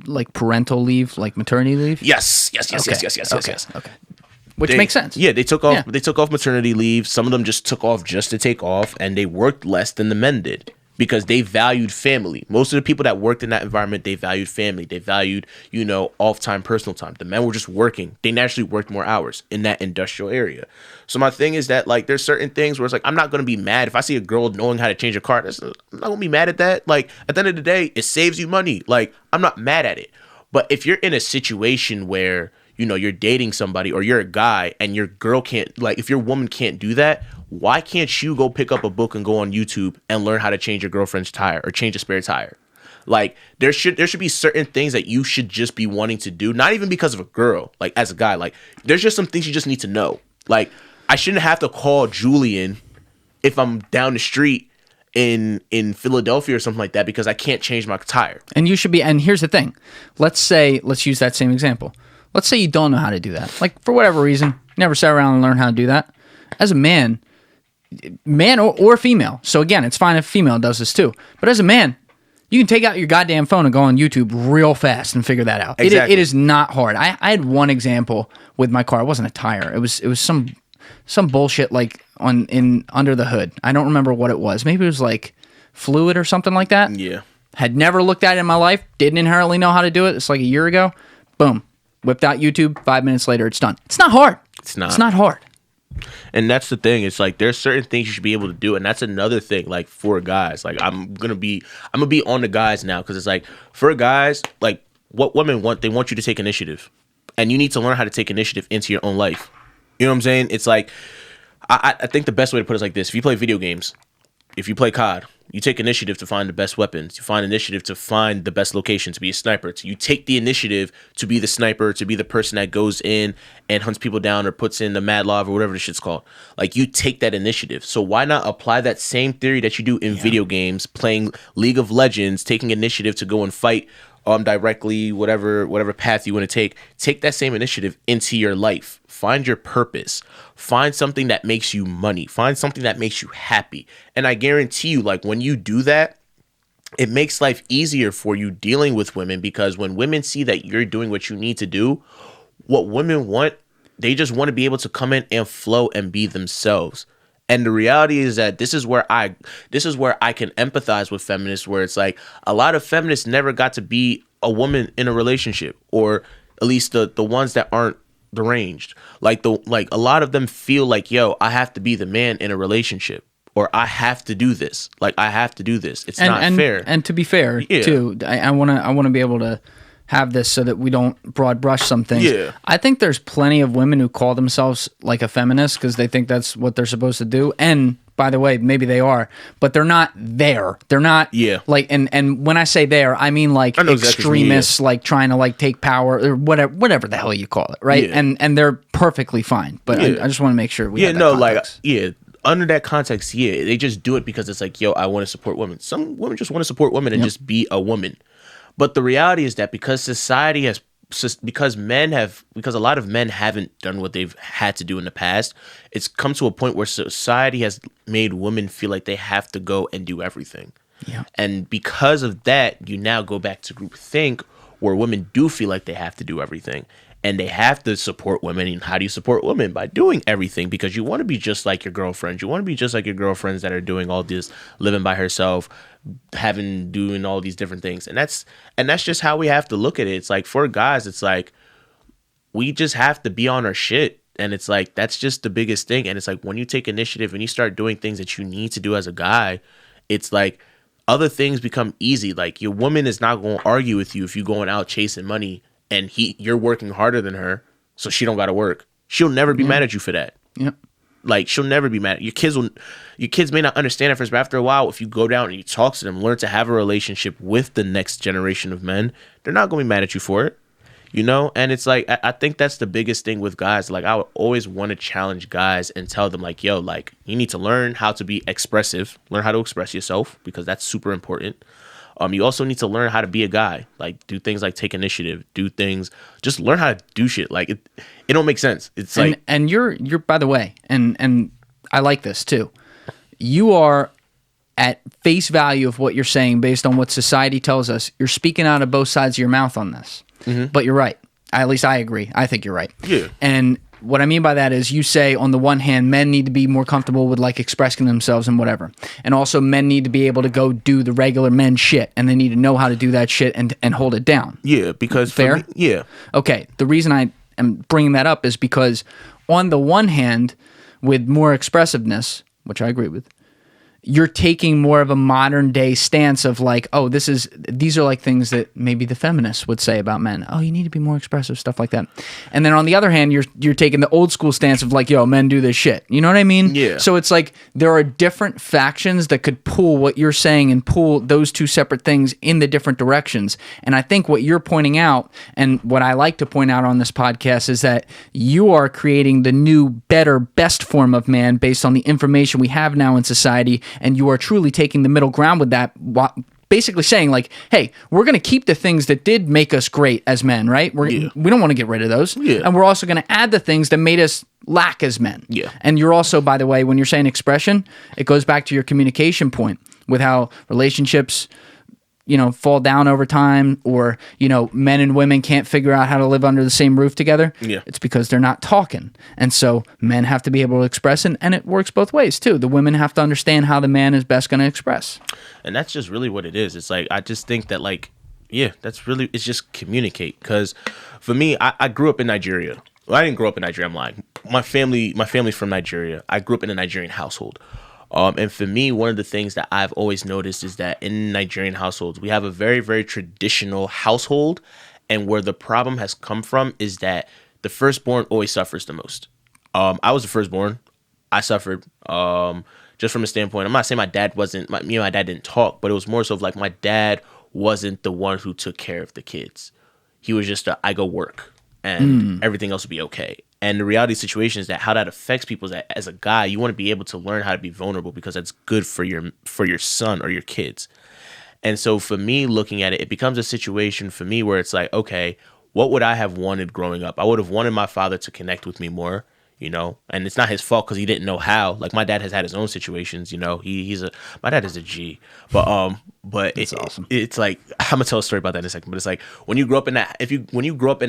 like parental leave, like maternity leave? Yes. Okay. Which makes sense. Yeah, they took off maternity leave. Some of them just took off just to take off, and they worked less than the men did. because they valued family. Most of the people that worked in that environment, they valued family. They valued, off time, personal time. The men were just working. They naturally worked more hours in that industrial area. So my thing is that, like, there's certain things where it's like, I'm not going to be mad if I see a girl knowing how to change a car. I'm not going to be mad at that. Like, at the end of the day, it saves you money. Like, I'm not mad at it. But if you're in a situation where, you're dating somebody or you're a guy and your girl can't, like, if your woman can't do that, why can't you go pick up a book and go on YouTube and learn how to change your girlfriend's tire or change a spare tire? Like, there should be certain things that you should just be wanting to do, not even because of a girl, like, as a guy. Like, there's just some things you just need to know. Like, I shouldn't have to call Julian if I'm down the street in Philadelphia or something like that because I can't change my tire. And you should be, and here's the thing. Let's use that same example. Let's say you don't know how to do that. Like, for whatever reason, you never sat around and learned how to do that. As a man or female. So again, it's fine if female does this too. But as a man, you can take out your goddamn phone and go on YouTube real fast and figure that out. Exactly. It is not hard. I had one example with my car. It wasn't a tire. It was some bullshit like under the hood. I don't remember what it was. Maybe it was like fluid or something like that. Yeah. Had never looked at it in my life. Didn't inherently know how to do it. It's like a year ago. Boom. Whipped out YouTube. 5 minutes later, it's done. It's not hard. It's not. It's not hard. And that's the thing. It's like there's certain things you should be able to do, and that's another thing. Like for guys, like I'm gonna be on the guys now because it's like for guys, like what women want, they want you to take initiative, and you need to learn how to take initiative into your own life. You know what I'm saying? It's like I think the best way to put it is like this: if you play video games, if you play COD, you take initiative to find the best weapons. You find initiative to find the best location to be a sniper. So you take the initiative to be the sniper, to be the person that goes in and hunts people down or puts in the Mad Love or whatever the shit's called. Like, you take that initiative. So why not apply that same theory that you do in video games, playing League of Legends, taking initiative to go and fight directly, whatever path you want to take that same initiative into your life. Find your purpose. Find something that makes you money. Find something that makes you happy. And I guarantee you, like, when you do that, it makes life easier for you dealing with women, because when women see that you're doing what you need to do, what women want, they just want to be able to come in and flow and be themselves. And the reality is that this is where I can empathize with feminists, where it's like a lot of feminists never got to be a woman in a relationship, or at least the ones that aren't deranged. Like a lot of them feel like, yo, I have to be the man in a relationship, or I have to do this. Like, I have to do this. It's not fair. And to be fair, too, I wanna be able to have this so that we don't broad brush some things. Yeah. I think there's plenty of women who call themselves like a feminist because they think that's what they're supposed to do. And by the way, maybe they are, but they're not there. They're not like, and when I say there, I mean like extremists, like trying to like take power or whatever the hell you call it, right? Yeah. And they're perfectly fine. But I just want to make sure we have that context. Under that context, they just do it because it's like, yo, I want to support women. Some women just want to support women and just be a woman. But the reality is that because because a lot of men haven't done what they've had to do in the past, it's come to a point where society has made women feel like they have to go and do everything. Yeah. And because of that, you now go back to groupthink, where women do feel like they have to do everything. And they have to support women. And how do you support women? By doing everything, because you want to be just like your girlfriends. You want to be just like your girlfriends that are doing all this, living by herself, doing all these different things. And that's just how we have to look at it. It's like, for guys, it's like we just have to be on our shit. And it's like, that's just the biggest thing. And it's like, when you take initiative and you start doing things that you need to do as a guy, it's like other things become easy. Like, your woman is not going to argue with you if you're going out chasing money and you're working harder than her, so she don't got to work. She'll never be mad at you for that. Yep. Like, she'll never be mad. Your kids may not understand at first, but after a while, if you go down and you talk to them, learn to have a relationship with the next generation of men, they're not going to be mad at you for it. You know? And it's like, I think that's the biggest thing with guys. Like, I would always want to challenge guys and tell them, like, yo, like, you need to learn how to be expressive, learn how to express yourself, because that's super important. You also need to learn how to be a guy, like do things like take initiative, do things, just learn how to do shit. Like it don't make sense. It's like, and you're by the way, and I like this too. You are at face value of what you're saying based on what society tells us. You're speaking out of both sides of your mouth on this, but you're right. At least I agree. I think you're right. Yeah. And what I mean by that is you say on the one hand, men need to be more comfortable with like expressing themselves and whatever. And also men need to be able to go do the regular men shit, and they need to know how to do that shit and hold it down. Yeah, because fair? Yeah. Okay. The reason I am bringing that up is because on the one hand, with more expressiveness, which I agree with, you're taking more of a modern day stance of like, oh, these are like things that maybe the feminists would say about men. Oh, you need to be more expressive, stuff like that. And then on the other hand, you're taking the old school stance of like, yo, men do this shit. You know what I mean? Yeah. So it's like there are different factions that could pull what you're saying and pull those two separate things in the different directions. And I think what you're pointing out, and what I like to point out on this podcast, is that you are creating the new, better, best form of man based on the information we have now in society. And you are truly taking the middle ground with that, basically saying like, hey, we're going to keep the things that did make us great as men, right? We don't want to get rid of those. Yeah. And we're also going to add the things that made us lack as men. Yeah. And you're also, by the way, when you're saying expression, it goes back to your communication point with how relationships, fall down over time, or, men and women can't figure out how to live under the same roof together. Yeah. It's because they're not talking. And so men have to be able to express, and it works both ways too. The women have to understand how the man is best going to express. And that's just really what it is. It's like, I just think that like, that's really, it's just communicate. Because for me, I grew up in Nigeria. Well, I didn't grow up in Nigeria. I'm lying. My family's from Nigeria. I grew up in a Nigerian household. And for me, one of the things that I've always noticed is that in Nigerian households, we have a very, very traditional household. And where the problem has come from is that the firstborn always suffers the most. I was the firstborn. I suffered just from a standpoint. I'm not saying my dad didn't talk, but it was more so of like my dad wasn't the one who took care of the kids. He was just I go work and everything else will be okay. And the reality of the situation is that how that affects people is that as a guy, you want to be able to learn how to be vulnerable because that's good for your son or your kids. And so for me, looking at it, it becomes a situation for me where it's like, okay, what would I have wanted growing up? I would have wanted my father to connect with me more, and it's not his fault because he didn't know how. Like my dad has had his own situations, my dad is a G, but it's awesome. It's like, I'm gonna tell a story about that in a second, but it's like when you grow up in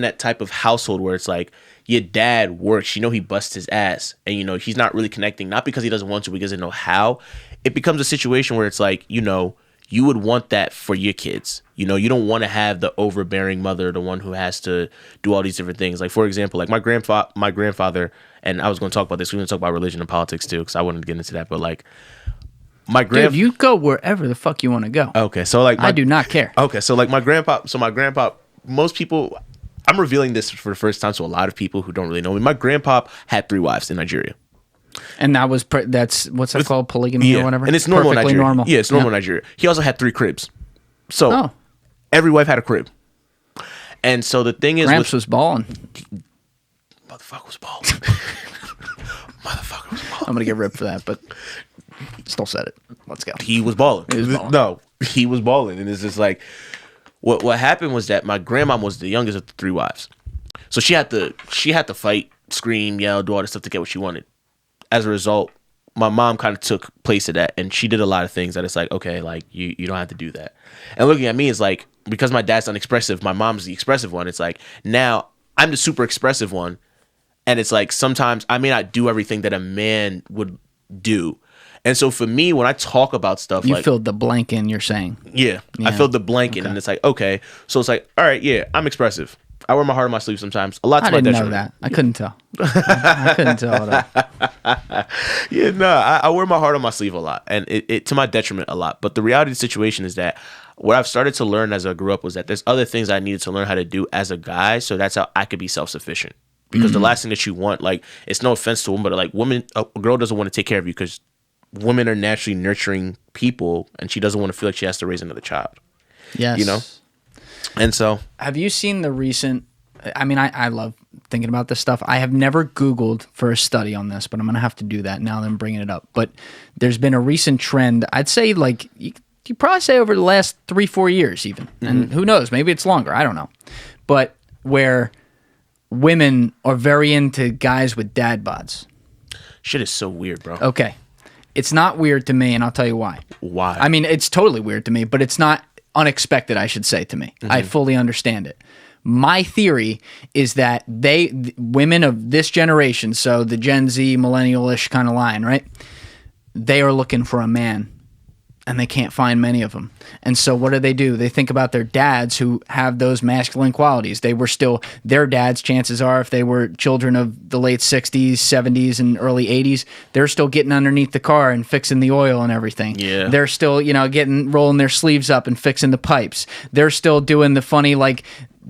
that type of household where it's like your dad works, he busts his ass and he's not really connecting, not because he doesn't want to, because he doesn't know how. It becomes a situation where it's like, you would want that for your kids. You don't want to have the overbearing mother, the one who has to do all these different things. Like, for example, like my grandfather, and I was going to talk about this. We're going to talk about religion and politics too, because I wanted to get into that. But like, dude, you go wherever the fuck you want to go. Okay, so like I do not care. Okay, so like my grandpa, most people, I'm revealing this for the first time to a lot of people who don't really know me. My grandpa had 3 wives in Nigeria. And that's what's that called, polygamy or whatever, and it's normal in Nigeria. Normal. Yeah, it's normal in Nigeria. He also had 3 cribs, so every wife had a crib. And so the thing is, Gramps was balling. Motherfucker was balling. Motherfucker was balling. I'm gonna get ripped for that, but still said it. Let's go. He was balling. No, he was balling, and it's just like what happened was that my grandma was the youngest of the 3 wives, so she had to fight, scream, yell, do all this stuff to get what she wanted. As a result, my mom kind of took place of that, and she did a lot of things that it's like, okay, like you don't have to do that. And looking at me is like, because my dad's unexpressive, my mom's the expressive one. It's like now I'm the super expressive one, and it's like sometimes I may not do everything that a man would do. And so for me, when I talk about stuff, you like, filled the blank in. You're saying, yeah, I filled the blank in, and it's like, okay, so it's like, all right, yeah, I'm expressive. I wear my heart on my sleeve sometimes. A lot to my detriment. I didn't know that. I couldn't tell. I couldn't tell at all. Yeah, no, I wear my heart on my sleeve a lot, and it to my detriment a lot. But the reality of the situation is that what I've started to learn as I grew up was that there's other things I needed to learn how to do as a guy, so that's how I could be self-sufficient. Because the last thing that you want, like, it's no offense to women, but like a girl doesn't want to take care of you because women are naturally nurturing people, and she doesn't want to feel like she has to raise another child. Yes. And so, have you seen the recent? I mean, I love thinking about this stuff. I have never Googled for a study on this, but I'm gonna have to do that now that I'm bringing it up. But there's been a recent trend. I'd say like you probably say over the last 3-4 years, even, and who knows, maybe it's longer. I don't know, but where women are very into guys with dad bods. Shit is so weird, bro. Okay, it's not weird to me, and I'll tell you why. Why? I mean, it's totally weird to me, but it's not unexpected, I should say, to me. I fully understand it. My theory is that women of this generation, so the Gen Z, millennial-ish kind of line, right? They are looking for a man, and they can't find many of them. And so what do? They think about their dads who have those masculine qualities. They were still their dads, chances are, if they were children of the late 60s, 70s, and early 80s, they're still getting underneath the car and fixing the oil and everything. Yeah. They're still, rolling their sleeves up and fixing the pipes. They're still doing the funny,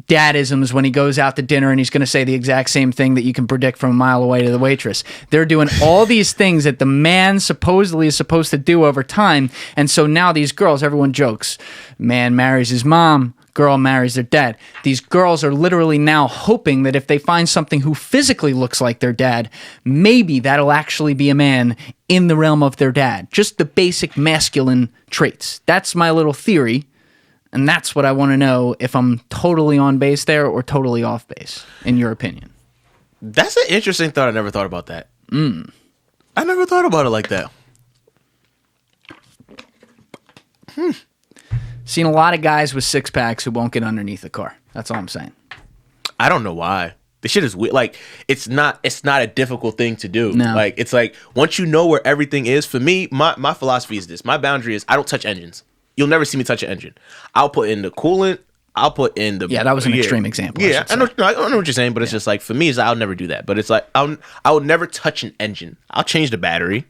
dadisms when he goes out to dinner and he's going to say the exact same thing that you can predict from a mile away to the waitress. They're doing all these things that the man supposedly is supposed to do over time. And so now these girls, everyone jokes, man marries his mom, girl marries their dad. These girls are literally now hoping that if they find something who physically looks like their dad, maybe that'll actually be a man in the realm of their dad. Just the basic masculine traits. That's my little theory. And that's what I want to know, if I'm totally on base there or totally off base, in your opinion. That's an interesting thought. I never thought about that. I never thought about it like that. Seen a lot of guys with six packs who won't get underneath the car. That's all I'm saying. I don't know why. This shit is weird. It's not a difficult thing to do. No. It's once you know where everything is, for me, my philosophy is this. My boundary is I don't touch engines. You'll never see me touch an engine. I'll put in the coolant. I'll put in the... Yeah, that was an extreme example. Yeah, I know what you're saying, but it's just for me, I'll never do that. But it's I would never touch an engine. I'll change the battery.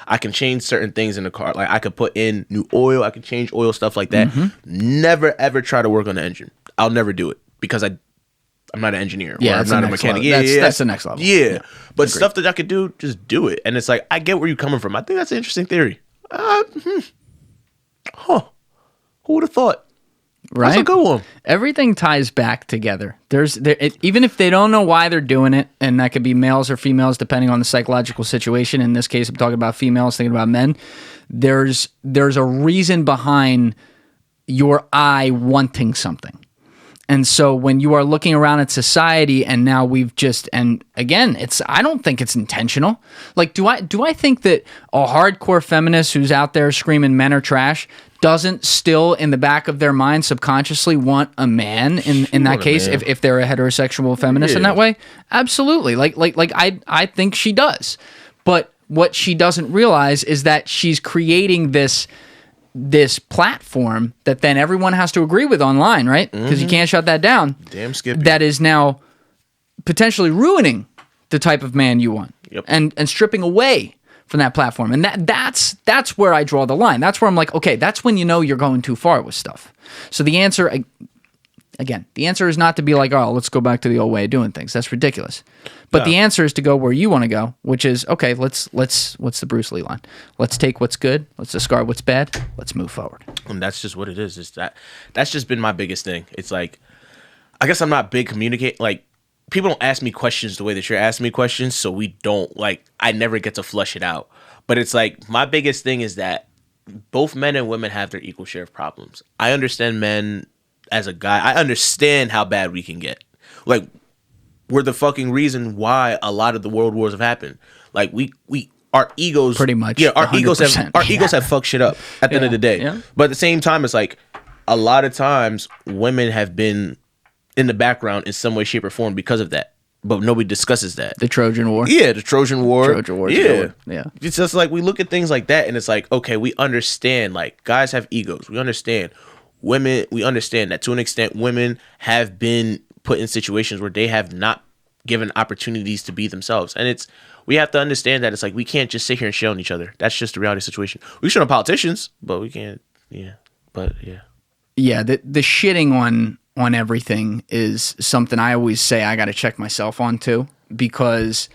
I can change certain things in the car. I could put in new oil. I can change oil, stuff like that. Never, ever try to work on the engine. I'll never do it because I'm not an engineer. Yeah, or I'm not a mechanic. That's the next level. Yeah. But stuff that I could do, just do it. And it's I get where you're coming from. I think that's an interesting theory. Who would have thought? Right? That's a good one. Everything ties back together. Even if they don't know why they're doing it, and that could be males or females depending on the psychological situation. In this case, I'm talking about females, thinking about men. There's a reason behind your eye wanting something. And so when you are looking around at society and now and again, I don't think it's intentional. Do I think that a hardcore feminist who's out there screaming men are trash doesn't still in the back of their mind subconsciously want a man in that case if they're a heterosexual feminist in that way? Absolutely. I think she does. But what she doesn't realize is that she's creating this platform that then everyone has to agree with online, right? Because you can't shut that down. Damn Skippy. That is now potentially ruining the type of man you want. Yep. And stripping away from that platform. And that's where I draw the line. That's where I'm like, okay, that's when you know you're going too far with stuff. So the answer, again, the answer is not to be like, oh, let's go back to the old way of doing things. That's ridiculous. But the answer is to go where you want to go, which is, okay, let's what's the Bruce Lee line? Let's take what's good, let's discard what's bad, let's move forward. And that's just what it is. That's just been my biggest thing. It's I guess I'm not big communicate. People don't ask me questions the way that you're asking me questions, so we don't, I never get to flush it out. But it's my biggest thing is that both men and women have their equal share of problems. I understand men as a guy. I understand how bad we can get. We're the fucking reason why a lot of the world wars have happened. Our egos... Pretty much. Yeah, our egos have fucked shit up at the end of the day. Yeah. But at the same time, it's a lot of times women have been in the background in some way, shape, or form because of that. But nobody discusses that. The Trojan War? Yeah, the Trojan War. Trojan War. Yeah. Yeah. It's just we look at things like that and it's okay, we understand. Guys have egos. We understand. Women, we understand that to an extent, women have been put in situations where they have not given opportunities to be themselves. And we have to understand that we can't just sit here and shit on each other. That's just the reality of the situation. We shit on politicians, but we can't. Yeah. But yeah. Yeah. The shitting on everything is something I always say I got to check myself on too, because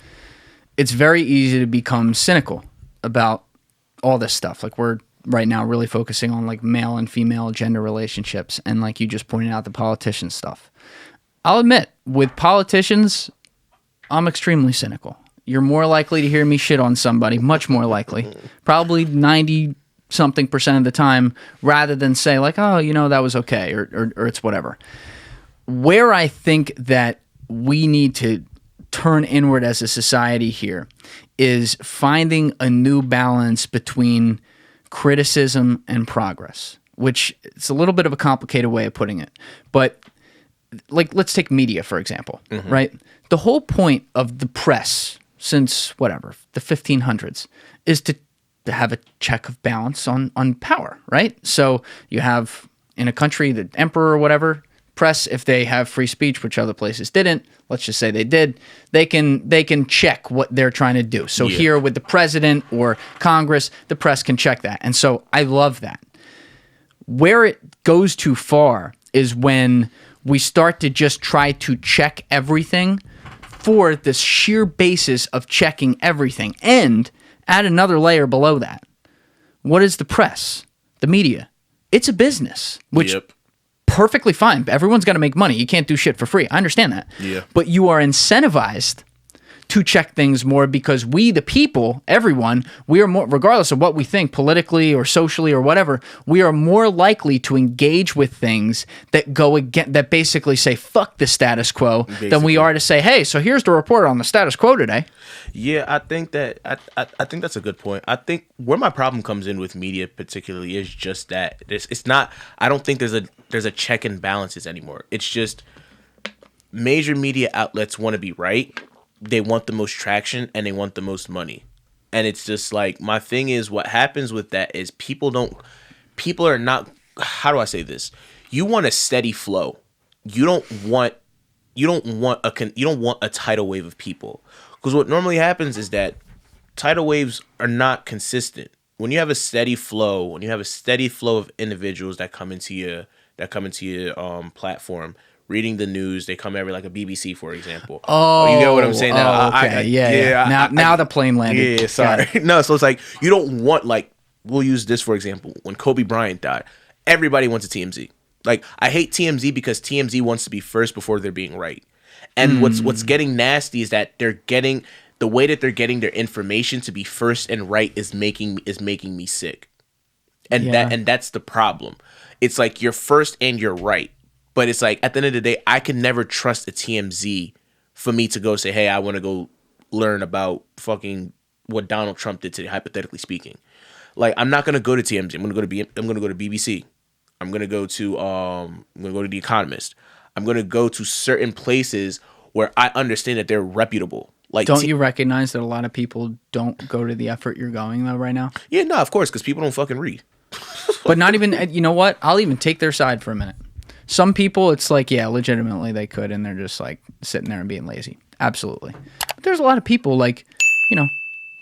it's very easy to become cynical about all this stuff. We're right now really focusing on male and female gender relationships. And you just pointed out the politician stuff. I'll admit, with politicians, I'm extremely cynical. You're more likely to hear me shit on somebody, much more likely, probably 90-something% of the time, rather than say oh, that was okay, or it's whatever. Where I think that we need to turn inward as a society here is finding a new balance between criticism and progress, which it's a little bit of a complicated way of putting it, but like, let's take media, for example, right? The whole point of the press since, whatever, the 1500s is to have a check of balance on power, right? So you have, in a country, the emperor or whatever, press, if they have free speech, which other places didn't, let's just say they did, they can check what they're trying to do. So here with the president or Congress, the press can check that. And so I love that. Where it goes too far is when we start to just try to check everything for the sheer basis of checking everything. And add another layer below that. What is the press? The media. It's a business, which perfectly fine. Everyone's got to make money. You can't do shit for free. I understand that. Yeah. But you are incentivized to check things more because we, the people, everyone, we are more, regardless of what we think politically or socially or whatever, we are more likely to engage with things that go again, that basically say fuck the status quo than we are to say, hey, so here's the report on the status quo today. Yeah, I think that I think that's a good point. I think where my problem comes in with media particularly is just that it's not. I don't think there's a check and balances anymore. It's just major media outlets want to be right. They want the most traction and they want the most money. And it's just like, my thing is, what happens with that is people are not, how do I say this? You want a steady flow. You don't want a tidal wave of people. Because what normally happens is that tidal waves are not consistent. When you have a steady flow, of individuals that come into your platform, reading the news, they come every, like a BBC, for example. Oh, you get what I'm saying? Now, okay. Yeah. Now the plane landed. Yeah, sorry. No, so it's like, you don't want, like, we'll use this for example. When Kobe Bryant died, everybody went to TMZ. Like, I hate TMZ because TMZ wants to be first before they're being right. And what's getting nasty is that the way that they're getting their information to be first and right is making me sick. And that's the problem. It's like, you're first and you're right. But it's like, at the end of the day, I can never trust a TMZ for me to go say, hey, I want to go learn about fucking what Donald Trump did today, hypothetically speaking. Like, I'm not going to go to TMZ. I'm going to go to BBC. I'm going to go to The Economist. I'm going to go to certain places where I understand that they're reputable. Like, don't you recognize that a lot of people don't go to the effort you're going though right now? Yeah, no, of course, because people don't fucking read. But not even, you know what? I'll even take their side for a minute. Some people, it's like, yeah, legitimately they could, and they're just like sitting there and being lazy. Absolutely. But there's a lot of people, like, you know,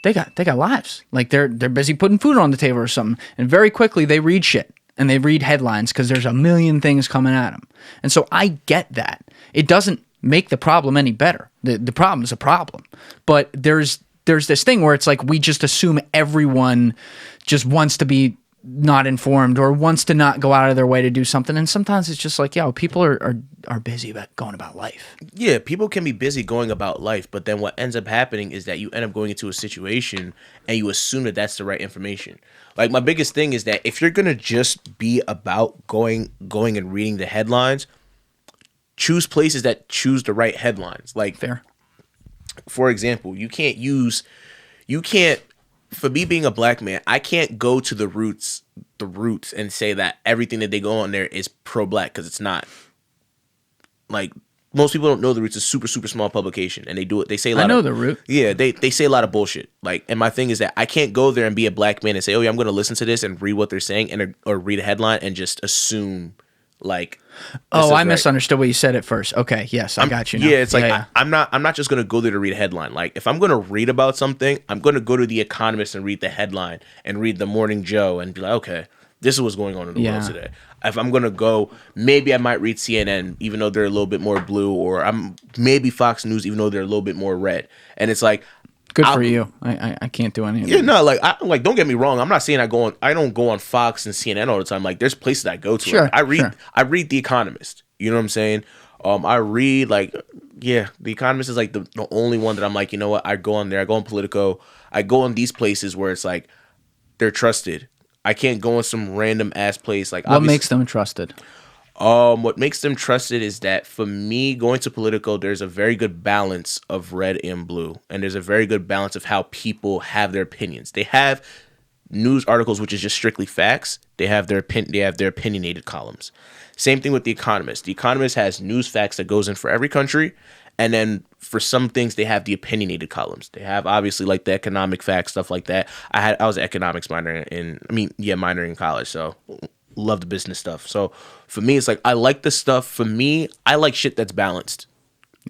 they got lives. Like, they're busy putting food on the table or something, and very quickly they read shit and they read headlines because there's a million things coming at them. And so I get that. It doesn't make the problem any better. The problem is a problem. But there's this thing where it's like we just assume everyone just wants to be not informed or wants to not go out of their way to do something, and sometimes it's just like, yo, people are busy about going about life. Yeah, people can be busy going about life, but then what ends up happening is that you end up going into a situation and you assume that that's the right information. Like, my biggest thing is that if you're gonna just be about going and reading the headlines, choose places that choose the right headlines. Like, fair. For example, you can't. For me being a black man, I can't go to the roots and say that everything that they go on there is pro-black, because it's not. Like, most people don't know the Roots is a super, super small publication, and they say a lot. I know the Root. Yeah, they say a lot of bullshit. Like, and my thing is that I can't go there and be a black man and say, oh yeah, I'm going to listen to this and read what they're saying or read a headline and just assume, like, oh, I misunderstood what you said at first. Okay, yes, I got you now. Yeah, it's like, I'm not just going to go there to read a headline. Like, if I'm going to read about something, I'm going to go to The Economist and read the headline and read the Morning Joe and be like, okay, this is what's going on in the world today. If I'm going to go, maybe I might read CNN, even though they're a little bit more blue, or maybe Fox News, even though they're a little bit more red. And it's like, good for you. I can't do any of that. Yeah, no, like don't get me wrong. I'm not saying I don't go on Fox and CNN all the time. Like, there's places I go to. Sure, like, I read The Economist. You know what I'm saying? I read, like, The Economist is like the only one that I'm like, you know what? I go on there. I go on Politico. I go on these places where it's like they're trusted. I can't go in some random ass place. Like, what makes them trusted? What makes them trusted is that, for me, going to Politico, there's a very good balance of red and blue, and there's a very good balance of how people have their opinions. They have news articles, which is just strictly facts. They have their opinionated columns. Same thing with The Economist. The Economist has news facts that goes in for every country. And then for some things, they have the opinionated columns. They have obviously like the economic facts, stuff like that. I was an economics minor minor in college. So love the business stuff. So for me, it's like, I like the stuff. For me, I like shit that's balanced.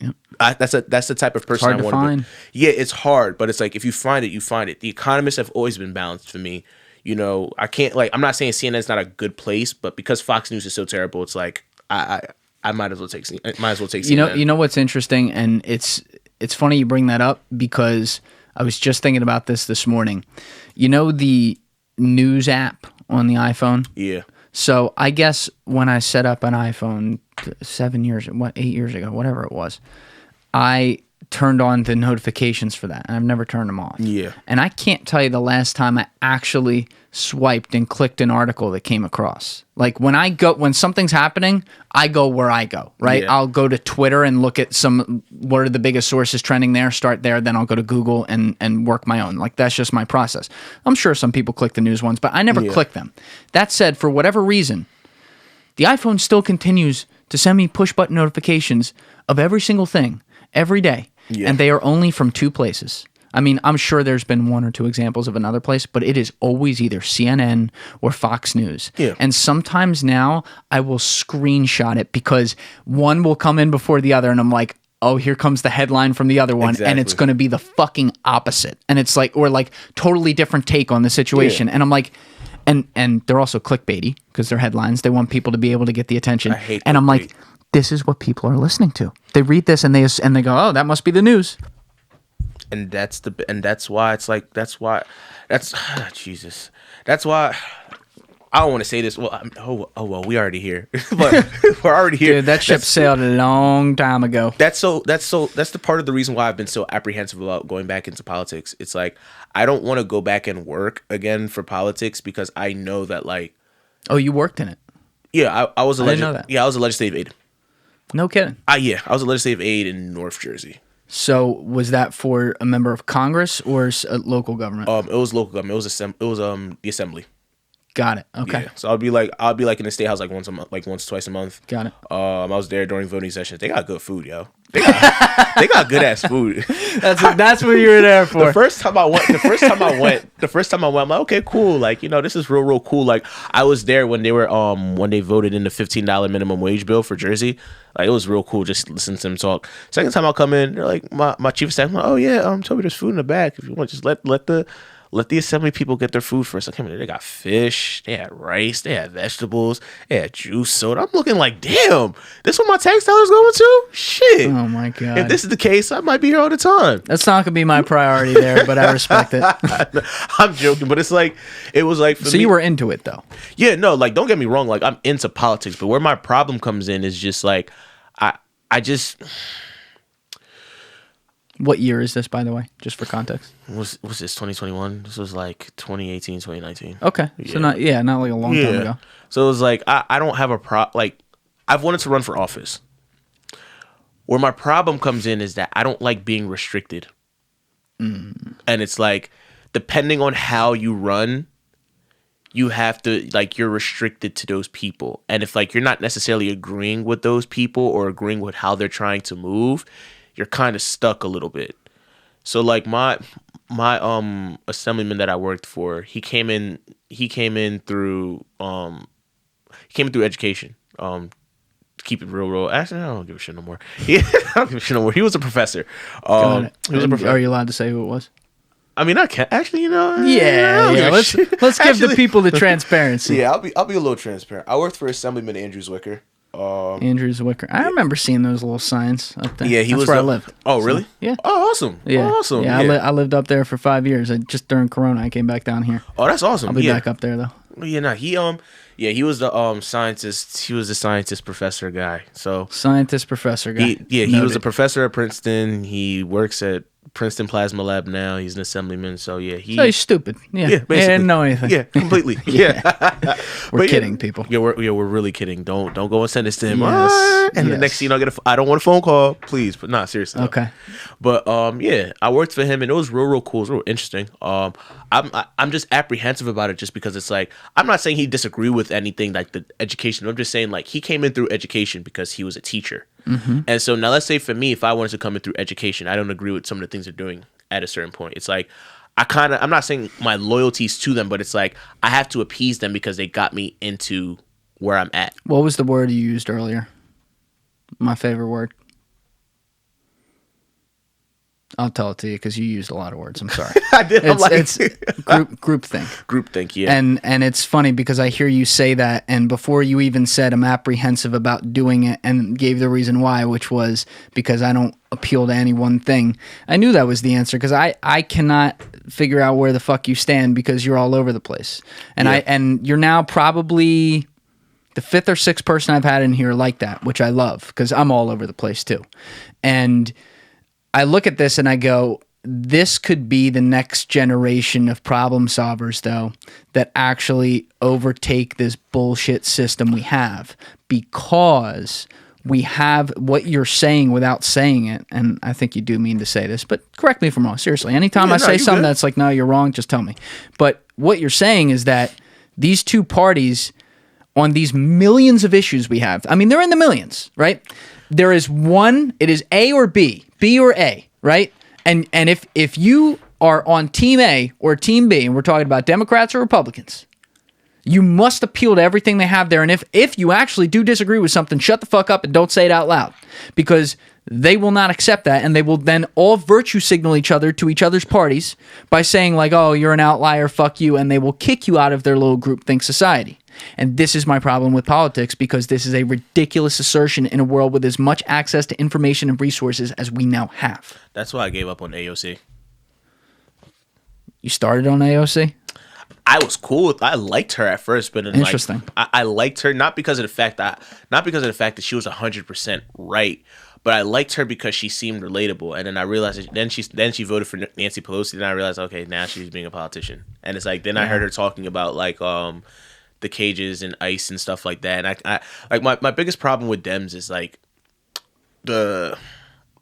Yep. That's the type of person I want to find. be. Yeah, it's hard, but it's like, if you find it, you find it. The Economists have always been balanced for me. You know, I can't, like, I'm not saying CNN's not a good place, but because Fox News is so terrible, it's like, I might as well take CNN. You know what's interesting, and it's funny you bring that up, because I was just thinking about this morning. You know the news app on the iPhone? Yeah. So I guess when I set up an iPhone 8 years ago, whatever it was, I turned on the notifications for that, and I've never turned them off. Yeah. And I can't tell you the last time I actually swiped and clicked an article that came across. Like when something's happening, I go where I go, right? Yeah. I'll go to Twitter and look at what are the biggest sources trending there, start there, then I'll go to Google and work my own. Like, that's just my process. I'm sure some people click the news ones, but I never click them. That said, for whatever reason, the iPhone still continues to send me push button notifications of every single thing every day. Yeah. And they are only from two places. I mean, I'm sure there's been one or two examples of another place, but it is always either CNN or Fox News. Yeah. And sometimes now I will screenshot it because one will come in before the other, and I'm like, oh, here comes the headline from the other one, and it's going to be the fucking opposite. And it's like, or like totally different take on the situation. Yeah. And I'm like, and they're also clickbaity because they're headlines. They want people to be able to get the attention. I hate and I'm like, this is what people are listening to. They read this and they go, oh, that must be the news. And that's why it's like, Jesus. That's why I don't want to say this. Well, well, we already here, but we're already here. Dude, that ship sailed a long time ago. That's the part of the reason why I've been so apprehensive about going back into politics. It's like, I don't want to go back and work again for politics because I know that, like, oh, you worked in it. Yeah, I was a didn't know that. Yeah, I was a legislative aide. No kidding. I was a legislative aide in North Jersey. So was that for a member of Congress or a local government? It was local government. It was the assembly. Got it. Okay. Yeah. So I'll be like in the state house like once twice a month. Got it. I was there during voting sessions. They got good food, yo. They got good ass food. That's what you were there for. The first time I went, I'm like, okay, cool. Like, you know, this is real cool. Like, I was there when they voted in the $15 minimum wage bill for Jersey. Like, it was real cool just listening to them talk. Second time I'll come in, they're like, my chief of staff, like, oh yeah, Tobi, there's food in the back. If you want, just let the assembly people get their food first. I came in there, they got fish, they had rice, they had vegetables, they had juice, soda. I'm looking like, damn, this what my tax dollars going to? Shit. Oh my God. If this is the case, I might be here all the time. That's not gonna be my priority there, but I respect it. I'm joking, but it's like, it was like, for so me, you were into it though? Yeah, no, like, don't get me wrong, like, I'm into politics, but where my problem comes in is just like, I just... What year is this, by the way, just for context? Was this 2021? This was like 2018, 2019. Okay. Yeah. So not like a long time ago. So it was like, I don't have like, I've wanted to run for office. Where my problem comes in is that I don't like being restricted. And it's like, depending on how you run, you have to, like, you're restricted to those people. And if, like, you're not necessarily agreeing with those people or agreeing with how they're trying to move, you're kind of stuck a little bit. So like my assemblyman that I worked for, he came in through education. To keep it real. Actually, I don't give a shit no more. I don't give a shit no more. He was a professor. He was a professor. Are you allowed to say who it was? I mean, I can't actually, you know. Yeah. Let's give the people the transparency. Yeah, I'll be a little transparent. I worked for Assemblyman Andrew Zwicker. Andrew Zwicker. I remember seeing those little signs up there. Yeah, That's where I lived. Oh, really? So, yeah. Oh, awesome. Yeah. Oh, awesome. Yeah, I lived up there for 5 years. Just during Corona, I came back down here. Oh, that's awesome. I'll be back up there though. Yeah, no, he was the scientist. He was the scientist professor guy. So scientist professor guy. He was a professor at Princeton. He works at Princeton Plasma Lab now. He's an assemblyman. So yeah, he's stupid. Yeah, basically. He didn't know anything. Yeah, completely. Yeah, we're kidding, people. Yeah, we're really kidding. Don't go and send this to him. Yes. And the next thing you know, I don't want a phone call, please. But seriously. Okay. But yeah, I worked for him, and it was real cool. It was real interesting. I'm just apprehensive about it, just because it's like, I'm not saying he disagreed with anything like the education. I'm just saying like he came in through education because he was a teacher. And so now let's say for me, if I wanted to come in through education, I don't agree with some of the things they're doing at a certain point. It's like I'm not saying my loyalties to them, but it's like I have to appease them because they got me into where I'm at. What was the word you used earlier? My favorite word. I'll tell it to you because you used a lot of words. I'm sorry. I did. It's groupthink. Groupthink, yeah. And it's funny because I hear you say that, and before you even said I'm apprehensive about doing it, and gave the reason why, which was because I don't appeal to any one thing. I knew that was the answer because I cannot figure out where the fuck you stand because you're all over the place, and and you're now probably the fifth or sixth person I've had in here like that, which I love because I'm all over the place too, and I look at this and I go, this could be the next generation of problem solvers, though, that actually overtake this bullshit system we have, because we have what you're saying without saying it. And I think you do mean to say this, but correct me if I'm wrong. Seriously, anytime I say something that's like, no, you're wrong, just tell me. But what you're saying is that these two parties on these millions of issues we have, I mean, they're in the millions, right? There is one, it is A or B or A, right? And if you are on team A or team B, and we're talking about Democrats or Republicans, you must appeal to everything they have there. And if you actually do disagree with something, shut the fuck up and don't say it out loud, because they will not accept that, and they will then all virtue signal each other to each other's parties by saying like, oh, you're an outlier, fuck you, and they will kick you out of their little groupthink society. And this is my problem with politics, because this is a ridiculous assertion in a world with as much access to information and resources as we now have. That's why I gave up on AOC. You started on AOC? I was cool with. I liked her at first, but interesting. I liked her not because of the fact that she was 100% right, but I liked her because she seemed relatable. And then I realized then she voted for Nancy Pelosi. Then I realized, okay, now she's being a politician. And it's like, then I heard her talking about like the cages and ICE and stuff like that. And I like my biggest problem with Dems is like the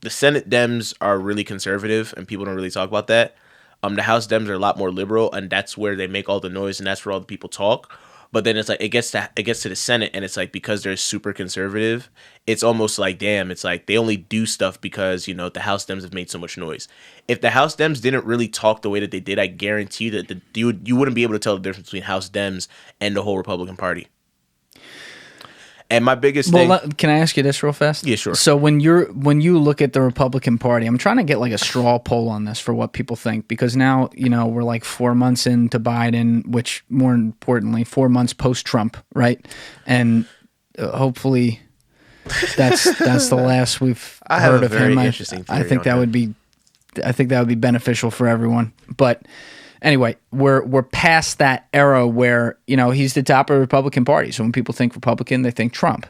Senate Dems are really conservative, and people don't really talk about that. The House Dems are a lot more liberal, and that's where they make all the noise, and that's where all the people talk. But then it's like it gets to the Senate, and it's like, because they're super conservative, it's almost like, damn, it's like they only do stuff because, you know, the House Dems have made so much noise. If the House Dems didn't really talk the way that they did, I guarantee you that you wouldn't be able to tell the difference between House Dems and the whole Republican Party. And my biggest thing... Well, can I ask you this real fast? Yeah, sure. So when you look at the Republican Party, I'm trying to get like a straw poll on this for what people think, because now, you know, we're like 4 months into Biden, which more importantly, 4 months post-Trump, right? And hopefully that's the last we've heard of him. I think that would be beneficial for everyone. But anyway, we're past that era where, you know, he's the top of the Republican Party. So when people think Republican, they think Trump.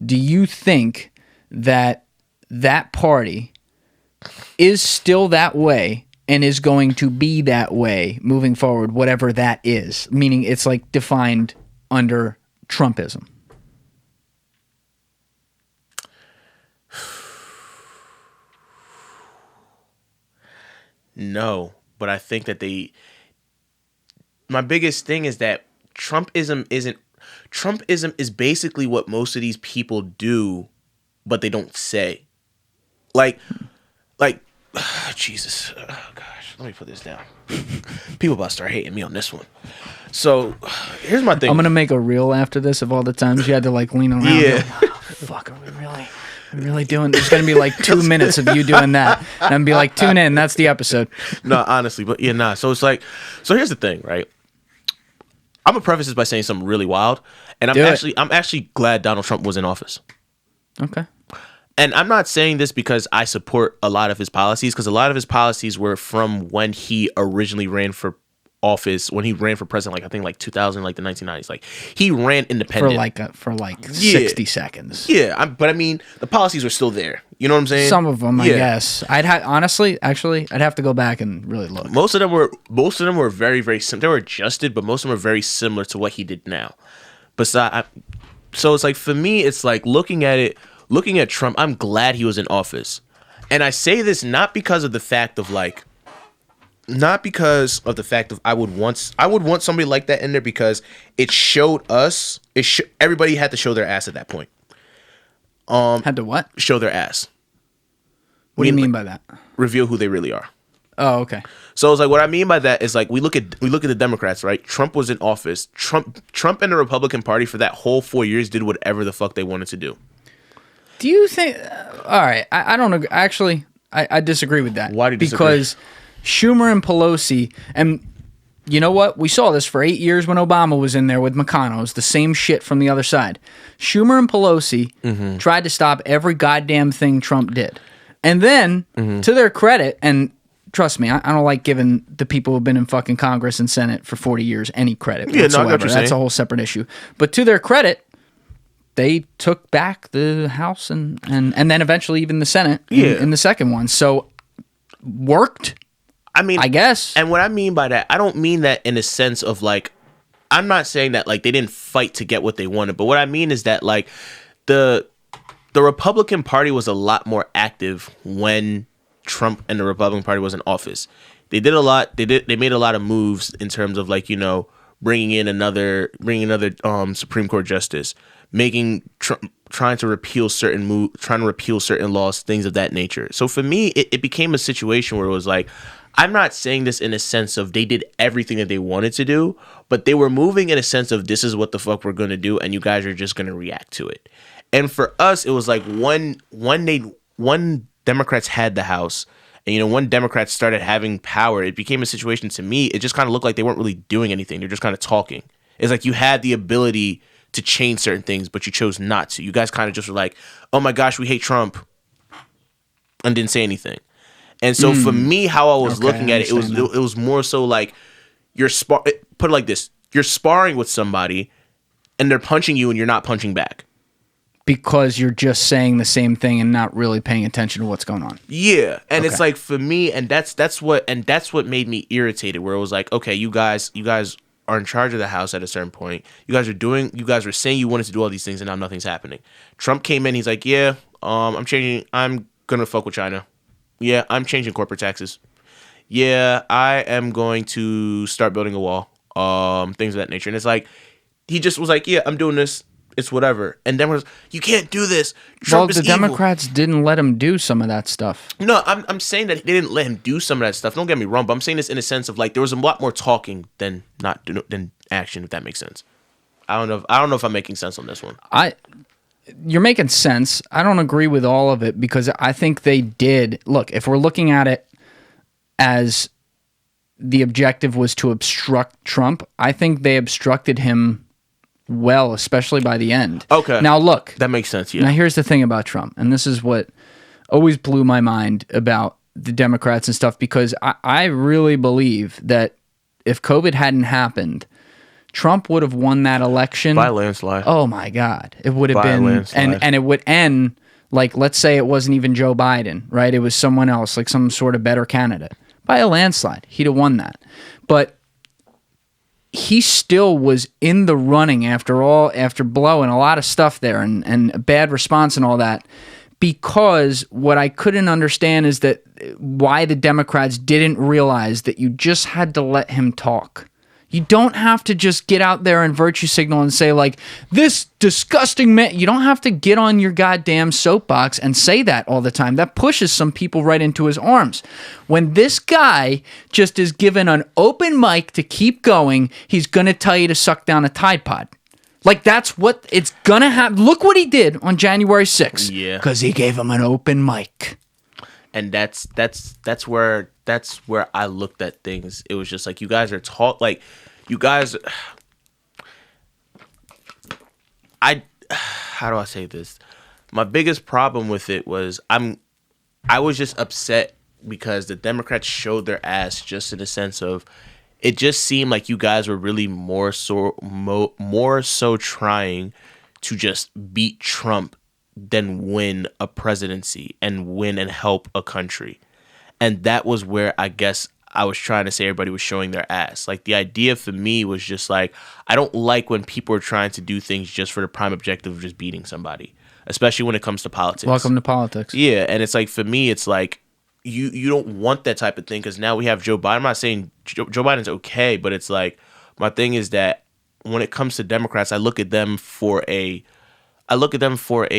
Do you think that party is still that way and is going to be that way moving forward, whatever that is? Meaning it's like defined under Trumpism. No. But I think that my biggest thing is that Trumpism is basically what most of these people do, but they don't say. Like, Jesus, oh gosh, let me put this down. People about to start hating me on this one. So here's my thing. I'm gonna make a reel after this of all the times you had to like lean around. Yeah. Go, oh, fuck, are we really doing? There's gonna be like 2 minutes of you doing that, and I'm be like, tune in. That's the episode. No, honestly, but yeah, nah. So it's like, so here's the thing, right? I'm gonna preface this by saying something really wild, and I'm actually glad Donald Trump was in office. Okay. And I'm not saying this because I support a lot of his policies, because a lot of his policies were from when he originally ran for office, when he ran for president, like I think like 2000, like the 1990s. Like he ran independent for 60 seconds. Yeah, but I mean, the policies were still there. You know what I'm saying? Some of them, I guess. I'd have to go back and really look. Most of them were very, very similar. They were adjusted, but most of them were very similar to what he did now. So it's like, for me, it's like looking at Trump, I'm glad he was in office. And I say this not because of the fact of like, Not because of the fact of I would want somebody like that in there, because it showed us everybody had to show their ass at that point. Had to what? Show their ass. What do you mean by that? Reveal who they really are. Oh, okay. So it's like, what I mean by that is like, we look at the Democrats, right? Trump was in office. Trump and the Republican Party for that whole 4 years did whatever the fuck they wanted to do. Do you think? All right, I don't agree. Actually, I disagree with that. Why do you disagree? Because Schumer and Pelosi, and you know what? We saw this for 8 years when Obama was in there with McConnell. It was the same shit from the other side. Schumer and Pelosi tried to stop every goddamn thing Trump did. And then, to their credit, and trust me, I don't like giving the people who've been in fucking Congress and Senate for 40 years any credit whatsoever. No, I got what you're That's saying. a whole separate issue. But to their credit, they took back the House and then eventually even the Senate in the second one. So, worked. I mean, I guess. And what I mean by that, I don't mean that in a sense of like, I'm not saying that like they didn't fight to get what they wanted, but what I mean is that like the Republican Party was a lot more active when Trump and the Republican Party was in office. They did a lot. They made a lot of moves in terms of like, you know, bringing another Supreme Court justice, trying to repeal certain laws, things of that nature. So for me, it became a situation where it was like, I'm not saying this in a sense of they did everything that they wanted to do, but they were moving in a sense of this is what the fuck we're going to do, and you guys are just going to react to it. And for us, it was like one Democrats had the House, and, you know, when Democrats started having power, it became a situation to me, it just kind of looked like they weren't really doing anything. They're just kind of talking. It's like you had the ability to change certain things, but you chose not to. You guys kind of just were like, oh my gosh, we hate Trump, and didn't say anything. And so for me, how I was looking at it, it was more so like put it like this: you're sparring with somebody, and they're punching you, and you're not punching back because you're just saying the same thing and not really paying attention to what's going on. Yeah, and it's like for me, and that's what made me irritated. Where it was like, okay, you guys are in charge of the House at a certain point. You guys were saying you wanted to do all these things, and now nothing's happening. Trump came in, he's like, yeah, I'm changing. I'm gonna fuck with China. Yeah, I'm changing corporate taxes. Yeah, I am going to start building a wall. Things of that nature. And it's like, he just was like, yeah, I'm doing this. It's whatever. And then was, you can't do this. Trump is the evil. Democrats didn't let him do some of that stuff. No, I'm saying that they didn't let him do some of that stuff. Don't get me wrong, but I'm saying this in a sense of like there was a lot more talking than action, if that makes sense. I don't know if I'm making sense on this one. You're making sense. I don't agree with all of it because I think they did. Look, if we're looking at it as the objective was to obstruct Trump, I think they obstructed him well, especially by the end. Okay. Now, look. That makes sense, yeah. Now, here's the thing about Trump, and this is what always blew my mind about the Democrats and stuff, because I really believe that if COVID hadn't happened, Trump would have won that election by a landslide. Oh my God, it would have been, and it would end like, let's say it wasn't even Joe Biden, right? It was someone else, like some sort of better candidate, by a landslide. He'd have won that, but he still was in the running after blowing a lot of stuff there and a bad response and all that. Because what I couldn't understand is that why the Democrats didn't realize that you just had to let him talk. You don't have to just get out there and virtue signal and say, like, this disgusting man. You don't have to get on your goddamn soapbox and say that all the time. That pushes some people right into his arms. When this guy just is given an open mic to keep going, he's going to tell you to suck down a Tide Pod. Like, that's what it's going to happen. Look what he did on January 6th. Yeah. Because he gave him an open mic. And that's where I looked at things. It was just like, you guys are you guys. How do I say this? My biggest problem with it was I was just upset because the Democrats showed their ass, just in the sense of, it just seemed like you guys were really more so trying to just beat Trump than win a presidency and win and help a country. And that was where I guess I was trying to say everybody was showing their ass. Like, the idea for me was just like, I don't like when people are trying to do things just for the prime objective of just beating somebody, especially when it comes to politics. Welcome to politics. Yeah, and it's like, for me, it's like, you don't want that type of thing because now we have Joe Biden. I'm not saying Joe Biden's okay, but it's like my thing is that when it comes to Democrats, I look at them for a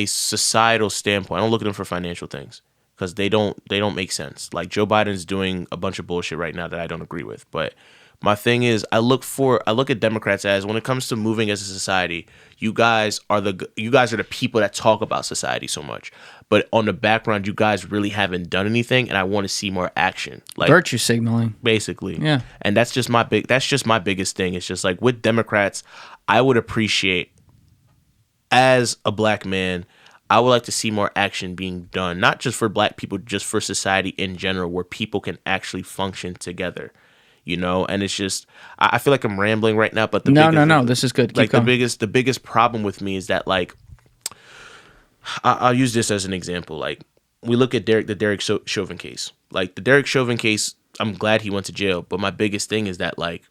societal standpoint. I don't look at them for financial things because they don't make sense. Like Joe Biden's doing a bunch of bullshit right now that I don't agree with. But my thing is, I look at Democrats as when it comes to moving as a society, you guys are the people that talk about society so much. But on the background, you guys really haven't done anything, and I want to see more action. Like virtue signaling, basically. Yeah. And that's just my biggest thing. It's just like with Democrats, I would appreciate, as a black man, I would like to see more action being done, not just for black people, just for society in general, where people can actually function together. You know, and it's just I feel like I'm rambling right now, but no, this is good. Keep like going. the biggest problem with me is that like I'll use this as an example. Like we look at the Derek Chauvin case. Like the Derek Chauvin case, I'm glad he went to jail, but my biggest thing is that like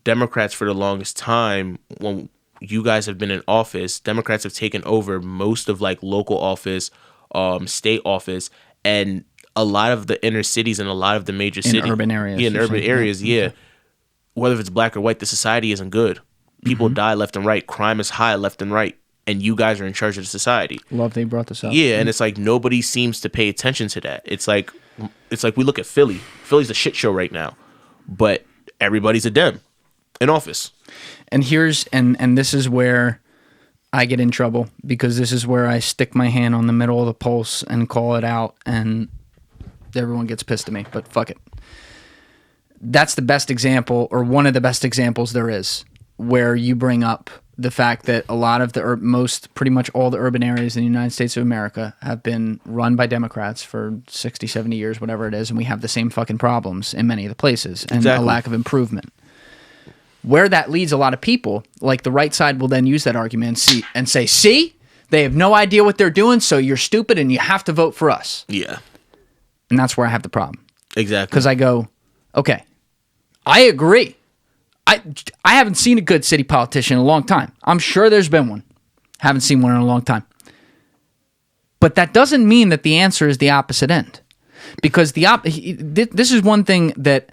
Democrats for the longest time, when you guys have been in office, Democrats have taken over most of like local office, state office, and a lot of the inner cities and a lot of the major cities. In urban areas. Yeah, in urban areas, yeah. Whether it's black or white, the society isn't good. People die left and right. Crime is high left and right. And you guys are in charge of the society. Love they brought this up. Yeah, and it's like nobody seems to pay attention to that. It's like we look at Philly. Philly's a shit show right now. But everybody's a Dem in office. And here's and this is where I get in trouble, because this is where I stick my hand on the middle of the pulse and call it out, and everyone gets pissed at me, but fuck it. That's the best example, or one of the best examples there is, where you bring up the fact that a lot of pretty much all the urban areas in the United States of America have been run by Democrats for 60, 70 years, whatever it is, and we have the same fucking problems in many of the places, and a lack of improvement. Where that leads a lot of people, like the right side will then use that argument and say, see, they have no idea what they're doing, so you're stupid and you have to vote for us. Yeah. And that's where I have the problem. Exactly. Because I go, okay, I agree. I haven't seen a good city politician in a long time. I'm sure there's been one. Haven't seen one in a long time. But that doesn't mean that the answer is the opposite end. Because this is one thing that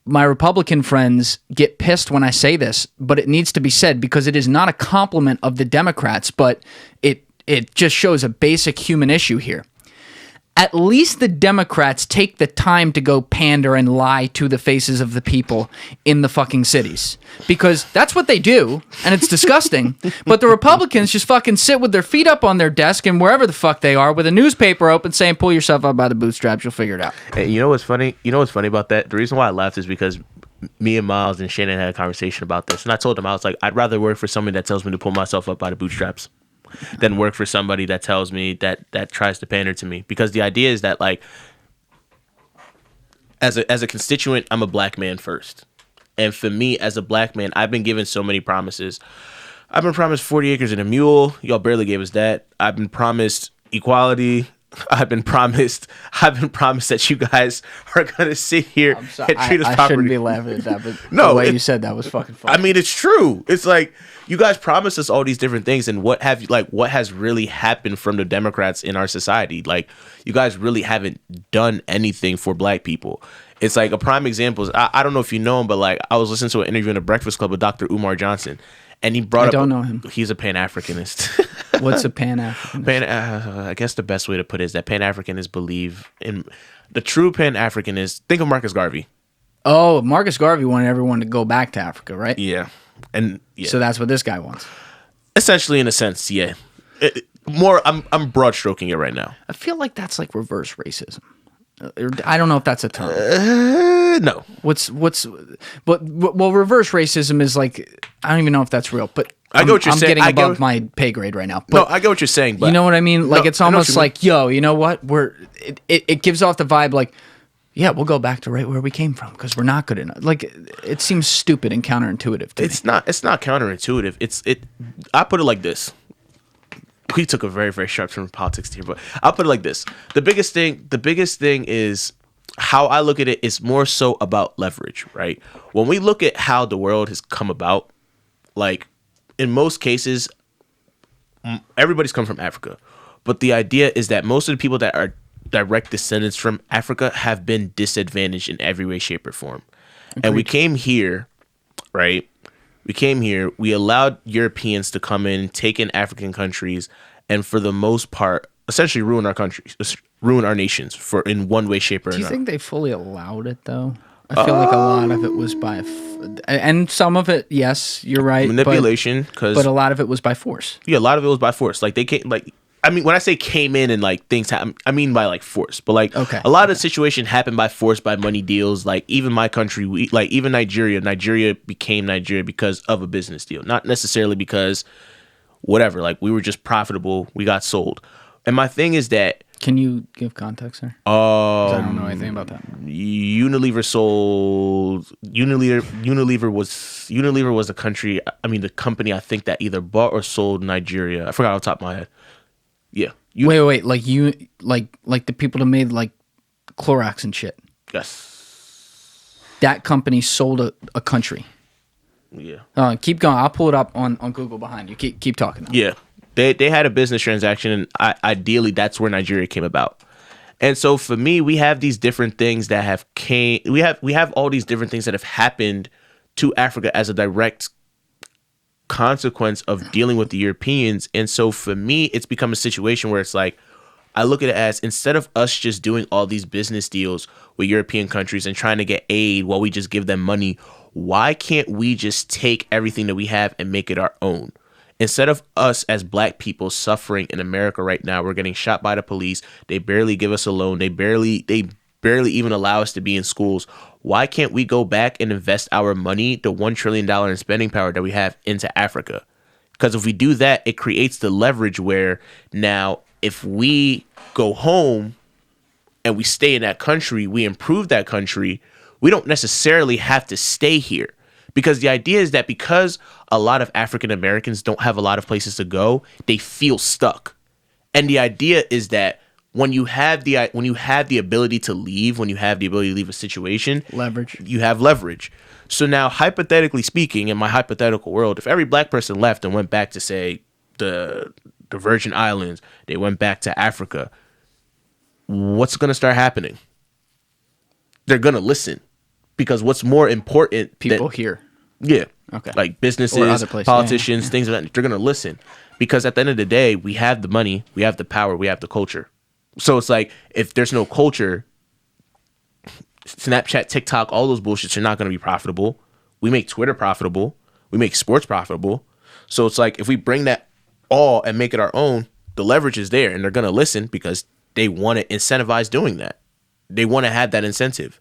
my Republican friends get pissed when I say this, but it needs to be said because it is not a compliment of the Democrats, but it just shows a basic human issue here. At least the Democrats take the time to go pander and lie to the faces of the people in the fucking cities. Because that's what they do, and it's disgusting. But the Republicans just fucking sit with their feet up on their desk and wherever the fuck they are with a newspaper open saying, pull yourself up by the bootstraps, you'll figure it out. And you know what's funny? You know what's funny about that? The reason why I laughed is because me and Miles and Shannon had a conversation about this. And I told him, I was like, I'd rather work for somebody that tells me to pull myself up by the bootstraps than work for somebody that tells me that tries to pander to me. Because the idea is that, like, as a constituent, I'm a black man first. And for me, as a black man, I've been given so many promises. I've been promised 40 acres and a mule. Y'all barely gave us that. I've been promised equality. I've been promised that you guys are gonna sit here and treat us properly. I shouldn't be laughing at that, but no, the way you said that was fucking funny. I mean, it's true. It's like you guys promised us all these different things, and what has really happened from the Democrats in our society? Like, you guys really haven't done anything for black people. It's like a prime example is, I don't know if you know him, but like I was listening to an interview in the Breakfast Club with Dr. Umar Johnson, and he brought up. I don't know him. He's a Pan-Africanist. What's a Pan-Africanist? I guess the best way to put it is that Pan-Africanists believe in the true Pan-Africanists. Think of Marcus Garvey. Oh, Marcus Garvey wanted everyone to go back to Africa, right? Yeah, and yeah. So that's what this guy wants. Essentially, in a sense, yeah. I'm broad stroking it right now. I feel like that's like reverse racism. I don't know if that's a term. No. Well, reverse racism is like, I don't even know if that's real, but I get what you're saying. I'm getting above my pay grade right now. But, no, I get what you're saying. But you know what I mean? Like, it's almost like, yo, you know what? It gives off the vibe like, yeah, we'll go back to right where we came from because we're not good enough. Like, it seems stupid and counterintuitive to me. It's not counterintuitive. I put it like this. We took a very, very sharp turn in politics here, but I'll put it like this. The biggest thing is how I look at it is more so about leverage, right? When we look at how the world has come about, like, in most cases, everybody's come from Africa. But the idea is that most of the people that are direct descendants from Africa have been disadvantaged in every way, shape, or form. Agreed. And we came here, right? We came here. We allowed Europeans to come in, take in African countries, and for the most part, essentially ruin our countries, ruin our nations for in one way, shape, or another. Do you think they fully allowed it though? I feel like a lot of it was by, and some of it, yes, you're right, manipulation. But a lot of it was by force. Yeah, a lot of it was by force. Like they came, like I mean, when I say came in and like things happen, I mean by like force. But like a lot of the situation happened by force, by money deals. Like even my country, like even Nigeria became Nigeria because of a business deal, not necessarily because whatever. Like we were just profitable. We got sold. And my thing is that. Can you give context there? 'Cause I don't know anything about that. Unilever sold. Unilever was a country. I mean, the company I think that either bought or sold Nigeria. I forgot off the top of my head. Yeah. Wait. Like the people that made like Clorox and shit. Yes. That company sold a country. Yeah. Keep going. I'll pull it up on Google behind you. Keep talking. Yeah. They had a business transaction, and ideally that's where Nigeria came about. And so for me, we have these different things that have we have all these different things that have happened to Africa as a direct consequence of dealing with the Europeans. And so for me, it's become a situation where it's like, I look at it as instead of us just doing all these business deals with European countries and trying to get aid while we just give them money, why can't we just take everything that we have and make it our own? Instead of us as black people suffering in America right now, we're getting shot by the police. They barely give us a loan. They barely even allow us to be in schools. Why can't we go back and invest our money, the $1 trillion in spending power that we have, into Africa? Because if we do that, it creates the leverage where now if we go home and we stay in that country, we improve that country, we don't necessarily have to stay here. Because the idea is that because a lot of African Americans don't have a lot of places to go, they feel stuck. And the idea is that when you have the ability to leave, when you have the ability to leave a situation, leverage. You have leverage. So now, hypothetically speaking, in my hypothetical world, if every black person left and went back to say the Virgin Islands, they went back to Africa, what's going to start happening? They're going to listen. Because what's more important... People here. Yeah. Okay. Like businesses, politicians, things like that. They're going to listen. Because at the end of the day, we have the money, we have the power, we have the culture. So it's like, if there's no culture, Snapchat, TikTok, all those bullshits are not going to be profitable. We make Twitter profitable. We make sports profitable. So it's like, if we bring that all and make it our own, the leverage is there. And they're going to listen because they want to incentivize doing that. They want to have that incentive.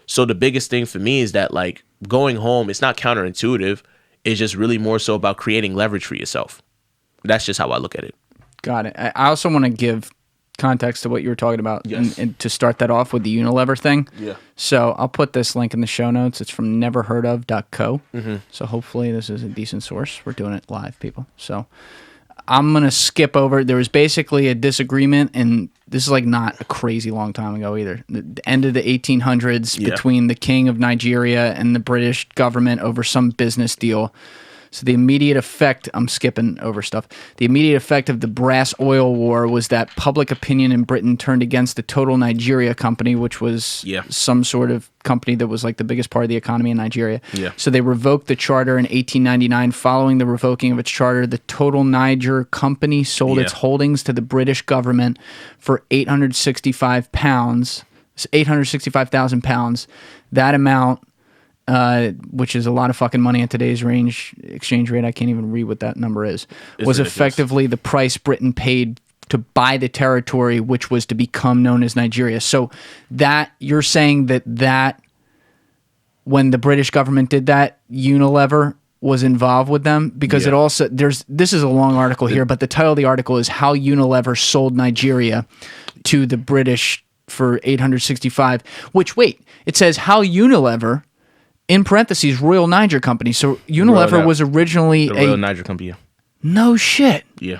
So the biggest thing for me is that, like, going home, it's not counterintuitive. It's just really more so about creating leverage for yourself. That's just how I look at it. Got it. I also want to give context to what you were talking about, yes. and to start that off with the Unilever thing. Yeah. So I'll put this link in the show notes. It's from neverheardof.co. Mm-hmm. So hopefully this is a decent source. We're doing it live, people. So I'm going to skip over. There was basically a disagreement, and this is like not a crazy long time ago either. The end of the 1800s between the king of Nigeria and the British government over some business deal. So the immediate effect, I'm skipping over stuff. The immediate effect of the Brass Oil War was that public opinion in Britain turned against the Total Nigeria Company, which was some sort of company that was like the biggest part of the economy in Nigeria. Yeah. So they revoked the charter in 1899. Following the revoking of its charter, the Total Niger Company sold its holdings to the British government for £865,000. That amount, which is a lot of fucking money at today's exchange rate, I can't even read what that number is, was effectively the price Britain paid to buy the territory, which was to become known as Nigeria. So that you're saying that when the British government did that, Unilever was involved with them, because it also this is a long article here, but the title of the article is How Unilever Sold Nigeria to the British for 865. Which it says how Unilever, in parentheses, Royal Niger Company. So Unilever was originally the Royal Niger Company. No shit. Yeah.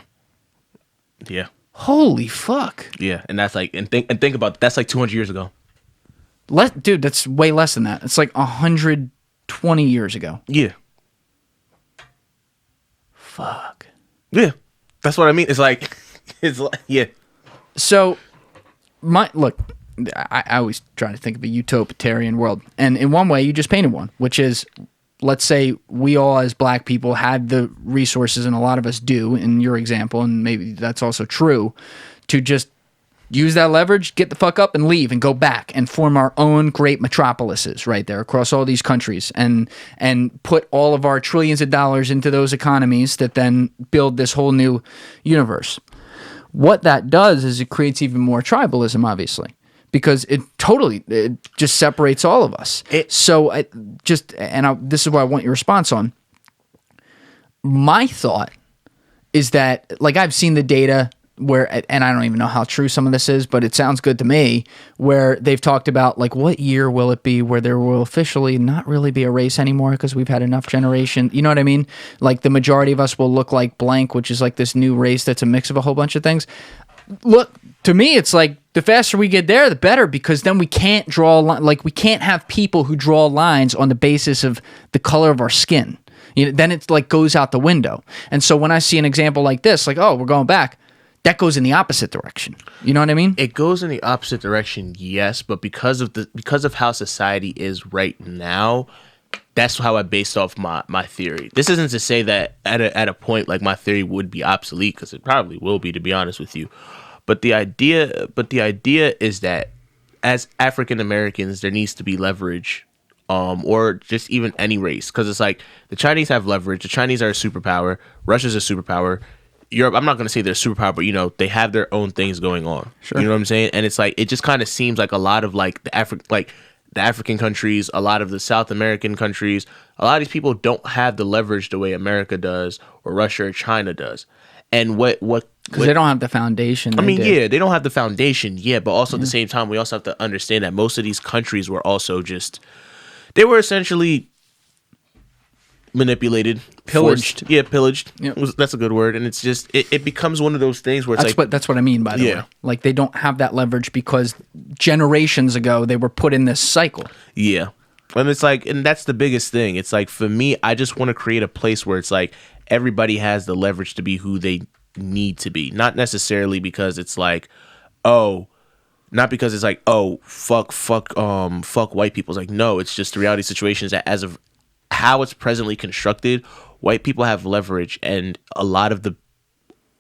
Yeah. Holy fuck. Yeah, and that's like, and think about, that's like 200 years ago. Dude, that's way less than that. It's like 120 years ago. Yeah. Fuck. Yeah. That's what I mean. It's like, yeah. So look, I always try to think of a utopian world, and in one way, you just painted one, which is, let's say we all as black people had the resources, and a lot of us do, in your example, and maybe that's also true, to just use that leverage, get the fuck up and leave and go back and form our own great metropolises right there across all these countries and put all of our trillions of dollars into those economies that then build this whole new universe. What that does is it creates even more tribalism, obviously, because it just separates all of us. This is what I want your response on. My thought is that, like, I've seen the data where, and I don't even know how true some of this is, but it sounds good to me, where they've talked about, like, what year will it be where there will officially not really be a race anymore because we've had enough generation. You know what I mean? Like, the majority of us will look like blank, which is like this new race that's a mix of a whole bunch of things. Look, to me, it's like the faster we get there, the better, because then we can't draw we can't have people who draw lines on the basis of the color of our skin. Then it's like goes out the window. And so when I see an example like this, like, oh, we're going back, that goes in the opposite direction. You know what I mean? It goes in the opposite direction, yes, but because of how society is right now, that's how I based off my theory. This isn't to say that at a point like my theory would be obsolete, because it probably will be, to be honest with you. But the idea is that as African Americans, there needs to be leverage, or just even any race, because it's like the Chinese have leverage. The Chinese are a superpower. Russia's a superpower. Europe, I'm not going to say they're superpower, but they have their own things going on. Sure. You know what I'm saying? And it's like, it just kind of seems like a lot of like the African countries, a lot of the South American countries, a lot of these people don't have the leverage the way America does or Russia or China does. And because they don't have the foundation. They don't have the foundation, but also at the same time, we also have to understand that most of these countries were also they were essentially manipulated, pillaged. Pillaged. Yep. That's a good word. And it's just it becomes one of those things where it's that's what I mean, by the way. Like, they don't have that leverage because generations ago they were put in this cycle. Yeah. And it's like, and that's the biggest thing. It's like, for me, I just want to create a place where it's like everybody has the leverage to be who they need to be. Not necessarily because it's like, not because it's like, fuck white people. It's like, no, it's just the reality situation is that as of how it's presently constructed, white people have leverage, and a lot of the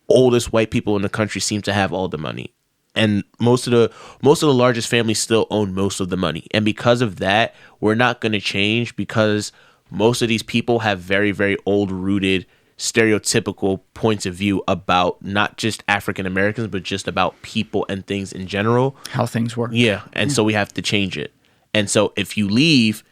oldest white people in the country seem to have all the money, and most of the largest families still own most of the money. And because of that, we're not going to change, because most of these people have very, very old rooted stereotypical points of view about not just African Americans, but just about people and things in general, how things work. And so we have to change it. And so if you leave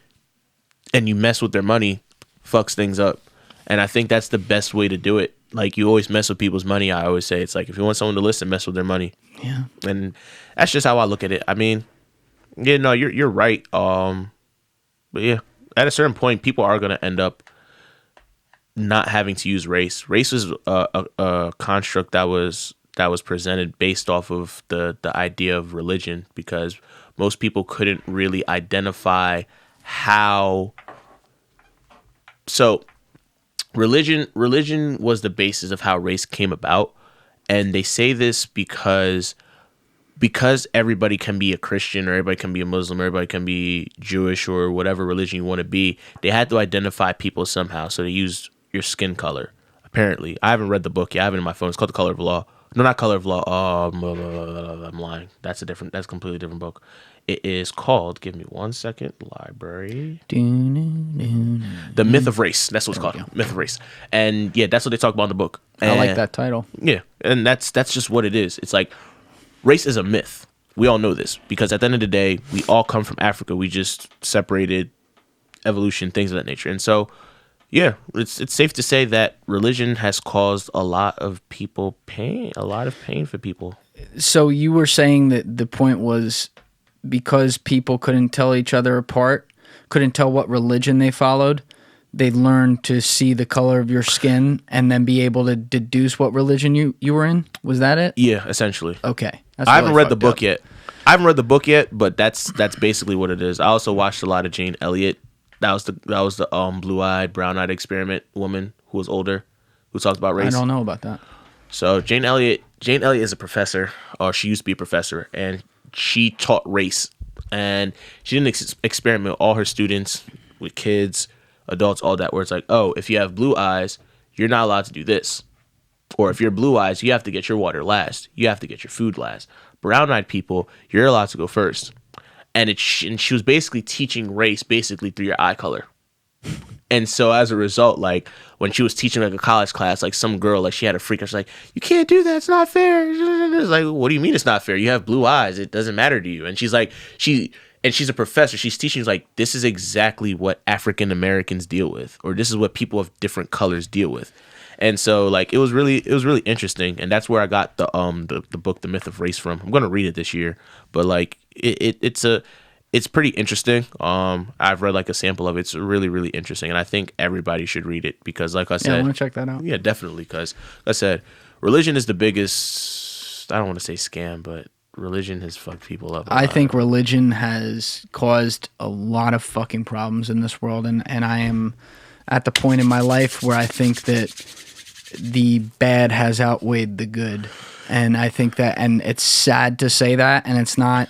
and you mess with their money, fucks things up. And I think that's the best way to do it. Like, you always mess with people's money. I always say, it's like, if you want someone to listen, mess with their money. Yeah. And that's just how I look at it. I mean, you're right. But yeah, at a certain point, people are going to end up not having to use race. Race is a construct that was presented based off of the idea of religion, because most people couldn't really identify how. So religion was the basis of how race came about, and they say this because everybody can be a Christian, or everybody can be a Muslim, or everybody can be Jewish, or whatever religion you want to be. They had to identify people somehow, so they used your skin color. Apparently, I haven't read the book yet. I have it in my phone. It's called The Color of Law. No, not Color of Law. I'm lying. That's a completely different book. It is called, give me 1 second, library. The Myth of Race. That's what it's called. Myth of Race. And yeah, that's what they talk about in the book. And I like that title. Yeah. And that's just what it is. It's like, race is a myth. We all know this, because at the end of the day, we all come from Africa. We just separated, evolution, things of that nature. And so, yeah, it's safe to say that religion has caused a lot of people pain, a lot of pain for people. So you were saying that the point was, because people couldn't tell each other apart, couldn't tell what religion they followed, they learned to see the color of your skin and then be able to deduce what religion you were in? Was that it? Yeah, essentially. Okay. I haven't read the book yet. But that's basically what it is. I also watched a lot of Jane Elliott. That was the blue-eyed, brown-eyed experiment woman who was older, who talked about race. I don't know about that. So Jane Elliott is a professor, or she used to be a professor, and she taught race, and she didn't experiment with all her students, with kids, adults, all that, where it's like, oh, if you have blue eyes, you're not allowed to do this. Or if you're blue eyes, you have to get your water last. You have to get your food last. Brown-eyed people, you're allowed to go first. And she was basically teaching race basically through your eye color. And so as a result, like when she was teaching like a college class, like some girl, like she had a freak, she's like, you can't do that, it's not fair. It's like, what do you mean it's not fair? You have blue eyes, it doesn't matter to you. And she's like, she's a professor, she's teaching, she's like, this is exactly what African Americans deal with, or this is what people of different colors deal with. And so like it was really interesting, and that's where I got the book The Myth of Race from. I'm gonna read it this year, but like it's pretty interesting. I've read like a sample of it. It's really, really interesting, and I think everybody should read it because, like I said, I want to check that out. Yeah, definitely. Because, like I said, religion is the biggest. I don't want to say scam, but religion has fucked people up. I think religion has caused a lot of fucking problems in this world, and I am at the point in my life where I think that the bad has outweighed the good, and I think that, and it's sad to say that, and it's not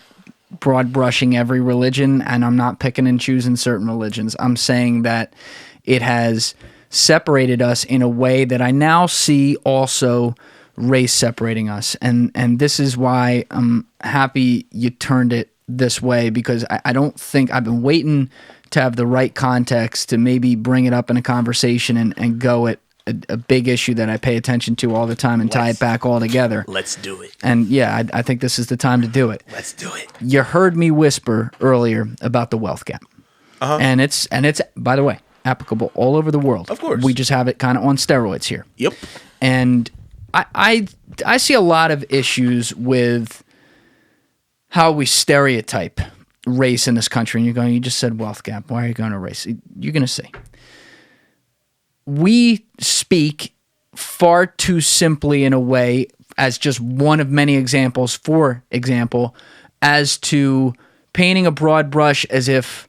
broad brushing every religion, and I'm not picking and choosing certain religions. I'm saying that it has separated us in a way that I now see also race separating us, and this is why I'm happy you turned it this way, because I don't think I've been waiting to have the right context to maybe bring it up in a conversation and go at a big issue that I pay attention to all the time and tie it back all together. Let's do it. And yeah, I think this is the time to do it. Let's do it. You heard me whisper earlier about the wealth gap. Uh-huh. And it's by the way, applicable all over the world. Of course. We just have it kind of on steroids here. Yep. And I see a lot of issues with how we stereotype race in this country. And you're going, you just said wealth gap. Why are you going to race? You're going to see. We speak far too simply in a way, as just one of many examples, for example, as to painting a broad brush as if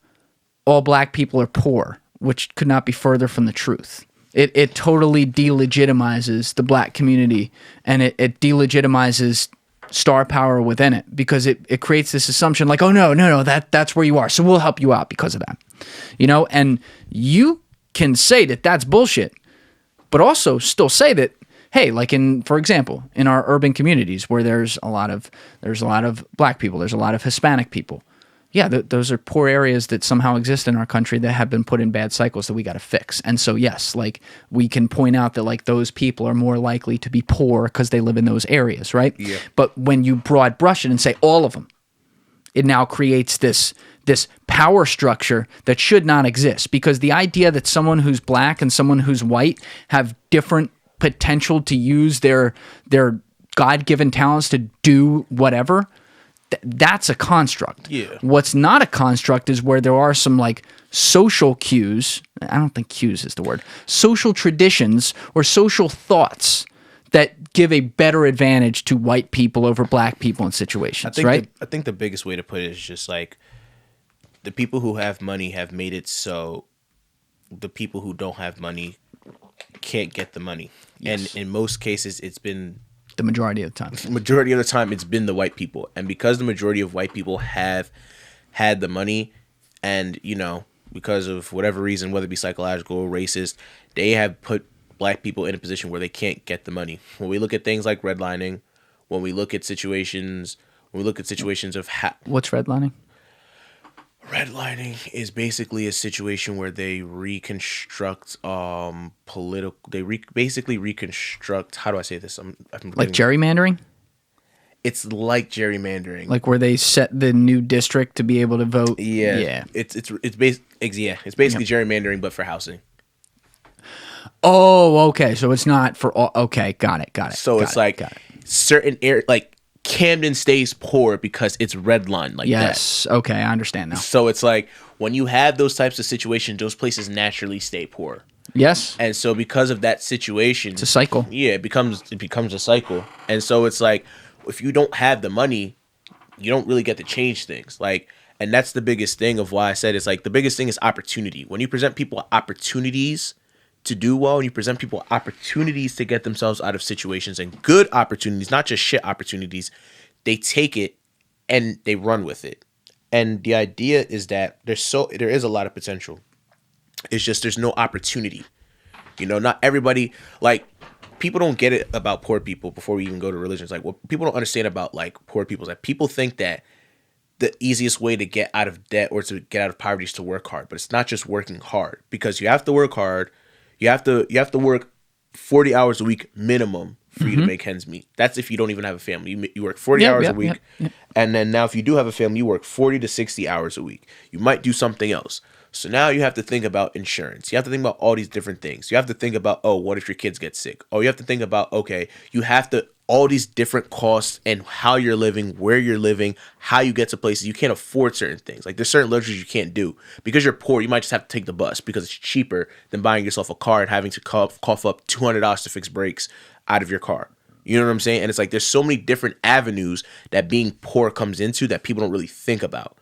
all black people are poor, which could not be further from the truth. It totally delegitimizes the black community, and it delegitimizes star power within it, because it creates this assumption like, oh, no, that's where you are, so we'll help you out because of that. And you can say that that's bullshit, but also still say that, hey, like for example, in our urban communities where there's a lot of black people, there's a lot of Hispanic people. Yeah, those are poor areas that somehow exist in our country that have been put in bad cycles that we got to fix. And so, yes, like we can point out that like those people are more likely to be poor because they live in those areas, right? Yeah. But when you broad brush it and say all of them, it now creates this power structure that should not exist, because the idea that someone who's black and someone who's white have different potential to use their God-given talents to do whatever, that's a construct. Yeah. What's not a construct is where there are some like social cues. I don't think cues is the word. Social traditions or social thoughts that give a better advantage to white people over black people in situations, right? I think the biggest way to put it is just like the people who have money have made it so the people who don't have money can't get the money. Yes. And in most cases, it's been the majority of the time. Majority of the time, it's been the white people. And because the majority of white people have had the money, and, because of whatever reason, whether it be psychological or racist, they have put black people in a position where they can't get the money. When we look at things like redlining, when we look at situations of what's redlining? Redlining is basically a situation where they reconstruct basically reconstruct, how do I say this? I'm like gerrymandering? It's like gerrymandering. Like where they set the new district to be able to vote. Yeah. It's basically gerrymandering, but for housing. Oh, okay. So it's not for all. Okay, got it. So it's certain areas, like Camden stays poor because it's redlined like that. Yes. Okay, I understand now. So it's like when you have those types of situations, those places naturally stay poor. Yes. And so because of that situation, it's a cycle. Yeah, it becomes a cycle. And so it's like if you don't have the money, you don't really get to change things. Like, and that's the biggest thing of why I said it's like the biggest thing is opportunity. When you present people opportunities to do well, and you present people opportunities to get themselves out of situations, and good opportunities, not just shit opportunities, they take it and they run with it. And the idea is that there is a lot of potential. It's just there's no opportunity. Not everybody, like, people don't get it about poor people before we even go to religions. Like, what people don't understand about, like, poor people is that people think that the easiest way to get out of debt or to get out of poverty is to work hard. But it's not just working hard, because you have to work hard. You have to work 40 hours a week minimum for you to make ends meet. That's if you don't even have a family. You work 40 hours a week. And then now if you do have a family, you work 40 to 60 hours a week. You might do something else. So now you have to think about insurance. You have to think about all these different things. You have to think about, what if your kids get sick? Oh, you have to think about, all these different costs and how you're living, where you're living, how you get to places. You can't afford certain things. Like, there's certain luxuries you can't do. Because you're poor, you might just have to take the bus because it's cheaper than buying yourself a car and having to cough up $200 to fix brakes out of your car. You know what I'm saying? And it's like, there's so many different avenues that being poor comes into that people don't really think about.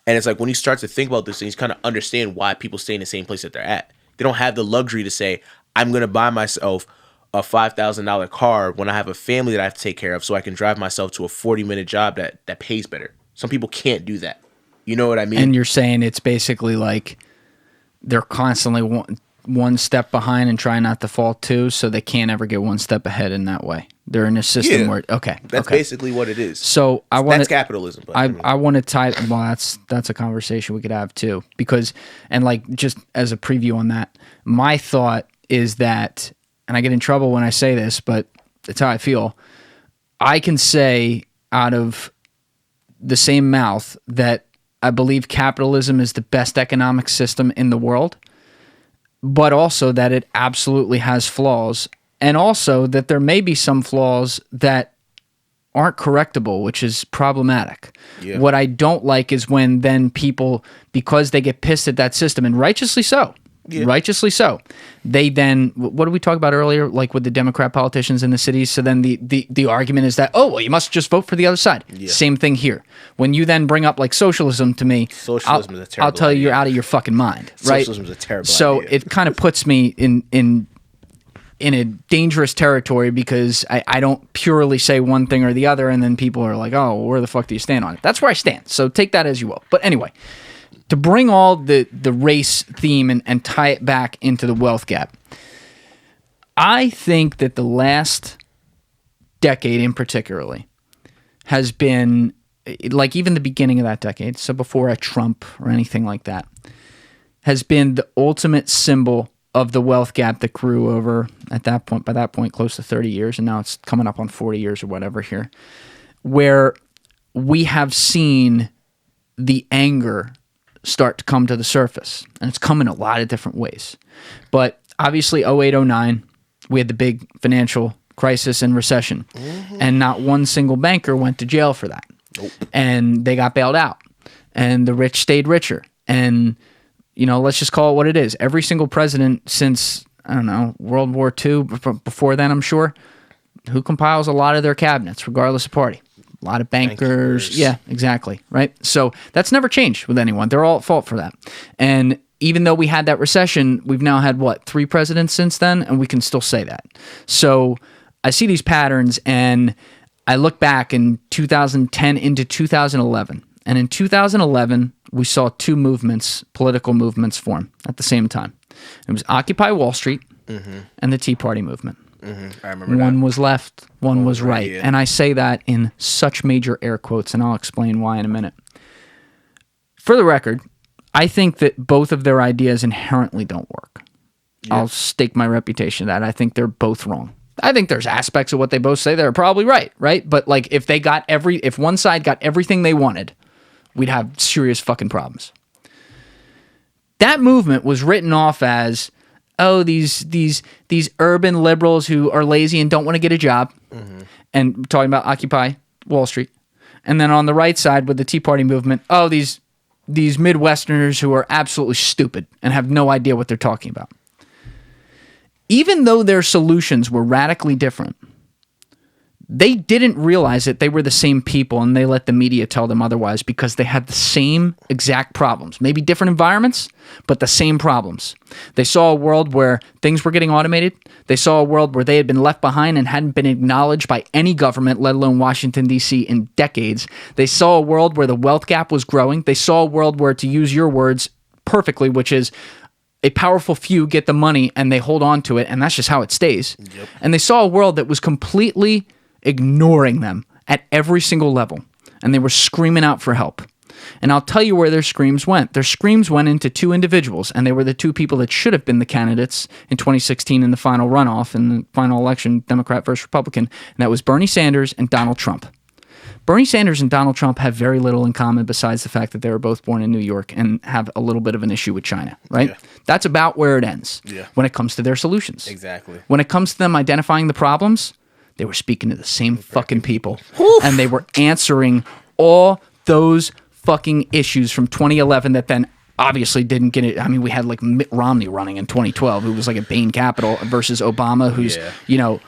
And it's like, when you start to think about this thing, you kind of understand why people stay in the same place that they're at. They don't have the luxury to say, I'm going to buy myself a $5,000 car when I have a family that I have to take care of, so I can drive myself to a 40-minute job that pays better. Some people can't do that. You know what I mean? And you're saying it's basically like they're constantly one step behind and trying not to fall two, so they can't ever get one step ahead in that way. They're in a system where that's basically what it is. So that's capitalism. But I want to tie. Well, that's a conversation we could have too, because, and like, just as a preview on that, my thought is that, and I get in trouble when I say this, but it's how I feel. I can say out of the same mouth that I believe capitalism is the best economic system in the world, but also that it absolutely has flaws, and also that there may be some flaws that aren't correctable, which is problematic. Yeah. What I don't like is when then people, because they get pissed at that system, and righteously so, they then, what did we talk about earlier, like with the Democrat politicians in the cities? So then the argument is that, you must just vote for the other side. Yeah. Same thing here. When you then bring up like socialism to me, socialism is a terrible I'll tell you, idea. You're out of your fucking mind. Right? Socialism is a terrible so idea. It kind of puts me in a dangerous territory, because I don't purely say one thing or the other, and then people are like, where the fuck do you stand on it? That's where I stand. So take that as you will. But anyway, to bring all the race theme and tie it back into the wealth gap, I think that the last decade in particularly has been, like, even the beginning of that decade, so before a Trump or anything like that, has been the ultimate symbol of the wealth gap that grew over, by that point, close to 30 years, and now it's coming up on 40 years or whatever here, where we have seen the anger start to come to the surface. And it's come in a lot of different ways. But obviously 08-09, we had the big financial crisis and recession. Mm-hmm. And not one single banker went to jail for that. Nope. And they got bailed out. And the rich stayed richer. And, let's just call it what it is. Every single president since, World War II, before then, I'm sure, who compiles a lot of their cabinets, regardless of party. A lot of bankers. Yeah, exactly. Right. So that's never changed with anyone. They're all at fault for that. And even though we had that recession, we've now had 3 presidents since then, and we can still say that. So I see these patterns, and I look back in 2010 into 2011. And in 2011, we saw 2 movements, political movements, form at the same time. It was Occupy Wall Street and the Tea Party movement. Mm-hmm. I remember one was left, one was right. Yeah. And I say that in such major air quotes, and I'll explain why in a minute. For the record, I think that both of their ideas inherently don't work. Yeah. I'll stake my reputation that I think they're both wrong. I think there's aspects of what they both say that are probably right? But like, if one side got everything they wanted, we'd have serious fucking problems. That movement was written off as, these urban liberals who are lazy and don't want to get a job, and talking about Occupy Wall Street. And then on the right side with the Tea Party movement, these Midwesterners who are absolutely stupid and have no idea what they're talking about. Even though their solutions were radically different, They didn't realize that they were the same people, and they let the media tell them otherwise because they had the same exact problems. Maybe different environments, but the same problems. They saw a world where things were getting automated. They saw a world where they had been left behind and hadn't been acknowledged by any government, let alone Washington, D.C., in decades. They saw a world where the wealth gap was growing. They saw a world where, to use your words perfectly, which is a powerful few get the money and they hold on to it, and that's just how it stays. Yep. And they saw a world that was completely ignoring them at every single level, and they were screaming out for help. And I'll tell you where their screams went. Their screams went into two individuals, and they were the two people that should have been the candidates in 2016 in the final runoff, in the final election, Democrat versus Republican, and that was Bernie Sanders and Donald Trump. Bernie Sanders and Donald Trump have very little in common besides the fact that they were both born in New York and have a little bit of an issue with China, right? Yeah. That's about where it ends when it comes to their solutions. Exactly. When it comes to them identifying the problems, they were speaking to the same fucking people. And they were answering all those fucking issues from 2011 that then obviously didn't get it. I mean, we had like Mitt Romney running in 2012, who was like a Bain Capital, versus Obama, who's, you know,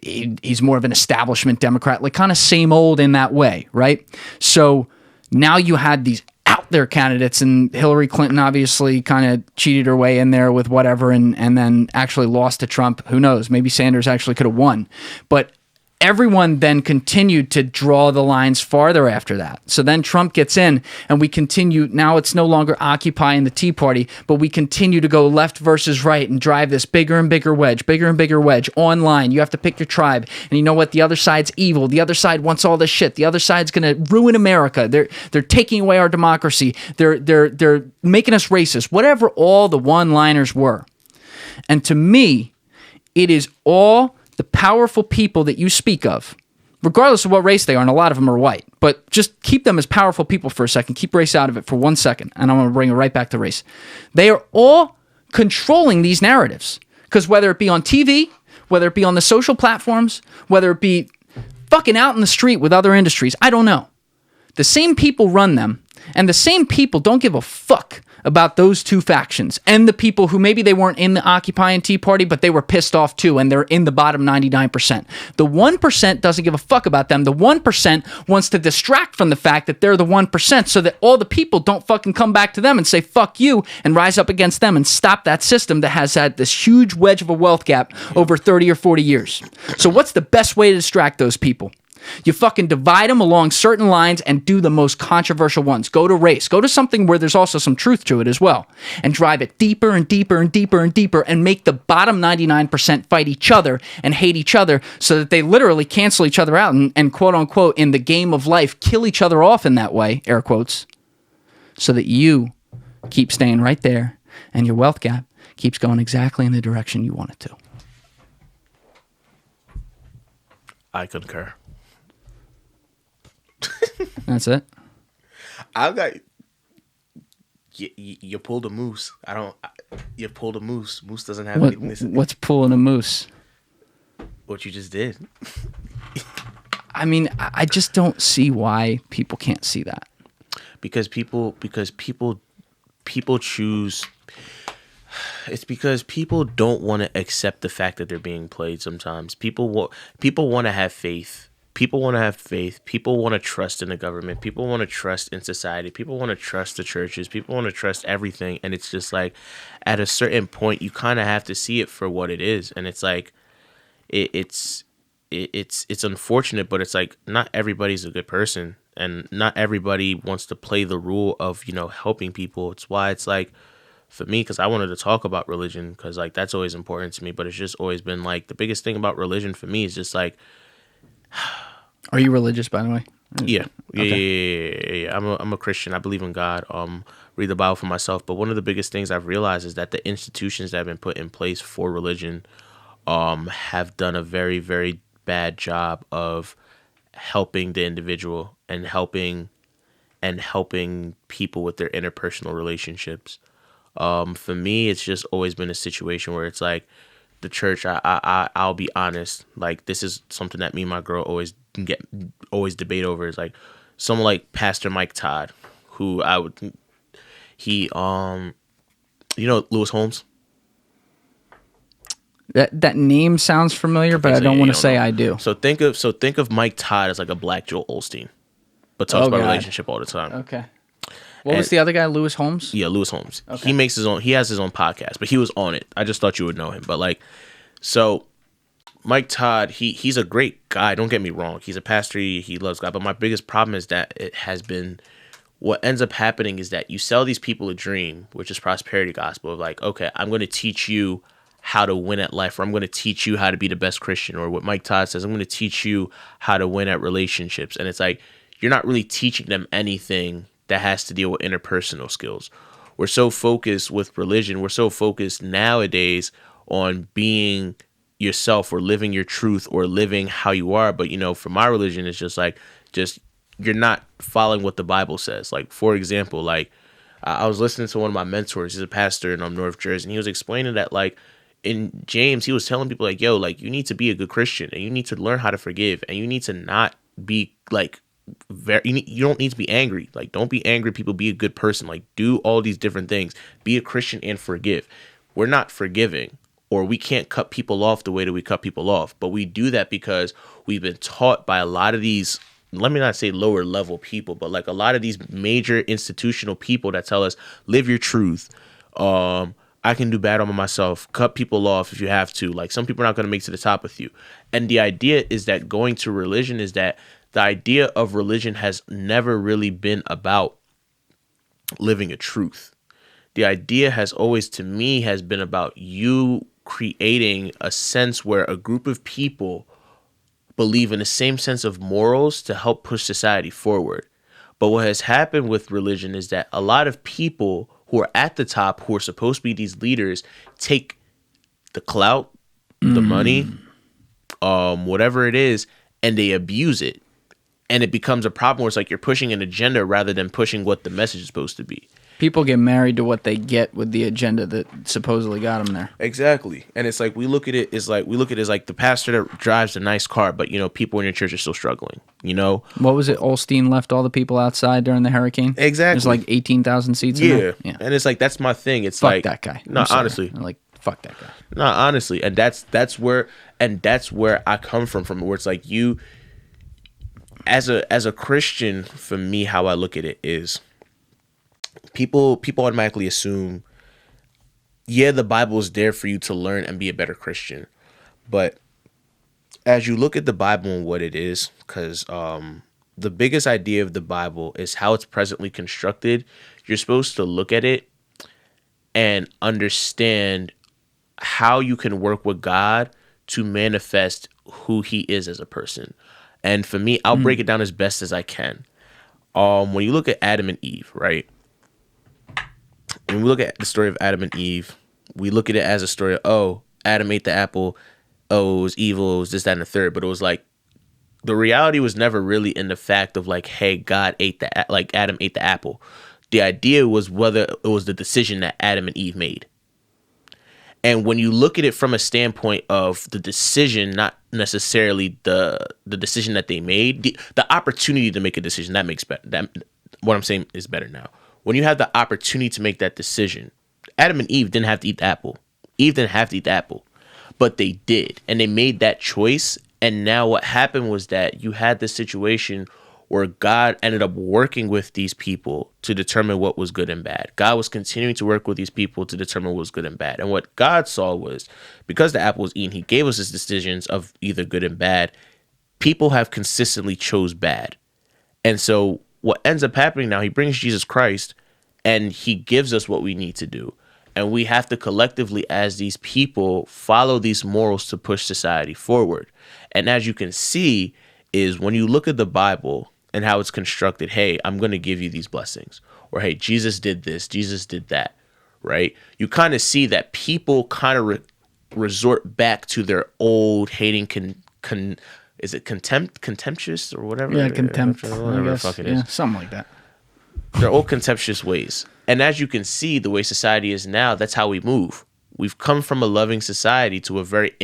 he's more of an establishment Democrat, like kind of same old in that way, right? So now you had these out there candidates, and Hillary Clinton obviously kind of cheated her way in there with whatever, and then actually lost to Trump. Who knows? Maybe Sanders actually could have won. But everyone then continued to draw the lines farther after that. So then Trump gets in, and we continue. Now it's no longer Occupy and the Tea Party, but we continue to go left versus right and drive this bigger and bigger wedge online. You have to pick your tribe. And you know what? The other side's evil. The other side wants all this shit. The other side's going to ruin America. They're taking away our democracy. They're making us racist. Whatever all the one-liners were. And to me, it is all the powerful people that you speak of, regardless of what race they are, and a lot of them are white, but just keep them as powerful people for a second. Keep race out of it for 1 second, and I'm going to bring it right back to race. They are all controlling these narratives, because whether it be on TV, whether it be on the social platforms, whether it be fucking out in the street with other industries, I don't know. The same people run them, and the same people don't give a fuck about those two factions, and the people who maybe they weren't in the Occupy and Tea Party, but they were pissed off too, and they're in the bottom 99%. The 1% doesn't give a fuck about them. The 1% wants to distract from the fact that they're the 1%, so that all the people don't fucking come back to them and say, fuck you, and rise up against them and stop that system that has had this huge wedge of a wealth gap over 30 or 40 years. So what's the best way to distract those people? You fucking divide them along certain lines and do the most controversial ones. Go to race. Go to something where there's also some truth to it as well. And drive it deeper and deeper and deeper and deeper, and make the bottom 99% fight each other and hate each other, so that they literally cancel each other out and quote unquote in the game of life kill each other off in that way, air quotes, so that you keep staying right there and your wealth gap keeps going exactly in the direction you want it to. I concur. That's it. I got you pulled a moose. You pulled a moose. Moose doesn't have anything. What's pulling a moose? What you just did. I mean, I just don't see why people can't see that. Because people choose. It's because people don't want to accept the fact that they're being played. Sometimes people want to have faith. People want to have faith. People want to trust in the government. People want to trust in society. People want to trust the churches. People want to trust everything. And it's just like, at a certain point, you kind of have to see it for what it is. And it's like, it's unfortunate, but it's like, not everybody's a good person, and not everybody wants to play the role of, helping people. It's why it's like, for me, because I wanted to talk about religion, because like that's always important to me. But it's just always been like, the biggest thing about religion for me is just like. Are you religious, by the way? Yeah. Okay. Yeah. I'm a Christian. I believe in God. Read the Bible for myself. But one of the biggest things I've realized is that the institutions that have been put in place for religion have done a very, very bad job of helping the individual and helping people with their interpersonal relationships. For me, it's just always been a situation where it's like, the church, I'll be honest, like this is something that me and my girl always debate over. Is like someone like Pastor Mike Todd, who Lewis Holmes. That name sounds familiar, but I don't want to say I do. So think of Mike Todd as like a black Joel Osteen, but talks about relationship all the time. Okay. What was the other guy? Lewis Holmes? Yeah, Lewis Holmes. Okay. He has his own podcast, but he was on it. I just thought you would know him. But like, so Mike Todd, he's a great guy. Don't get me wrong. He's a pastor. He loves God. But my biggest problem is that it has been, what ends up happening is that you sell these people a dream, which is prosperity gospel, of like, okay, I'm going to teach you how to win at life, or I'm going to teach you how to be the best Christian, or what Mike Todd says, I'm going to teach you how to win at relationships. And it's like, you're not really teaching them anything that has to deal with interpersonal skills. We're so focused with religion. We're so focused nowadays on being yourself, or living your truth, or living how you are. But, for my religion, it's just you're not following what the Bible says. Like, for example, like I was listening to one of my mentors. He's a pastor in North Jersey, and he was explaining that, like, in James, he was telling people like, yo, like, you need to be a good Christian, and you need to learn how to forgive, and you need to not be like, you don't need to be angry. Like, don't be angry people. Be a good person. Like, do all these different things. Be a Christian and forgive. We're not forgiving, or we can't cut people off the way that we cut people off. But we do that because we've been taught by a lot of these, let me not say lower level people, but like a lot of these major institutional people that tell us, live your truth. I can do bad on myself. Cut people off if you have to. Like, some people are not going to make it to the top with you. And the idea is that going to religion is that the idea of religion has never really been about living a truth. The idea has always, to me, has been about you creating a sense where a group of people believe in the same sense of morals to help push society forward. But what has happened with religion is that a lot of people who are at the top, who are supposed to be these leaders, take the clout, the money, whatever it is, and they abuse it. And it becomes a problem where it's like you're pushing an agenda rather than pushing what the message is supposed to be. People get married to what they get with the agenda that supposedly got them there. Exactly. And it's like, we look at it as like the pastor that drives a nice car, but, people in your church are still struggling, What was it? Osteen left all the people outside during the hurricane? Exactly. There's like 18,000 seats in there? Yeah. And it's like, that's my thing. It's fuck like, that guy. No, honestly. I'm like, fuck that guy. No, honestly. And that's where I come from where it's like, you, as a Christian, for me, how I look at it is, people automatically assume, yeah, the Bible is there for you to learn and be a better Christian. But as you look at the Bible and what it is, because the biggest idea of the Bible is how it's presently constructed, you're supposed to look at it and understand how you can work with God to manifest who he is as a person. And for me, I'll break it down as best as I can. When you look at Adam and Eve, right? When we look at the story of Adam and Eve, we look at it as a story of, oh, Adam ate the apple, oh, it was evil, it was this, that, and the third. But it was like, the reality was never really in the fact of like, hey, Adam ate the apple. The idea was whether it was the decision that Adam and Eve made. And when you look at it from a standpoint of the decision, not necessarily the decision that they made, the opportunity to make a decision, that makes better. What I'm saying is better now. When you have the opportunity to make that decision, Adam and Eve didn't have to eat the apple. Eve didn't have to eat the apple, but they did. And they made that choice. And now what happened was that you had this situation where God ended up working with these people to determine what was good and bad. God was continuing to work with these people to determine what was good and bad. And what God saw was, because the apple was eaten, he gave us his decisions of either good and bad. People have consistently chose bad. And so what ends up happening now, he brings Jesus Christ and he gives us what we need to do. And we have to collectively, as these people, follow these morals to push society forward. And as you can see, is when you look at the Bible and how it's constructed, hey, I'm going to give you these blessings. Or, hey, Jesus did this, Jesus did that, right? You kind of see that people kind of resort back to their old hating, is it contemptuous or whatever? Yeah, contempt. Whatever the fuck it is. Something like that. They're old contemptuous ways. And as you can see, the way society is now, that's how we move. We've come from a loving society to a very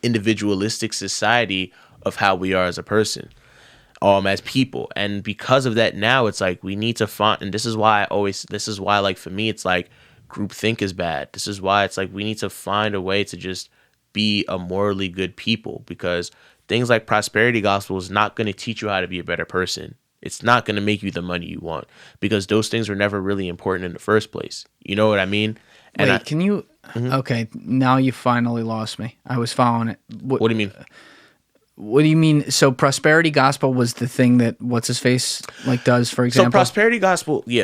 individualistic society of how we are as a person, as people. And because of that, now it's like we need to find, and this is why like for me, it's like groupthink is bad. This is why it's like we need to find a way to just be a morally good people, because things like prosperity gospel is not going to teach you how to be a better person. It's not going to make you the money you want, because those things were never really important in the first place. You know what I mean? And Wait, can you? Okay, now you finally lost me. I was following it. What do you mean? What do you mean? So prosperity gospel was the thing that what's his face like does, for example. So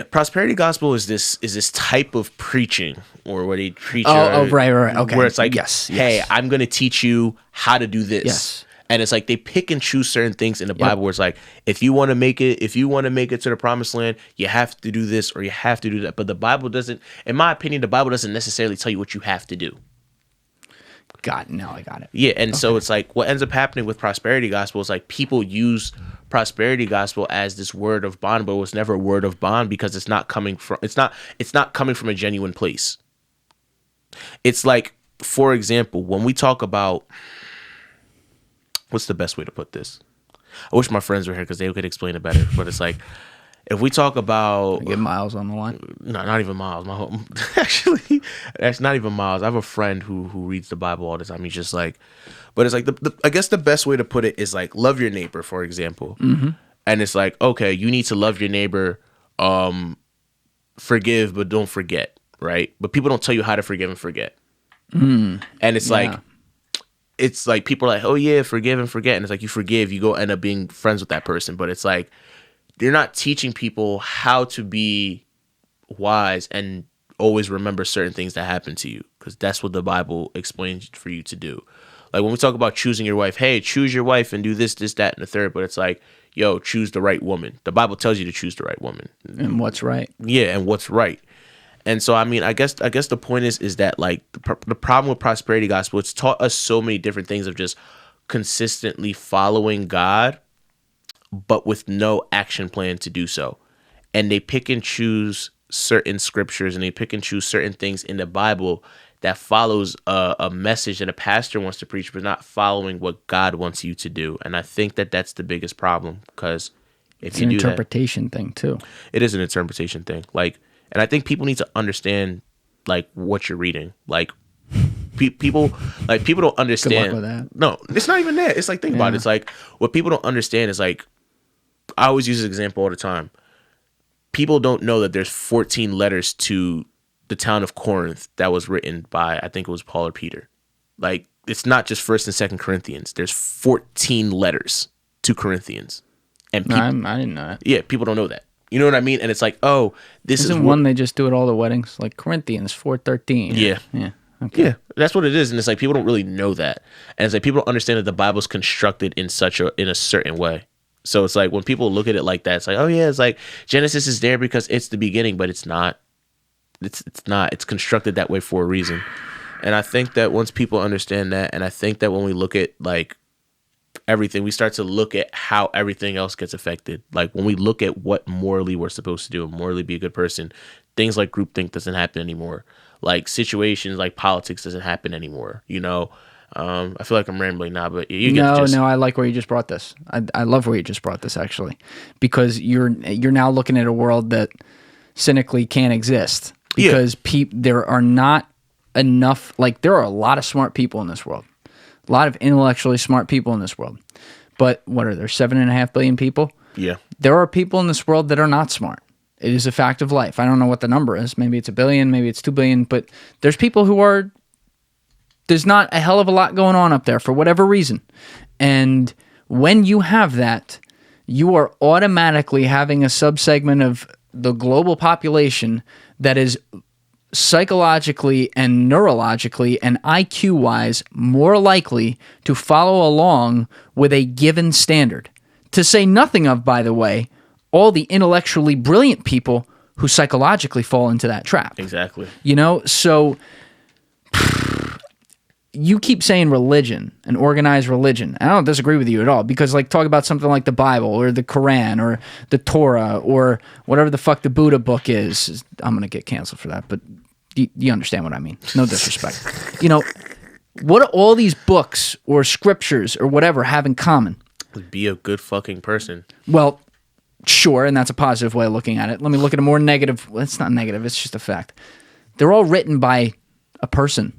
prosperity gospel is this type of preaching, or what he preaches. Right, okay. Where it's like, yes. Hey, I'm going to teach you how to do this. Yes. And it's like they pick and choose certain things in the Bible where it's like, if you want to make it to the promised land, you have to do this or you have to do that. But the Bible doesn't, in my opinion, the Bible doesn't necessarily tell you what you have to do. Now I got it. Yeah, and so it's like what ends up happening with prosperity gospel is like people use prosperity gospel as this word of bond, but it was never a word of bond because it's not coming from a genuine place. It's like, for example, when we talk about, what's the best way to put this? I wish my friends were here because they could explain it better. But it's like, if we talk about... Get Miles on the line? No, not even Miles. Actually, that's not even Miles. I have a friend who reads the Bible all the time. He's just like... But it's like, I guess the best way to put it is like, love your neighbor, for example. Mm-hmm. And it's like, okay, you need to love your neighbor, forgive, but don't forget, right? But people don't tell you how to forgive and forget. And it's like... It's like people are like, oh yeah, forgive and forget. And it's like you forgive, you go end up being friends with that person. But it's like they're not teaching people how to be wise and always remember certain things that happen to you, because that's what the Bible explains for you to do. Like when we talk about choosing your wife, hey, choose your wife and do this, that, and the third. But it's like, yo, choose the right woman. The Bible tells you to choose the right woman. And what's right. Yeah, and what's right. And so, I mean, I guess the point is that like the problem with prosperity gospel, it's taught us so many different things of just consistently following God, but with no action plan to do so. And they pick and choose certain scriptures and they pick and choose certain things in the Bible that follows a message that a pastor wants to preach, but not following what God wants you to do. And I think that that's the biggest problem, because if you do that, it's an interpretation thing too. It is an interpretation thing. Like, and I think people need to understand like what you're reading. Like people don't understand. Good luck with that. No, it's not even that. It's like, think about it. It's like what people don't understand is like, I always use this example all the time. People don't know that there's 14 letters to the town of Corinth that was written by, I think it was Paul or Peter. Like, it's not just 1st and 2nd Corinthians. There's 14 letters to Corinthians. And people, I didn't know that. Yeah, people don't know that. You know what I mean? And it's like, oh, this Isn't one they just do at all the weddings? Like Corinthians 4:13. Yeah. Yeah. Okay. Yeah, that's what it is. And it's like people don't really know that. And it's like people don't understand that the Bible's constructed in a certain way. So it's like when people look at it like that, it's like, oh yeah, it's like Genesis is there because it's the beginning, but it's not. It's not. It's constructed that way for a reason. And I think that once people understand that, and I think that when we look at like everything, we start to look at how everything else gets affected. Like when we look at what morally we're supposed to do and morally be a good person, things like groupthink doesn't happen anymore. Like situations like politics doesn't happen anymore. You know, I feel like I'm rambling now, but you get the gist. No, I like where you just brought this. I love where you just brought this actually, because you're now looking at a world that cynically can't exist because there are not enough. Like there are a lot of smart people in this world. A lot of intellectually smart people in this world. But what are there, 7.5 billion people? Yeah. There are people in this world that are not smart. It is a fact of life. I don't know what the number is. Maybe it's 1 billion, maybe it's 2 billion, but there's people who are, there's not a hell of a lot going on up there for whatever reason. And when you have that, you are automatically having a subsegment of the global population that is psychologically and neurologically and IQ-wise more likely to follow along with a given standard. To say nothing of, by the way, all the intellectually brilliant people who psychologically fall into that trap. Exactly. You know, so you keep saying religion and organized religion. I don't disagree with you at all, because like talk about something like the Bible or the Quran or the Torah or whatever the fuck the Buddha book is. I'm going to get canceled for that, but you understand what I mean. No disrespect. You know, what do all these books or scriptures or whatever have in common? Be a good fucking person. Well, sure, and that's a positive way of looking at it. Let me look at a more negative. Well, it's not negative, it's just a fact. They're all written by a person.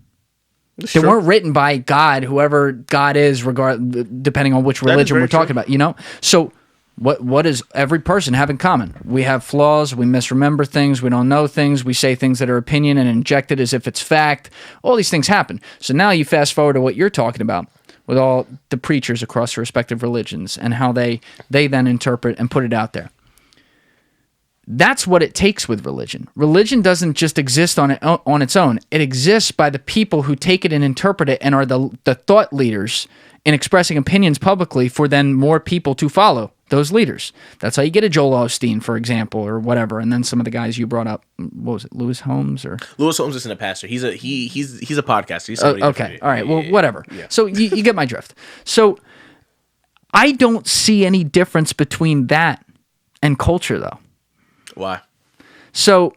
They weren't written by God, whoever God is, depending on which religion we're talking about, you know? So what does every person have in common? We have flaws, we misremember things, we don't know things, we say things that are opinion and inject it as if it's fact. All these things happen. So now you fast forward to what you're talking about with all the preachers across the respective religions and how they then interpret and put it out there. That's what it takes with religion. Religion doesn't just exist on its own. It exists by the people who take it and interpret it and are the thought leaders in expressing opinions publicly for then more people to follow those leaders. That's how you get a Joel Osteen, for example, or whatever. And then some of the guys you brought up, what was it, Lewis Holmes? Lewis Holmes isn't a pastor. He's a podcaster. He's okay. All right. Well, whatever. Yeah. So you get my drift. So I don't see any difference between that and culture, though. Why? So,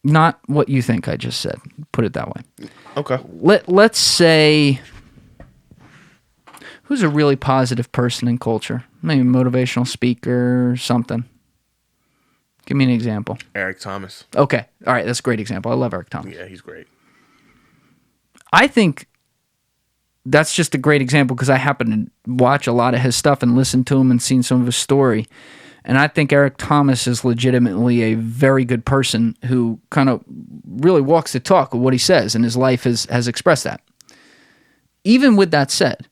not what you think I just said. Put it that way. Okay. Let's say, who's a really positive person in culture? Maybe a motivational speaker or something. Give me an example. Eric Thomas. Okay. All right. That's a great example. I love Eric Thomas. Yeah, he's great. I think that's just a great example because I happen to watch a lot of his stuff and listen to him and seen some of his story. And I think Eric Thomas is legitimately a very good person who kind of really walks the talk of what he says, and his life has expressed that. Even with that said,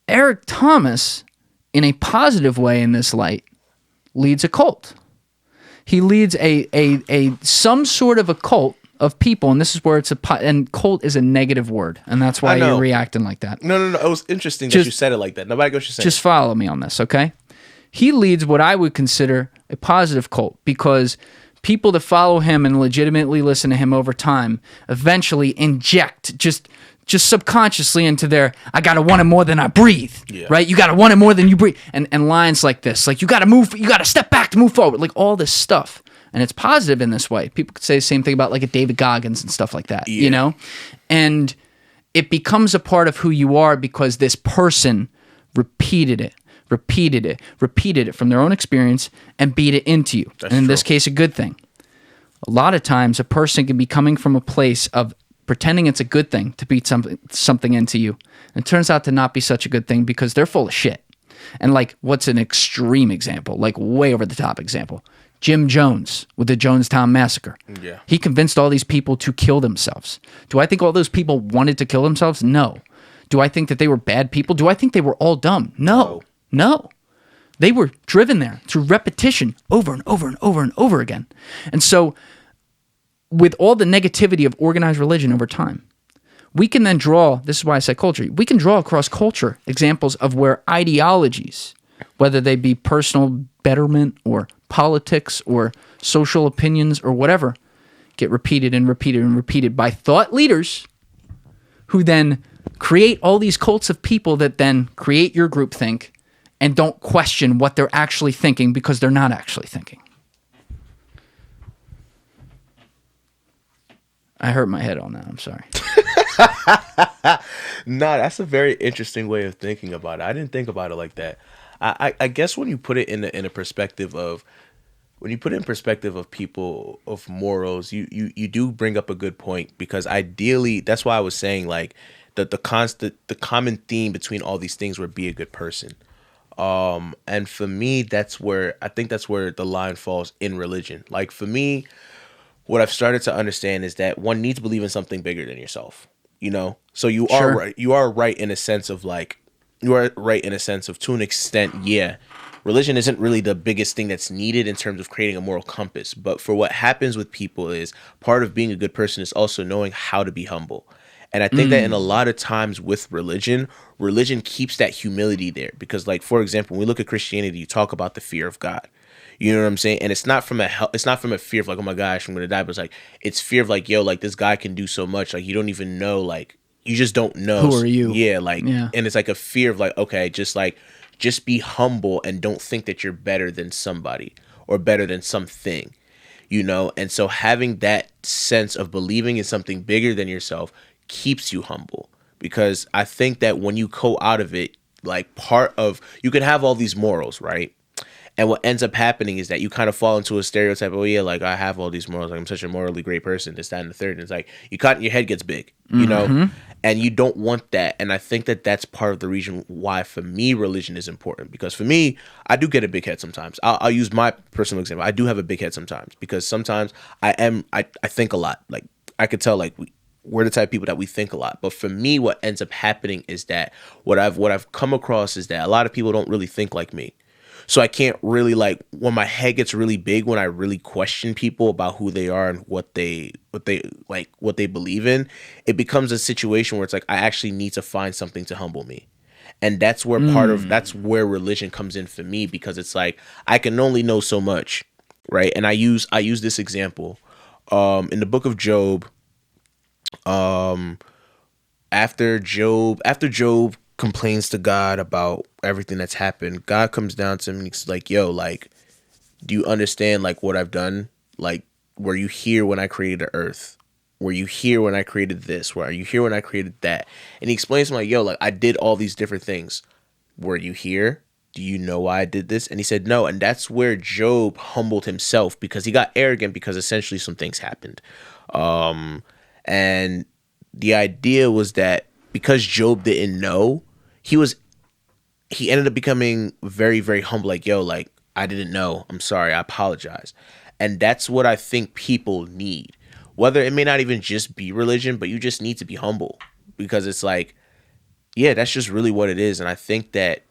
Eric Thomas, in a positive way in this light, leads a cult. He leads a some sort of a cult of people, and this is where and cult is a negative word, and that's why you're reacting like that. No. It was interesting that you said it like that. Nobody goes to say. Just follow me on this, okay? He leads what I would consider a positive cult because people that follow him and legitimately listen to him over time eventually inject just subconsciously into their, I gotta want it more than I breathe, right? You gotta want it more than you breathe. And lines like this, like you gotta step back to move forward, like all this stuff. And it's positive in this way. People could say the same thing about like a David Goggins and stuff like that, you know? And it becomes a part of who you are because this person repeated it from their own experience and beat it into you. That's and in this case, a good thing. A lot of times, a person can be coming from a place of pretending it's a good thing to beat something into you. And it turns out to not be such a good thing because they're full of shit. And like, what's an extreme example? Like way over the top example. Jim Jones with the Jonestown Massacre. Yeah. He convinced all these people to kill themselves. Do I think all those people wanted to kill themselves? No. Do I think that they were bad people? Do I think they were all dumb? No. They were driven there through repetition over and over and over and over again. And so with all the negativity of organized religion over time, we can then draw, this is why I say culture, we can draw across culture examples of where ideologies, whether they be personal betterment or politics or social opinions or whatever, get repeated and repeated and repeated by thought leaders who then create all these cults of people that then create your groupthink and don't question what they're actually thinking because they're not actually thinking. I hurt my head on that. I'm sorry. No, that's a very interesting way of thinking about it. I didn't think about it like that. I guess when you put it in a perspective of people of morals, you do bring up a good point because ideally that's why I was saying like the common theme between all these things would be a good person. And for me, I think that's where the line falls in religion. Like for me, what I've started to understand is that one needs to believe in something bigger than yourself, you know? So you are right. You are right in a sense of to an extent, yeah, religion isn't really the biggest thing that's needed in terms of creating a moral compass. But for what happens with people is part of being a good person is also knowing how to be humble. And I think that in a lot of times with religion keeps that humility there. Because like, for example, when we look at Christianity, you talk about the fear of God. You know what I'm saying? And it's not from a fear of like, oh my gosh, I'm going to die. But it's like, it's fear of like, yo, like this guy can do so much. Like you don't even know, like, you just don't know. Who are you? Yeah. Like, yeah. And it's like a fear of like, okay, just be humble and don't think that you're better than somebody or better than something, you know? And so having that sense of believing in something bigger than yourself keeps you humble, because I think that when you go out of it, like you can have all these morals, right? And what ends up happening is that you kind of fall into a stereotype. Oh yeah, like I have all these morals. Like I'm such a morally great person. This, that, and the third. And it's like your head gets big, you know, and you don't want that. And I think that that's part of the reason why, for me, religion is important. Because for me, I do get a big head sometimes. I'll use my personal example. I do have a big head sometimes because sometimes I think a lot. Like I could tell, like we're the type of people that we think a lot. But for me, what ends up happening is that what I've come across is that a lot of people don't really think like me. So I can't really, like, when my head gets really big, when I really question people about who they are and what they believe in, it becomes a situation where it's like I actually need to find something to humble me. And that's where that's where religion comes in for me, because it's like I can only know so much, right? And I use this example in the book of Job. After Job complains to God about everything that's happened, God comes down to him and he's like, yo, like, do you understand, like, what I've done? Like, were you here when I created the earth? Were you here when I created this? Were you here when I created that? And he explains to him, like, yo, like, I did all these different things. Were you here? Do you know why I did this? And he said no. And that's where Job humbled himself, because he got arrogant, because essentially some things happened. And the idea was that because Job didn't know, he ended up becoming very, very humble. Like, yo, like, I didn't know. I'm sorry. I apologize. And that's what I think people need. Whether it may not even just be religion, but you just need to be humble, because it's like, yeah, that's just really what it is. And I think that,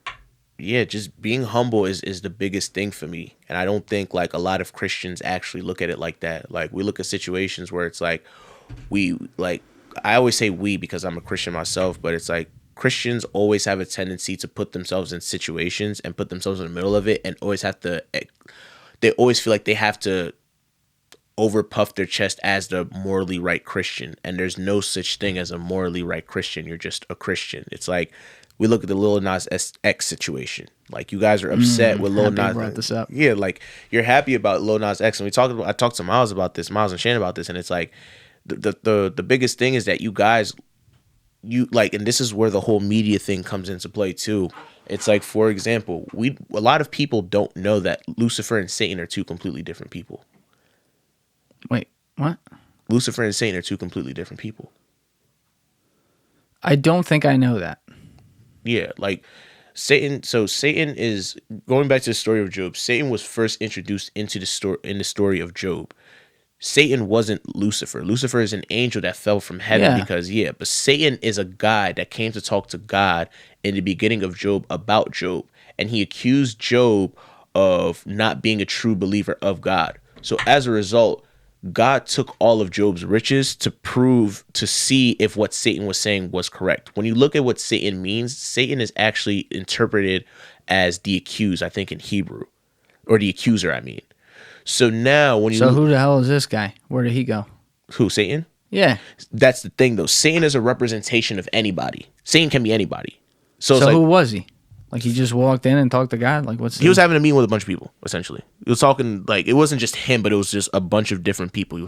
yeah, just being humble is the biggest thing for me. And I don't think, like, a lot of Christians actually look at it like that. Like, we look at situations where it's like, I always say we because I'm a Christian myself, but it's like Christians always have a tendency to put themselves in situations and put themselves in the middle of it, and they always feel like they have to overpuff their chest as the morally right Christian. And there's no such thing as a morally right Christian. You're just a Christian. It's like, we look at the Lil Nas X situation. Like, you guys are upset with Lil Nas. Brought this up. Yeah, like, you're happy about Lil Nas X, and I talked to Miles about this, Miles and Shannon about this, and it's like, the biggest thing is that you like, and this is where the whole media thing comes into play too. It's like, for example, a lot of people don't know that Lucifer and Satan are two completely different people. Wait, what? Lucifer and Satan are two completely different people. I don't think I know that. Yeah, like Satan is, going back to the story of Job. Satan was first introduced into the story of Job. Satan wasn't Lucifer. Lucifer is an angel that fell from heaven but Satan is a guy that came to talk to God in the beginning of Job about Job. And he accused Job of not being a true believer of God. So as a result, God took all of Job's riches to see if what Satan was saying was correct. When you look at what Satan means, Satan is actually interpreted as the accused, I think, in Hebrew, or the accuser, I mean. So now when you... So who the hell is this guy? Where did he go? Who, Satan? Yeah. That's the thing, though. Satan is a representation of anybody. Satan can be anybody. So who was he? Like, he just walked in and talked to God? Like, he was having a meeting with a bunch of people, essentially. He was talking, like, it wasn't just him, but it was just a bunch of different people.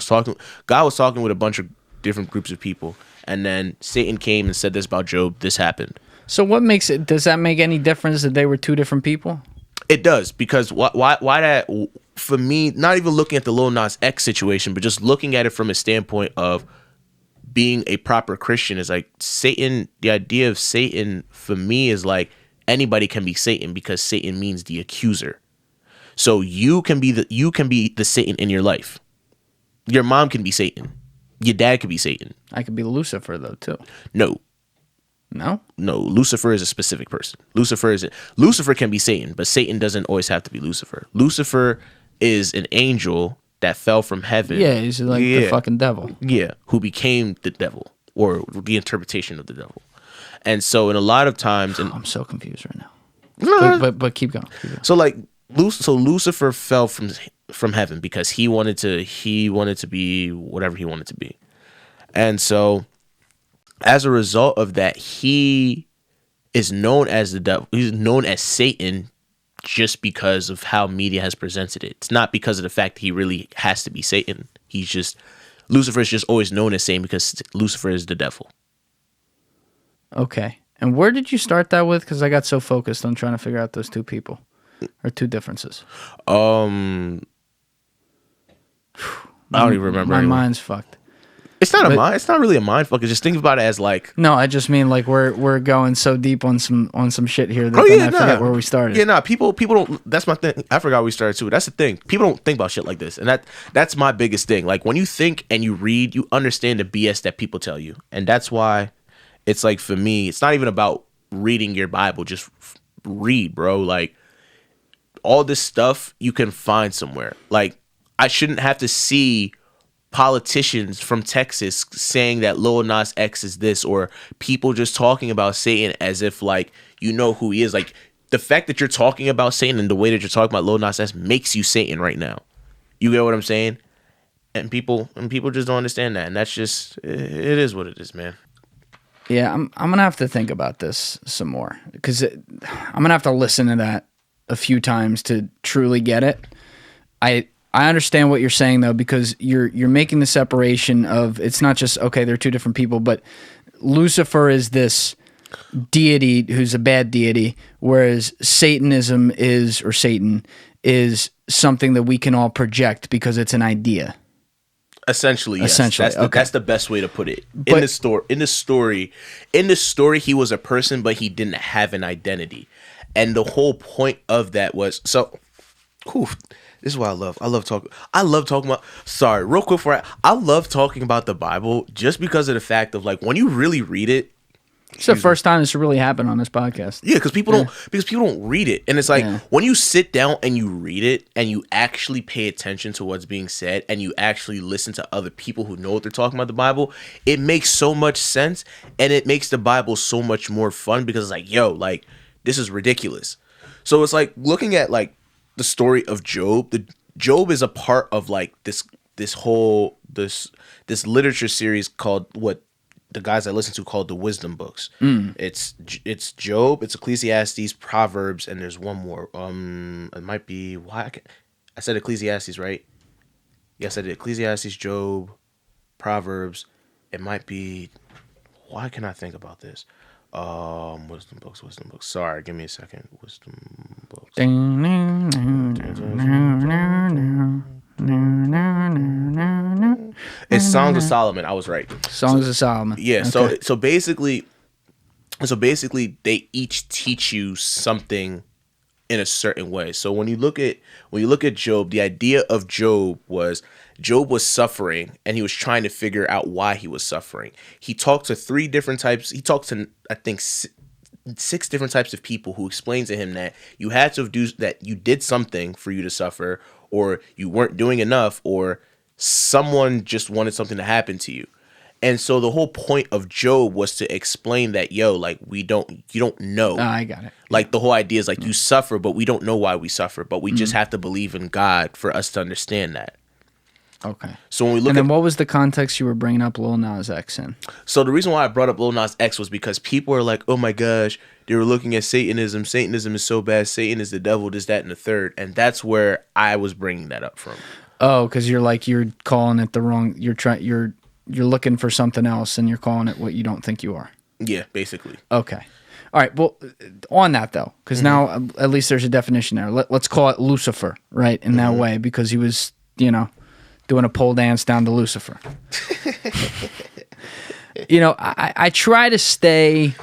God was talking with a bunch of different groups of people. And then Satan came and said this about Job. This happened. So what makes it... Does that make any difference that they were two different people? It does, because why that... For me, not even looking at the Lil Nas X situation, but just looking at it from a standpoint of being a proper Christian, is like Satan. The idea of Satan for me is like anybody can be Satan, because Satan means the accuser. So you can be the Satan in your life. Your mom can be Satan. Your dad could be Satan. I could be Lucifer though too. No. Lucifer is a specific person. Lucifer can be Satan, but Satan doesn't always have to be Lucifer. Lucifer is an angel that fell from heaven. Yeah, he's like the fucking devil. Yeah, who became the devil, or the interpretation of the devil. And so, in a lot of times, and I'm so confused right now. But keep going. So, like, Lucifer fell from heaven because he wanted to be whatever he wanted to be, and so as a result of that, he is known as the devil. He's known as Satan just because of how media has presented it. It's not because of the fact that he really has to be Satan. Lucifer is just always known as Satan because Lucifer is the devil. Okay. And where did you start that with? Because I got so focused on trying to figure out those two people. or two differences? I don't even remember. My anymore. mind's fucked. It's not a mind. It's not really a mind fuck. It's just think about it as like. No, I just mean like we're going so deep on some shit here that I forget where we started. Yeah, people don't. That's my thing. I forgot we started too. That's the thing. People don't think about shit like this, and that's my biggest thing. Like when you think and you read, you understand the BS that people tell you, and that's why it's like for me, it's not even about reading your Bible. Just read, bro. Like all this stuff you can find somewhere. Like I shouldn't have to see politicians from Texas saying that Lil Nas X is this, or people just talking about Satan as if like you know who he is. Like the fact that you're talking about Satan and the way that you're talking about Lil Nas X makes you Satan right now. You get what I'm saying? And people just don't understand that, and that's just it is what it is, man. Yeah, I'm gonna have to think about this some more because I'm gonna have to listen to that a few times to truly get it. I understand what you're saying though, because you're making the separation of it's not just okay, they're two different people, but Lucifer is this deity who's a bad deity, whereas Satanism or Satan is something that we can all project because it's an idea. Essentially, yes. Essentially, that's the best way to put it. In the story, he was a person, but he didn't have an identity, and the whole point of that was so. Whew, this is what I love. I love talking about. Sorry, real quick I love talking about the Bible just because of the fact of like when you really read it. It's the first time this really happened on this podcast. Yeah, because people don't read it, and it's like when you sit down and you read it and you actually pay attention to what's being said and you actually listen to other people who know what they're talking about the Bible, it makes so much sense and it makes the Bible so much more fun because it's like, yo, like this is ridiculous. So it's like looking at like the story of Job. Job is a part of like this literature series called what the guys I listen to called the wisdom books. It's Job, it's Ecclesiastes, Proverbs, and there's one more. It might be I said Ecclesiastes, right? Yes, I did. Ecclesiastes, Job, Proverbs. It might be. Why can I think about this? Wisdom books. Sorry, give me a second. Wisdom books. It's Songs of Solomon. I was right. Songs of Solomon. Yeah. Okay. So basically, they each teach you something in a certain way. So when you look at Job, the idea of Job was suffering and he was trying to figure out why he was suffering. He talked to three different types. He talked to I think 6 different types of people who explained to him that you had to do that, you did something for you to suffer, or you weren't doing enough, or someone just wanted something to happen to you. And so the whole point of Job was to explain that, yo, like you don't know. I got it. Like the whole idea is like you suffer, but we don't know why we suffer, but we just have to believe in God for us to understand that. Okay. So when we look and then what was the context you were bringing up Lil Nas X in? So the reason why I brought up Lil Nas X was because people are like, oh my gosh, they were looking at Satanism. Satanism is so bad. Satan is the devil, this, that, and the third. And that's where I was bringing that up from. Oh, because you're calling it the wrong. You're looking for something else, and you're calling it what you don't think you are. Yeah, basically. Okay. All right. Well, on that though, because now at least there's a definition there. Let's call it Lucifer, right? In that way, because he was, doing a pole dance down to Lucifer. I try to stay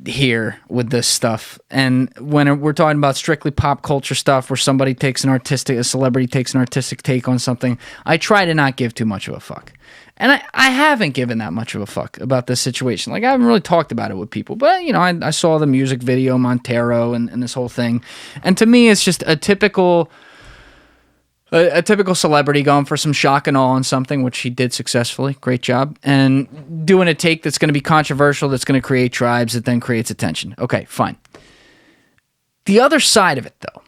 here with this stuff, and when we're talking about strictly pop culture stuff where somebody takes a celebrity takes an artistic take on something, I try to not give too much of a fuck. And I haven't given that much of a fuck about this situation. Like, I haven't really talked about it with people. But, I saw the music video, Montero, and this whole thing. And to me, it's just a typical celebrity going for some shock and awe on something, which he did successfully. Great job. And doing a take that's going to be controversial, that's going to create tribes, that then creates attention. Okay, fine. The other side of it, though,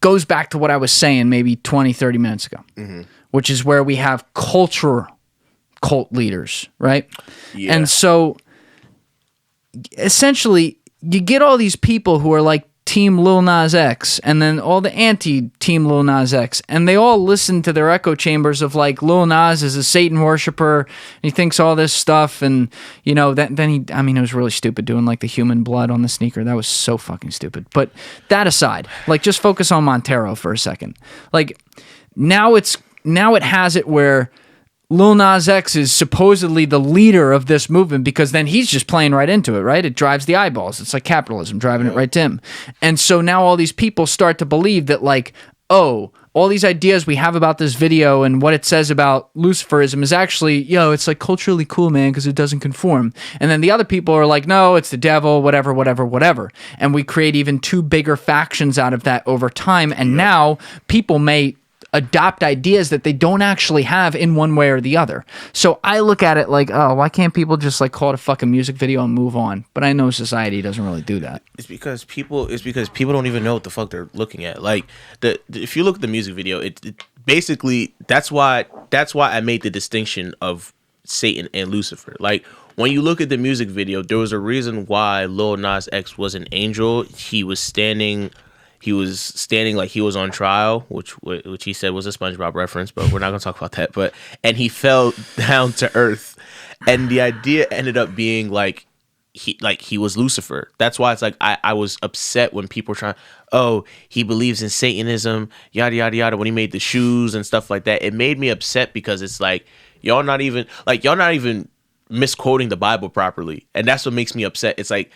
goes back to what I was saying maybe 20, 30 minutes ago, which is where we have cult leaders, right? Yeah. And so, essentially, you get all these people who are like Team Lil Nas X, and then all the anti-Team Lil Nas X, and they all listen to their echo chambers of like Lil Nas is a Satan worshiper, and he thinks all this stuff, and you know then he, I mean, it was really stupid doing like the human blood on the sneaker. That was so fucking stupid. But that aside, like just focus on Montero for a second. Like now it has it where Lil Nas X is supposedly the leader of this movement because then he's just playing right into it, right? It drives the eyeballs. It's like capitalism driving it right to him. And so now all these people start to believe that like, oh, all these ideas we have about this video and what it says about Luciferism is actually, it's like culturally cool, man, because it doesn't conform. And then the other people are like, no, it's the devil, whatever, whatever, whatever. And we create even two bigger factions out of that over time. And now people may adopt ideas that they don't actually have in one way or the other. So I look at it like, oh, why can't people just like call it a fucking music video and move on? But I know society doesn't really do that. It's because people don't even know what the fuck they're looking at. Like if you look at the music video, it basically that's why I made the distinction of Satan and Lucifer. Like when you look at the music video, there was a reason why Lil Nas X was an angel. He was standing like he was on trial, which he said was a SpongeBob reference, but we're not going to talk about that. And he fell down to earth, and the idea ended up being like he was Lucifer. That's why it's like I was upset when people were trying, oh, he believes in Satanism, yada yada yada. When he made the shoes and stuff like that, it made me upset because it's like y'all not even misquoting the Bible properly, and that's what makes me upset. It's like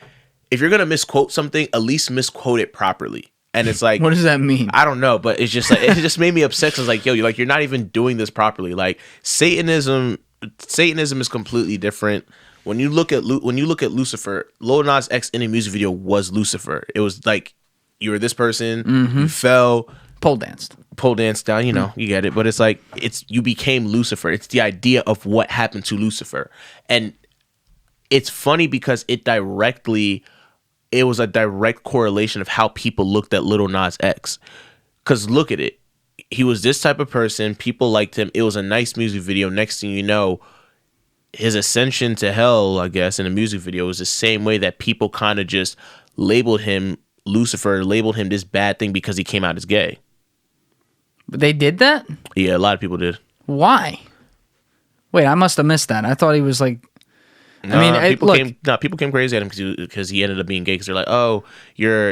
if you're gonna misquote something, at least misquote it properly. And it's like, what does that mean? I don't know, but it's just like it just made me upset because like, yo, you're not even doing this properly. Like Satanism is completely different. When you look at Lucifer, Lil Nas X in a music video was Lucifer. It was like you were this person, you fell, pole danced down. You get it. But it's like you became Lucifer. It's the idea of what happened to Lucifer, and it's funny because it was a direct correlation of how people looked at Lil Nas X. Because look at it. He was this type of person. People liked him. It was a nice music video. Next thing you know, his ascension to hell, I guess, in a music video was the same way that people kind of just labeled him Lucifer, labeled him this bad thing because he came out as gay. But they did that? Yeah, a lot of people did. Why? Wait, I must have missed that. I thought he was like... People came crazy at him because he ended up being gay. Because they're like, "Oh, you're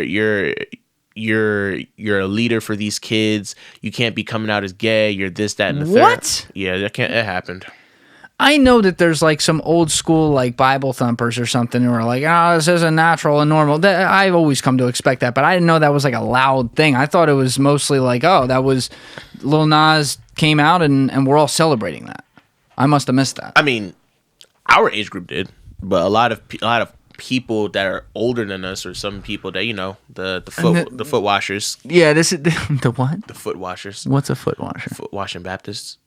a leader for these kids. You can't be coming out as gay. You're this, that, and the third." What? Yeah, it happened. I know that there's like some old school like Bible thumpers or something who are like, "Oh, this isn't natural and normal." I've always come to expect that, but I didn't know that was like a loud thing. I thought it was mostly like, "Oh, that was Lil Nas came out and we're all celebrating that." I must have missed that. I mean, our age group did, but a lot of people that are older than us, or some people that the foot washers. Yeah, this is the what? The foot washers. What's a foot washer? Foot washing Baptists.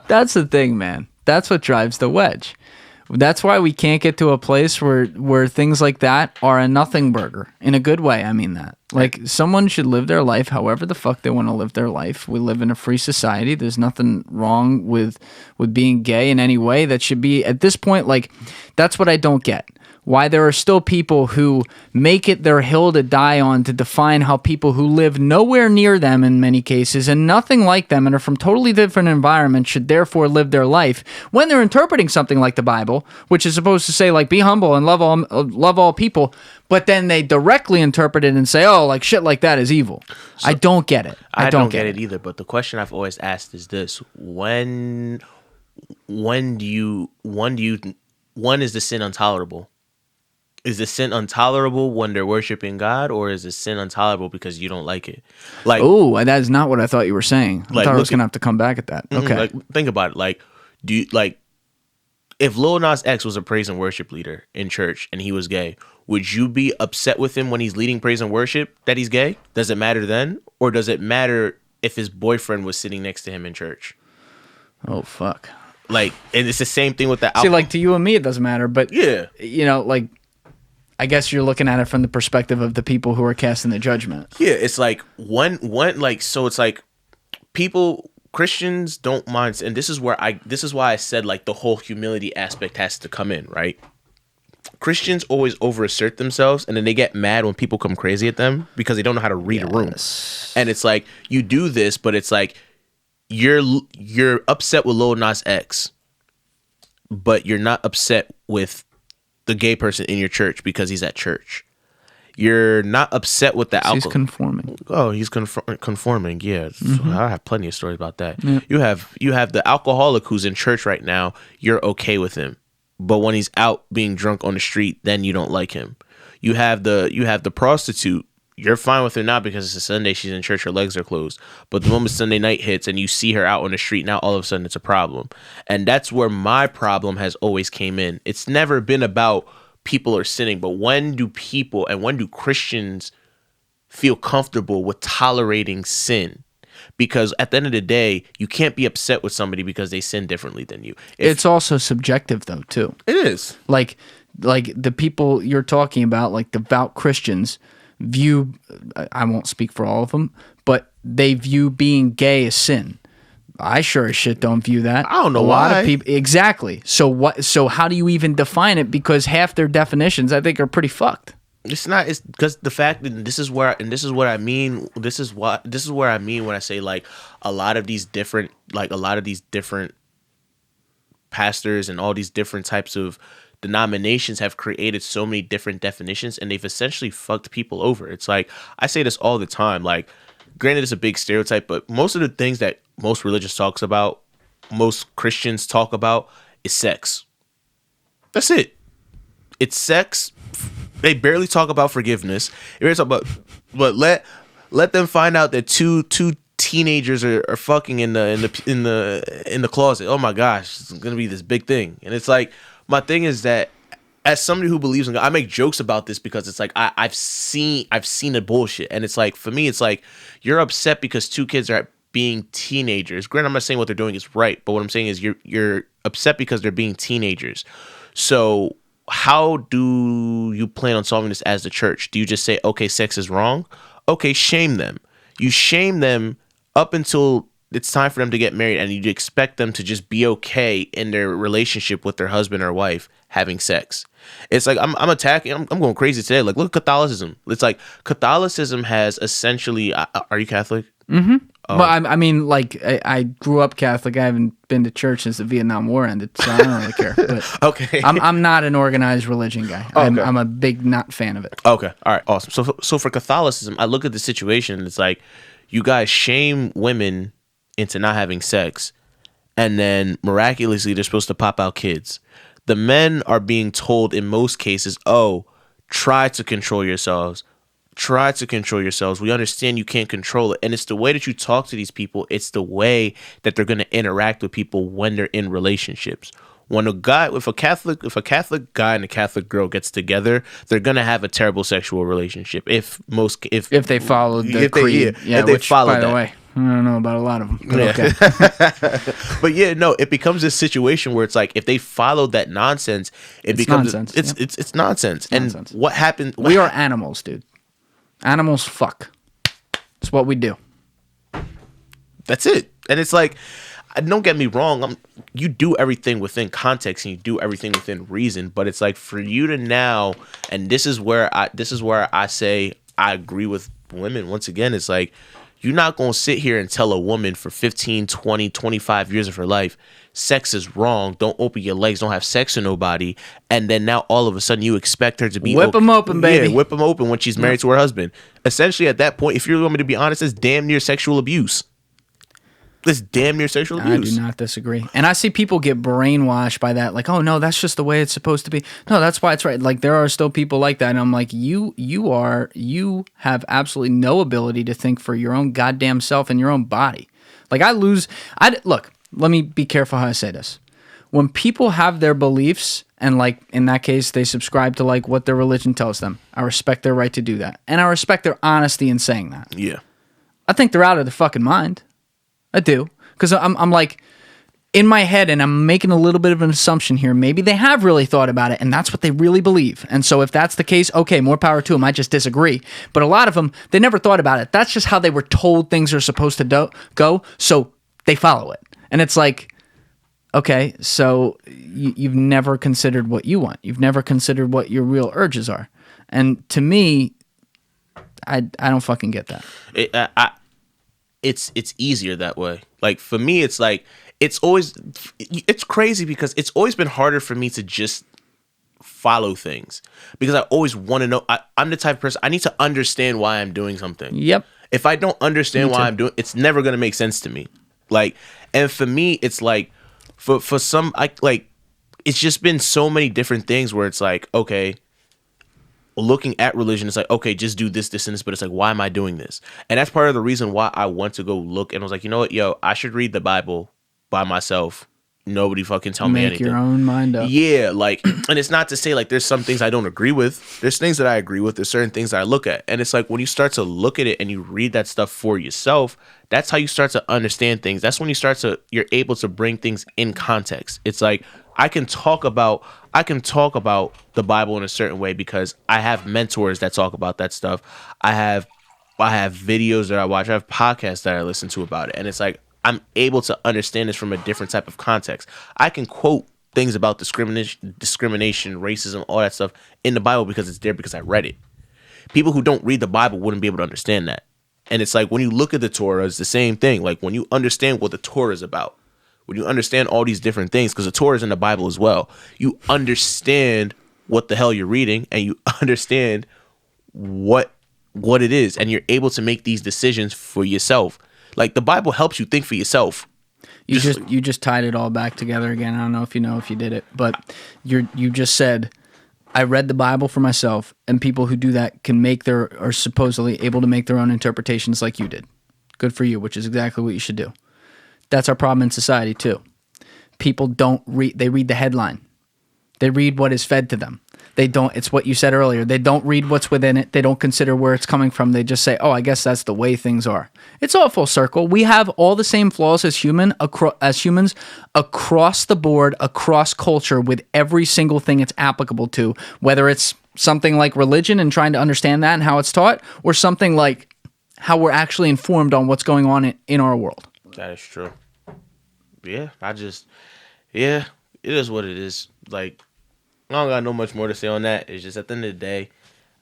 That's the thing, man. That's what drives the wedge. That's why we can't get to a place where things like that are a nothing burger. In a good way, I mean that. Like, someone should live their life however the fuck they want to live their life. We live in a free society. There's nothing wrong with being gay in any way. That should be, at this point, like, that's what I don't get. Why there are still people who make it their hill to die on to define how people who live nowhere near them in many cases and nothing like them and are from totally different environments should therefore live their life when they're interpreting something like the Bible, which is supposed to say like be humble and love all people, but then they directly interpret it and say, oh, like shit like that is evil. So, I don't get it. I don't get it either. But the question I've always asked is this: when is the sin intolerable? Is the sin intolerable when they're worshiping God, or is the sin intolerable because you don't like it? Like, oh, that is not what I thought you were saying. I thought I was gonna have to come back at that. Okay, like, think about it. Like, do you like if Lil Nas X was a praise and worship leader in church and he was gay? Would you be upset with him when he's leading praise and worship that he's gay? Does it matter then, or does it matter if his boyfriend was sitting next to him in church? Oh fuck! Like, and it's the same thing with the See, like to you and me, it doesn't matter, but yeah, like. I guess you're looking at it from the perspective of the people who are casting the judgment. Yeah, it's like one like so it's like Christians don't mind, and this is why I said like the whole humility aspect has to come in, right? Christians always overassert themselves, and then they get mad when people come crazy at them because they don't know how to read a room. And it's like, you do this, but it's like you're upset with Lil Nas X, but you're not upset with the gay person in your church because he's at church. You're not upset with the alcohol. He's conforming. Oh, he's conforming. Yeah, I have plenty of stories about that. Yeah. You have the alcoholic who's in church right now. You're okay with him, but when he's out being drunk on the street, then you don't like him. You have the prostitute. You're fine with her now because it's a Sunday. She's in church. Her legs are closed. But the moment Sunday night hits and you see her out on the street, now all of a sudden it's a problem. And that's where my problem has always came in. It's never been about people are sinning, but when do Christians feel comfortable with tolerating sin? Because at the end of the day, you can't be upset with somebody because they sin differently than you. It's also subjective, though, too. It is. Like the people you're talking about, like devout Christians, view, I won't speak for all of them, but they view being gay as sin. I sure as shit don't view that. I don't know why. A lot of people, exactly. So what? So how do you even define it? Because half their definitions, I think, are pretty fucked. It's not. It's because the fact that this is what I mean. This is where I mean when I say like a lot of these different pastors and all these different types of denominations have created so many different definitions, and they've essentially fucked people over. It's like, I say this all the time. Like, granted, it's a big stereotype, but most of the things that most religious talks about, most Christians talk about, is sex. That's it. It's sex. They barely talk about forgiveness. They barely talk about, but let them find out that two teenagers are fucking in the closet. Oh my gosh, it's gonna be this big thing. And it's like, my thing is that as somebody who believes in God, I make jokes about this because it's like I've seen the bullshit, and it's like, for me, it's like, you're upset because two kids are being teenagers. Granted, I'm not saying what they're doing is right, but what I'm saying is you're upset because they're being teenagers. So how do you plan on solving this as the church? Do you just say, okay, sex is wrong? Okay, shame them. You shame them up until it's time for them to get married, and you expect them to just be okay in their relationship with their husband or wife having sex. It's like, I'm going crazy today. Like, look at Catholicism. It's like, Catholicism has essentially, are you Catholic? Mm-hmm. Oh. Well, I mean, like, I grew up Catholic. I haven't been to church since the Vietnam War ended, so I don't really care. But okay. I'm not an organized religion guy. Okay. I'm a big not fan of it. Okay. All right. Awesome. So for Catholicism, I look at the situation, and it's like, you guys shame women into not having sex, and then miraculously they're supposed to pop out kids. The men are being told in most cases, oh, try to control yourselves. Try to control yourselves. We understand you can't control it. And it's the way that you talk to these people. It's the way that they're going to interact with people when they're in relationships. When if a Catholic guy and a Catholic girl gets together, they're gonna have a terrible sexual relationship. If they followed the creed, if they followed by that. the way, I don't know about a lot of them. But yeah. Okay. But yeah, no, it becomes this situation where it's like, if they followed that nonsense, it's nonsense. It's nonsense. And nonsense. What happened? We are animals, dude. Animals fuck. It's what we do. That's it. And it's like, don't get me wrong, you do everything within context and you do everything within reason, but it's like, for you to now, and this is where I say I agree with women once again, it's like, you're not going to sit here and tell a woman for 15, 20, 25 years of her life, sex is wrong, don't open your legs, don't have sex with nobody, and then now all of a sudden you expect her to be whip them open, baby. Yeah, whip them open when she's married to her husband. Essentially, at that point, if you're going to be honest, it's damn near sexual abuse. This damn near sexual abuse. I do not disagree. And I see people get brainwashed by that. Like, oh, no, that's just the way it's supposed to be. No, that's why it's right. Like, there are still people like that. And I'm like, you have absolutely no ability to think for your own goddamn self and your own body. Like, look, let me be careful how I say this. When people have their beliefs, and like, in that case, they subscribe to like what their religion tells them, I respect their right to do that. And I respect their honesty in saying that. Yeah. I think they're out of their fucking mind. I do, because I'm like, in my head, and I'm making a little bit of an assumption here, maybe they have really thought about it, and that's what they really believe. And so if that's the case, okay, more power to them. I just disagree. But a lot of them, they never thought about it. That's just how they were told things are supposed to go, so they follow it. And it's like, Okay, so you've never considered what you want. You've never considered what your real urges are. And to me, I don't fucking get that. It's easier that way. Like for me, it's like it's crazy because it's always been harder for me to just follow things because I always want to know. I'm the type of person I need to understand why I'm doing something. Yep. If I don't understand why I'm doing, it's never gonna make sense to me. Like, and for me, it's like for some, it's just been so many different things where it's like, okay, looking at religion, it's like, okay, just do this, this, and this, but it's like, why am I doing this? And that's part of the reason why I want to go look, and I was like, you know what, yo, I should read the Bible by myself. Nobody fucking tell me anything. Make your own mind up. Yeah, like, and it's not to say like there's some things I don't agree with. There's things that I agree with. There's certain things that I look at. And it's like when you start to look at it and you read that stuff for yourself, that's how you start to understand things. That's when you're able to bring things in context. It's like I can talk about the Bible in a certain way because I have mentors that talk about that stuff. I have videos that I watch. I have podcasts that I listen to about it. And it's like I'm able to understand this from a different type of context. I can quote things about discrimination, racism, all that stuff in the Bible because it's there because I read it. People who don't read the Bible wouldn't be able to understand that. And it's like when you look at the Torah, it's the same thing. Like when you understand what the Torah is about, when you understand all these different things, because the Torah is in the Bible as well, you understand what the hell you're reading and you understand what it is, and you're able to make these decisions for yourself. Like the Bible helps you think for yourself. You just tied it all back together again. I don't know if you did it, but you just said, I read the Bible for myself, and people who do that are supposedly able to make their own interpretations like you did. Good for you, which is exactly what you should do. That's our problem in society too. People don't read, they read the headline. They read what is fed to them. It's what you said earlier. They don't read what's within it. They don't consider where it's coming from. They just say, oh, I guess that's the way things are. It's all full circle. We have all the same flaws as humans across the board, across culture, with every single thing it's applicable to, whether it's something like religion and trying to understand that and how it's taught, or something like how we're actually informed on what's going on in our world. That is true. Yeah, it is what it is. Like, I don't got no much more to say on that. It's just at the end of the day,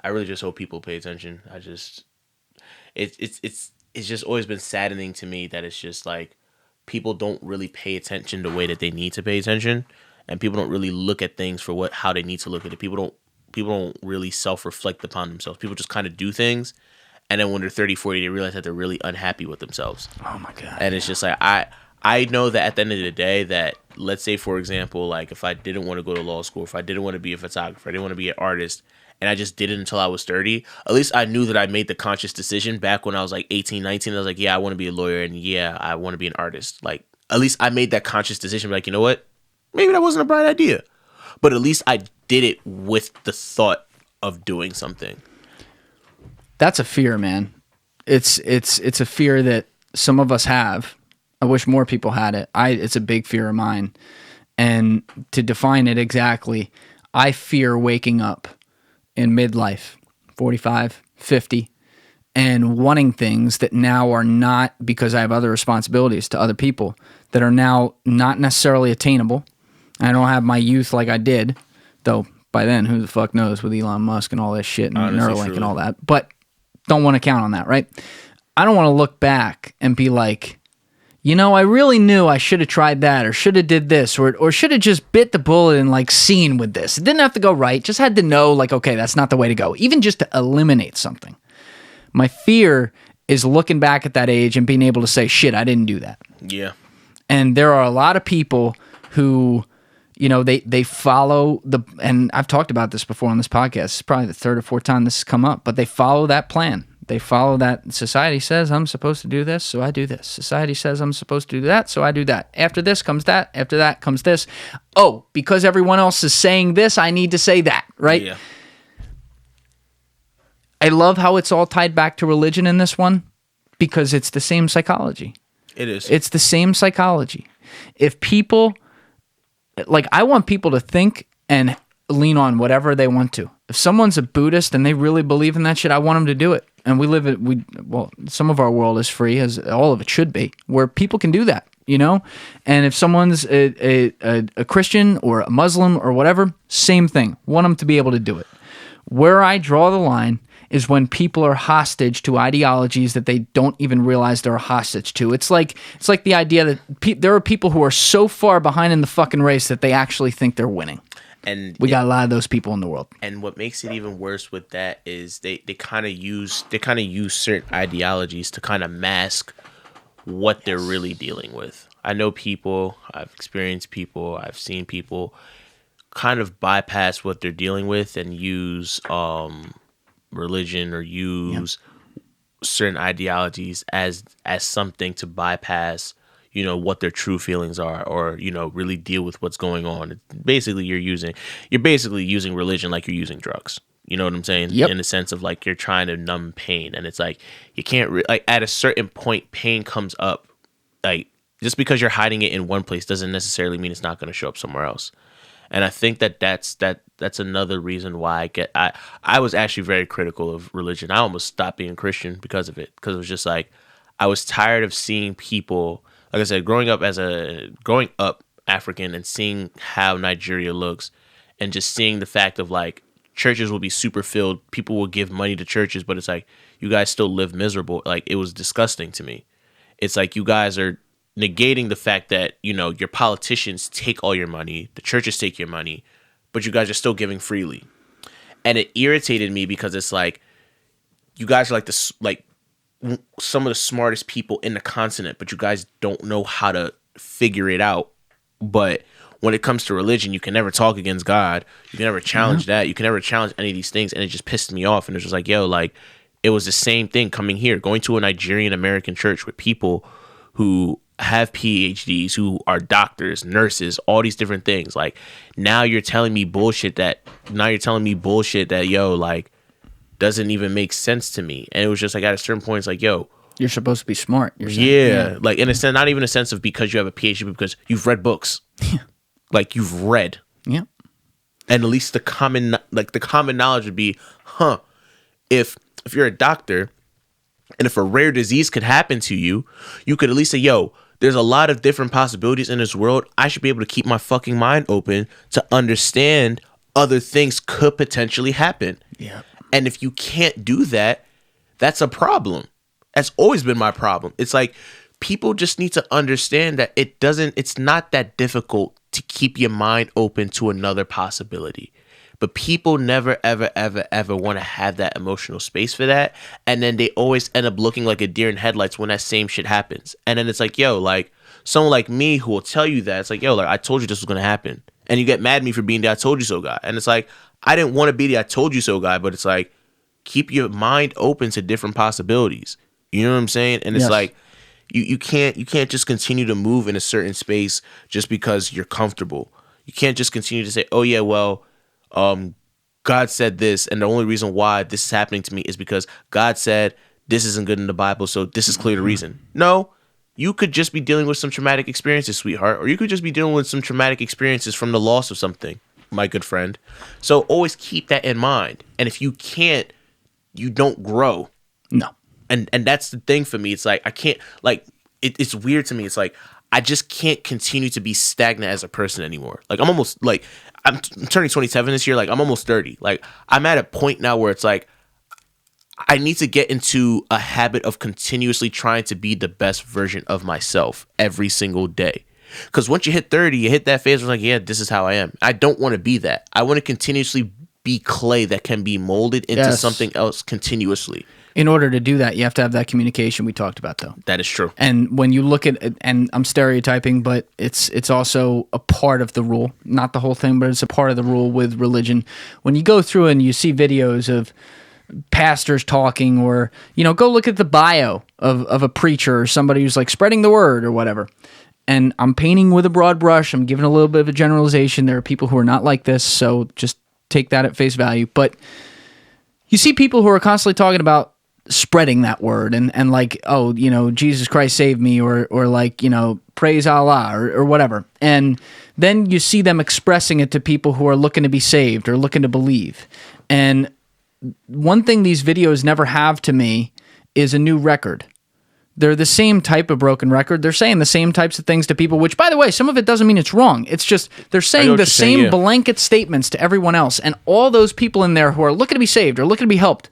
I really just hope people pay attention. It's just always been saddening to me that it's just like people don't really pay attention the way that they need to pay attention, and people don't really look at things for how they need to look at it. People don't really self-reflect upon themselves. People just kind of do things, and then when they're 30, 40, they realize that they're really unhappy with themselves. Oh my God. And it's just like I know that at the end of the day that, let's say, for example, like if I didn't want to go to law school, if I didn't want to be a photographer, I didn't want to be an artist, and I just did it until I was 30, at least I knew that I made the conscious decision back when I was like 18, 19. I was like, yeah, I want to be a lawyer, and yeah, I want to be an artist. Like, at least I made that conscious decision. Like, you know what? Maybe that wasn't a bright idea. But at least I did it with the thought of doing something. That's a fear, man. It's a fear that some of us have. I wish more people had it. It's a big fear of mine. And to define it exactly, I fear waking up in midlife, 45, 50, and wanting things that now are not, because I have other responsibilities to other people, that are now not necessarily attainable. I don't have my youth like I did, though by then, who the fuck knows with Elon Musk and all this shit and Neuralink and all that. But don't want to count on that, right? I don't want to look back and be like, you know, I really knew I should have tried that, or should have did this, or should have just bit the bullet and like seen with this. It didn't have to go right. Just had to know, like, okay, that's not the way to go. Even just to eliminate something. My fear is looking back at that age and being able to say, shit, I didn't do that. Yeah. And there are a lot of people who, you know, they follow and I've talked about this before on this podcast. It's probably the third or fourth time this has come up, but they follow that plan. They follow that. Society says I'm supposed to do this, so I do this. Society says I'm supposed to do that, so I do that. After this comes that. After that comes this. Oh, because everyone else is saying this, I need to say that, right? Yeah. I love how it's all tied back to religion in this one, because it's the same psychology. It is. It's the same psychology. If people, like, I want people to think and lean on whatever they want to. If someone's a Buddhist and they really believe in that shit, I want them to do it. And some of our world is free, as all of it should be, where people can do that. you know? And if someone's a Christian or a Muslim or whatever, same thing. Want them to be able to do it. Where I draw the line is when people are hostage to ideologies that they don't even realize they're a hostage to. It's like the idea that there are people who are so far behind in the fucking race that they actually think they're winning. And we got a lot of those people in the world. And what makes it even worse with that is they kind of use certain ideologies to kind of mask what they're really dealing with. I know people, I've experienced people, I've seen people kind of bypass what they're dealing with and use religion or use certain ideologies as something to bypass, you know, what their true feelings are, or, you know, really deal with what's going on. Basically, you're basically using religion like you're using drugs. You know what I'm saying? Yep. In the sense of like you're trying to numb pain, and it's like you can't like at a certain point pain comes up. Like just because you're hiding it in one place doesn't necessarily mean it's not going to show up somewhere else. And I think that's another reason why I was actually very critical of religion. I almost stopped being Christian because of it, because it was just like I was tired of seeing people. Like I said, growing up African and seeing how Nigeria looks, and just seeing the fact of like churches will be super filled, people will give money to churches, but it's like you guys still live miserable. Like it was disgusting to me. It's like you guys are negating the fact that, you know, your politicians take all your money, the churches take your money, but you guys are still giving freely. And it irritated me because it's like you guys are like this, like some of the smartest people in the continent, but you guys don't know how to figure it out. But when it comes to religion, you can never talk against God. You can never challenge that. You can never challenge any of these things. And it just pissed me off. And it was just like, yo, like it was the same thing coming here, going to a Nigerian American church with people who have PhDs, who are doctors, nurses, all these different things. Like now you're telling me bullshit that yo, like doesn't even make sense to me. And it was just like at a certain point, it's like, yo, you're supposed to be smart. Yeah. Like in a sense, not even a sense of because you have a PhD, but because you've read books. Yeah. Like you've read. Yeah. And at least the common knowledge would be, if you're a doctor and if a rare disease could happen to you, you could at least say, yo, there's a lot of different possibilities in this world. I should be able to keep my fucking mind open to understand other things could potentially happen. Yeah. And if you can't do that, that's a problem. That's always been my problem. It's like people just need to understand that it's not that difficult to keep your mind open to another possibility. But people never, ever, ever, ever want to have that emotional space for that. And then they always end up looking like a deer in headlights when that same shit happens. And then it's like, yo, like someone like me who will tell you that, it's like, yo, like I told you this was going to happen. And you get mad at me for being the I told you so guy. And it's like, I didn't want to be the I told you so guy, but it's like, keep your mind open to different possibilities. You know what I'm saying? And it's like, you can't just continue to move in a certain space just because you're comfortable. You can't just continue to say, oh yeah, well, God said this, and the only reason why this is happening to me is because God said this isn't good in the Bible, so this is clearly the reason. No, you could just be dealing with some traumatic experiences, sweetheart, or you could just be dealing with some traumatic experiences from the loss of something, my good friend. So always keep that in mind. And if you can't, you don't grow. No. And that's the thing for me. It's like I can't, like it's weird to me. It's like I just can't continue to be stagnant as a person anymore. Like I'm turning 27 this year. Like I'm almost 30. Like I'm at a point now where it's like I need to get into a habit of continuously trying to be the best version of myself every single day. Because once you hit 30, you hit that phase where it's like, yeah, this is how I am. I don't want to be that. I want to continuously be clay that can be molded into something else continuously. In order to do that, you have to have that communication we talked about, though. That is true. And when you look at it, and I'm stereotyping, but it's also a part of the rule. Not the whole thing, but it's a part of the rule with religion. When you go through and you see videos of pastors talking, or, you know, go look at the bio of a preacher or somebody who's like spreading the word or whatever. And I'm painting with a broad brush. I'm giving a little bit of a generalization. There are people who are not like this, so just take that at face value. But you see people who are constantly talking about spreading that word and like, oh, you know, Jesus Christ saved me, or like, you know, praise Allah or whatever. And then you see them expressing it to people who are looking to be saved or looking to believe. And one thing these videos never have to me is a new record. They're the same type of broken record. They're saying the same types of things to people, which, by the way, some of it doesn't mean it's wrong. It's just they're saying the same blanket statements to everyone else. And all those people in there who are looking to be saved or looking to be helped,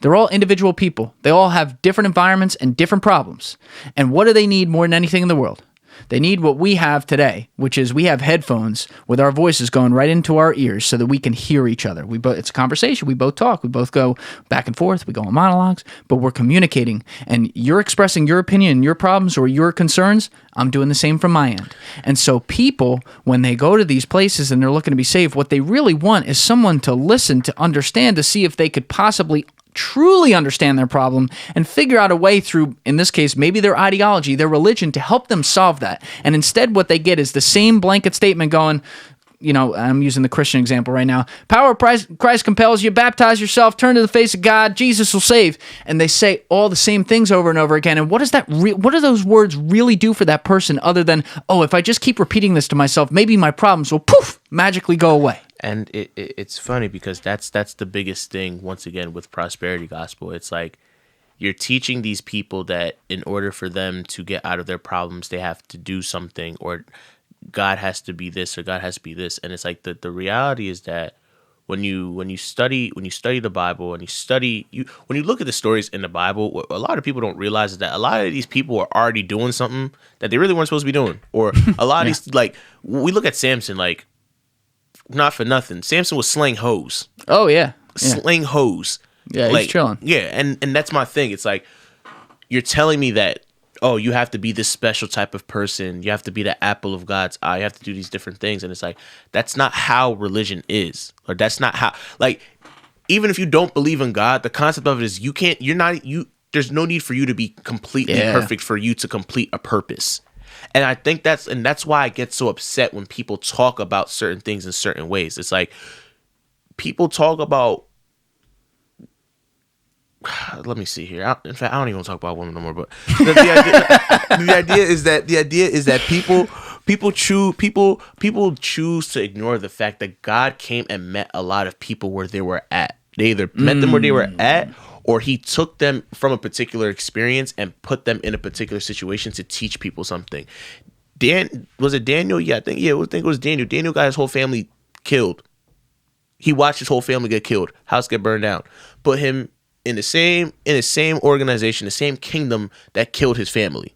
they're all individual people. They all have different environments and different problems. And what do they need more than anything in the world? They need what we have today, which is we have headphones with our voices going right into our ears so that we can hear each other. It's a conversation. We both talk. We both go back and forth. We go on monologues, but we're communicating. And you're expressing your opinion, your problems, or your concerns. I'm doing the same from my end. And so people, when they go to these places and they're looking to be saved, what they really want is someone to listen, to understand, to see if they could possibly truly understand their problem and figure out a way through, in this case, maybe their ideology, their religion, to help them solve that. And instead what they get is the same blanket statement going, I'm using the Christian example right now. Power of Christ compels you, baptize yourself, turn to the face of God, Jesus will save. And they say all the same things over and over again. And what do those words really do for that person other than, if I just keep repeating this to myself, maybe my problems will magically go away. And it's funny because that's the biggest thing, once again, with prosperity gospel. It's like you're teaching these people that in order for them to get out of their problems, they have to do something, or God has to be this, or God has to be this. And it's like the reality is that when you study the Bible, and when you look at the stories in the Bible, what a lot of people don't realize is that a lot of these people are already doing something that they really weren't supposed to be doing. Or a lot of these, like, we look at Samson, like, not for nothing, Samson was slaying hoes. Oh yeah. Slaying hoes. Yeah, like, he's chilling. Yeah, and that's my thing. It's like, you're telling me that, you have to be this special type of person. You have to be the apple of God's eye. You have to do these different things. And it's like, that's not how religion is. Or that's not how, like, even if you don't believe in God, the concept of it is there's no need for you to be completely perfect for you to complete a purpose. And I think that's why I get so upset when people talk about certain things in certain ways. It's like, people talk about, let me see here. In fact, I don't even want to talk about women no more. But the idea is that people choose to ignore the fact that God came and met a lot of people where they were at. They either met them where they were at, or he took them from a particular experience and put them in a particular situation to teach people something. Was it Daniel? Yeah, I think it was Daniel. Daniel got his whole family killed. He watched his whole family get killed, house get burned down. Put him in the same organization, the same kingdom that killed his family.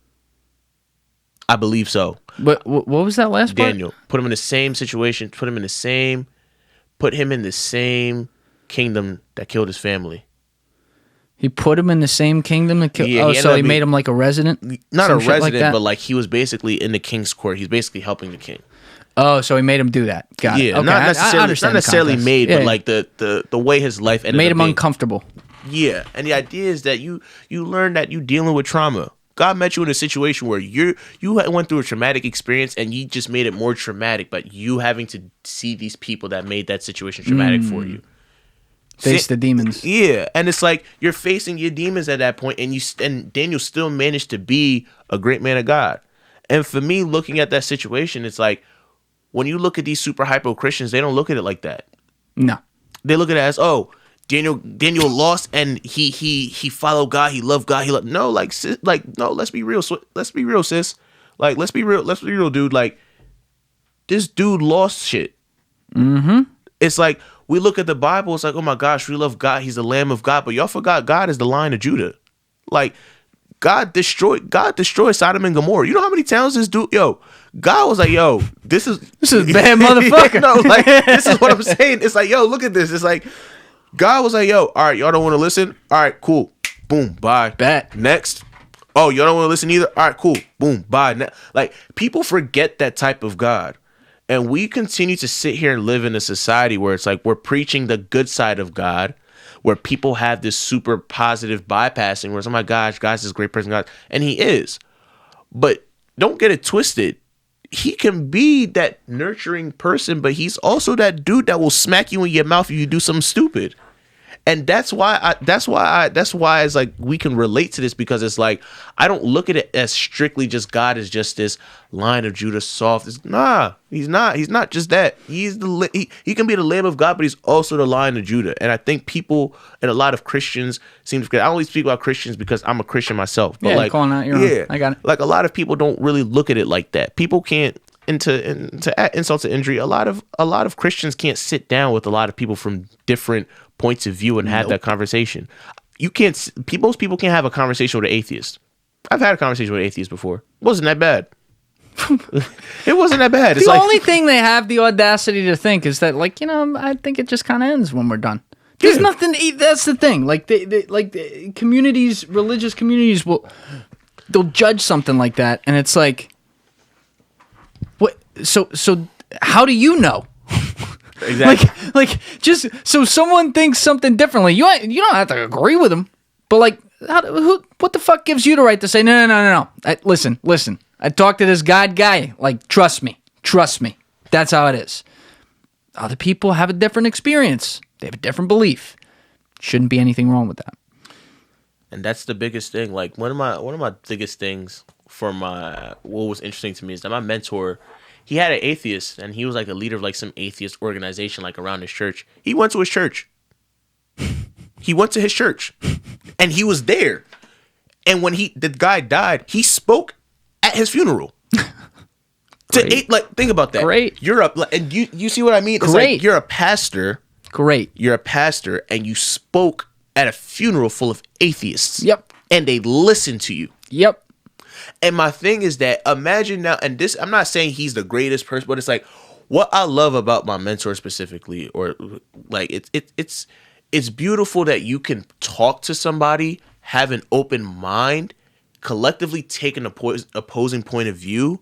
I believe so. But what was that last part? Daniel. Put him in the same situation. Put him in the same kingdom that killed his family. He put him in the same kingdom that killed. Yeah, so he made him like a resident. Not a resident, but like he was basically in the king's court. He's basically helping the king. Oh, so he made him do that. Got it. Okay. Not necessarily made, but like the way his life ended made up him being uncomfortable. Yeah, and the idea is that you learn that you dealing with trauma. God met you in a situation where you went through a traumatic experience, and you just made it more traumatic. But you having to see these people that made that situation traumatic for you. Face the demons. Yeah, and it's like you're facing your demons at that point, and Daniel still managed to be a great man of God. And for me, looking at that situation, it's like when you look at these super hypo Christians, they don't look at it like that. No, they look at it as, Daniel lost and he followed God, he loved God, no, like sis, like no, let's be real, let's be real, sis, like let's be real, dude. Like this dude lost shit. It's like we look at the Bible, it's like, oh my gosh, we love God, he's the Lamb of God, but y'all forgot God is the Lion of Judah. Like God destroyed Sodom and Gomorrah. You know how many towns this dude? God was like, this is bad motherfucker. No, like this is what I'm saying. It's like, look at this. It's like God was like, all right, y'all don't want to listen? All right, cool. Boom, bye. Bet. Next. Oh, y'all don't want to listen either? All right, cool. Boom, bye. Like, people forget that type of God. And we continue to sit here and live in a society where it's like we're preaching the good side of God, where people have this super positive bypassing where it's, oh my gosh, God's this great person, God. And he is. But don't get it twisted. He can be that nurturing person, but he's also that dude that will smack you in your mouth if you do something stupid. And that's why it's like we can relate to this, because it's like I don't look at it as strictly just God is just this Lion of Judah soft. Nah, he's not just that. He can be the Lamb of God, but he's also the Lion of Judah. And I think people and a lot of Christians seem to. I only speak about Christians because I'm a Christian myself. But like, calling out your own. I got it. Like a lot of people don't really look at it like that. People can't. To add insult to injury, a lot of Christians can't sit down with a lot of people from different points of view and have that conversation. Most people can't have a conversation with an atheist. I've had a conversation with an atheist before. It wasn't that bad. It wasn't that bad. It's the only thing they have the audacity to think is that, like, I think it just kind of ends when we're done. There's nothing. That's the thing. Like the communities, religious communities they'll judge something like that, and it's like. What? So how do you know? Exactly. like just so someone thinks something differently. You don't have to agree with them, but like, what the fuck gives you the right to say no? Listen. I talked to this God guy. Like, trust me. That's how it is. Other people have a different experience. They have a different belief. Shouldn't be anything wrong with that. And that's the biggest thing. Like one of my biggest things. What was interesting to me is that my mentor, he had an atheist, and he was like a leader of like some atheist organization like around his church. He went to his church. And he was there. And when the guy died, he spoke at his funeral. Think about that. Great. You're up, and you see what I mean? It's Great. like you're a pastor. Great. You're a pastor, and you spoke at a funeral full of atheists. Yep. And they listened to you. Yep. And my thing is that imagine now, and this, I'm not saying he's the greatest person, but it's like what I love about my mentor specifically, or like it's beautiful that you can talk to somebody, have an open mind, collectively take an opposing point of view,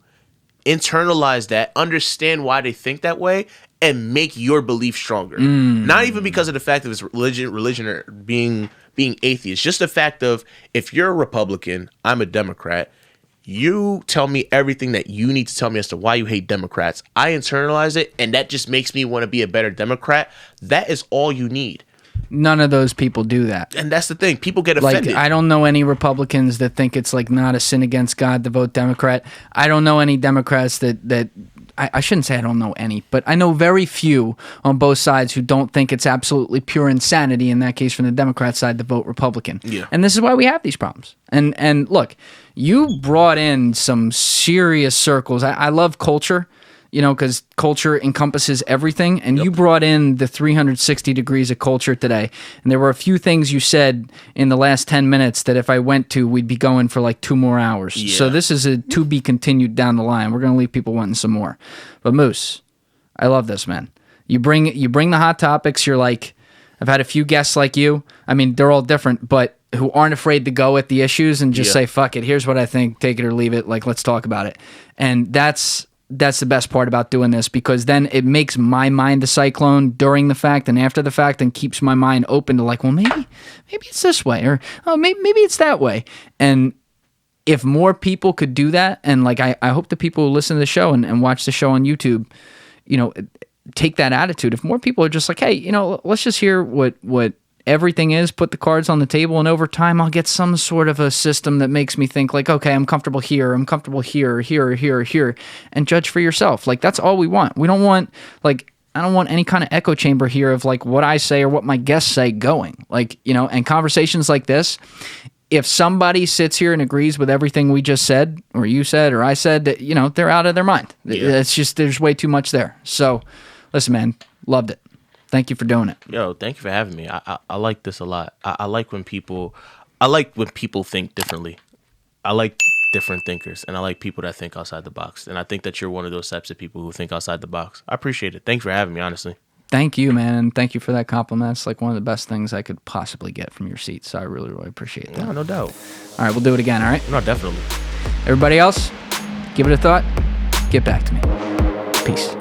internalize that, understand why they think that way, and make your belief stronger. Not even because of the fact of his religion or being atheist, just the fact of if you're a Republican, I'm a Democrat. You tell me everything that you need to tell me as to why you hate Democrats. I internalize it, and that just makes me want to be a better Democrat. That is all you need. None of those people do that. And that's the thing. People get offended. Like, I don't know any Republicans that think it's like not a sin against God to vote Democrat. I don't know any Democrats that I shouldn't say I don't know any, but I know very few on both sides who don't think it's absolutely pure insanity, in that case from the Democrat side, to vote Republican. Yeah. And this is why we have these problems. And look, you brought in some serious circles. I love culture, because culture encompasses everything. And you brought in the 360 degrees of culture today. And there were a few things you said in the last 10 minutes that if I went to, we'd be going for like 2 more hours. Yeah. So this is a to be continued down the line. We're going to leave people wanting some more. But Moose, I love this, man. You bring the hot topics. You're like, I've had a few guests like you. I mean, they're all different, but who aren't afraid to go at the issues and just say, fuck it, here's what I think, take it or leave it, like, let's talk about it. And that's the best part about doing this, because then it makes my mind a cyclone during the fact and after the fact, and keeps my mind open to like, well, maybe it's this way, or maybe it's that way. And if more people could do that, and like I hope the people who listen to the show and watch the show on YouTube, take that attitude. If more people are just like, hey, let's just hear what everything is, put the cards on the table, and over time I'll get some sort of a system that makes me think like, okay, I'm comfortable here, and judge for yourself. Like, that's all we want. We don't want, like, I don't want any kind of echo chamber here of like what I say or what my guests say going. Like, and conversations like this, if somebody sits here and agrees with everything we just said, or you said, or I said, that, they're out of their mind. It's just, there's way too much there. So listen, man, loved it. Thank you for doing it. Yo, thank you for having me. I like this a lot. I like when people think differently. I like different thinkers, and I like people that think outside the box. And I think that you're one of those types of people who think outside the box. I appreciate it. Thanks for having me, honestly. Thank you, man. And thank you for that compliment. It's like one of the best things I could possibly get from your seat. So I really, really appreciate that. No doubt. All right, we'll do it again, all right? No, definitely. Everybody else, give it a thought. Get back to me. Peace.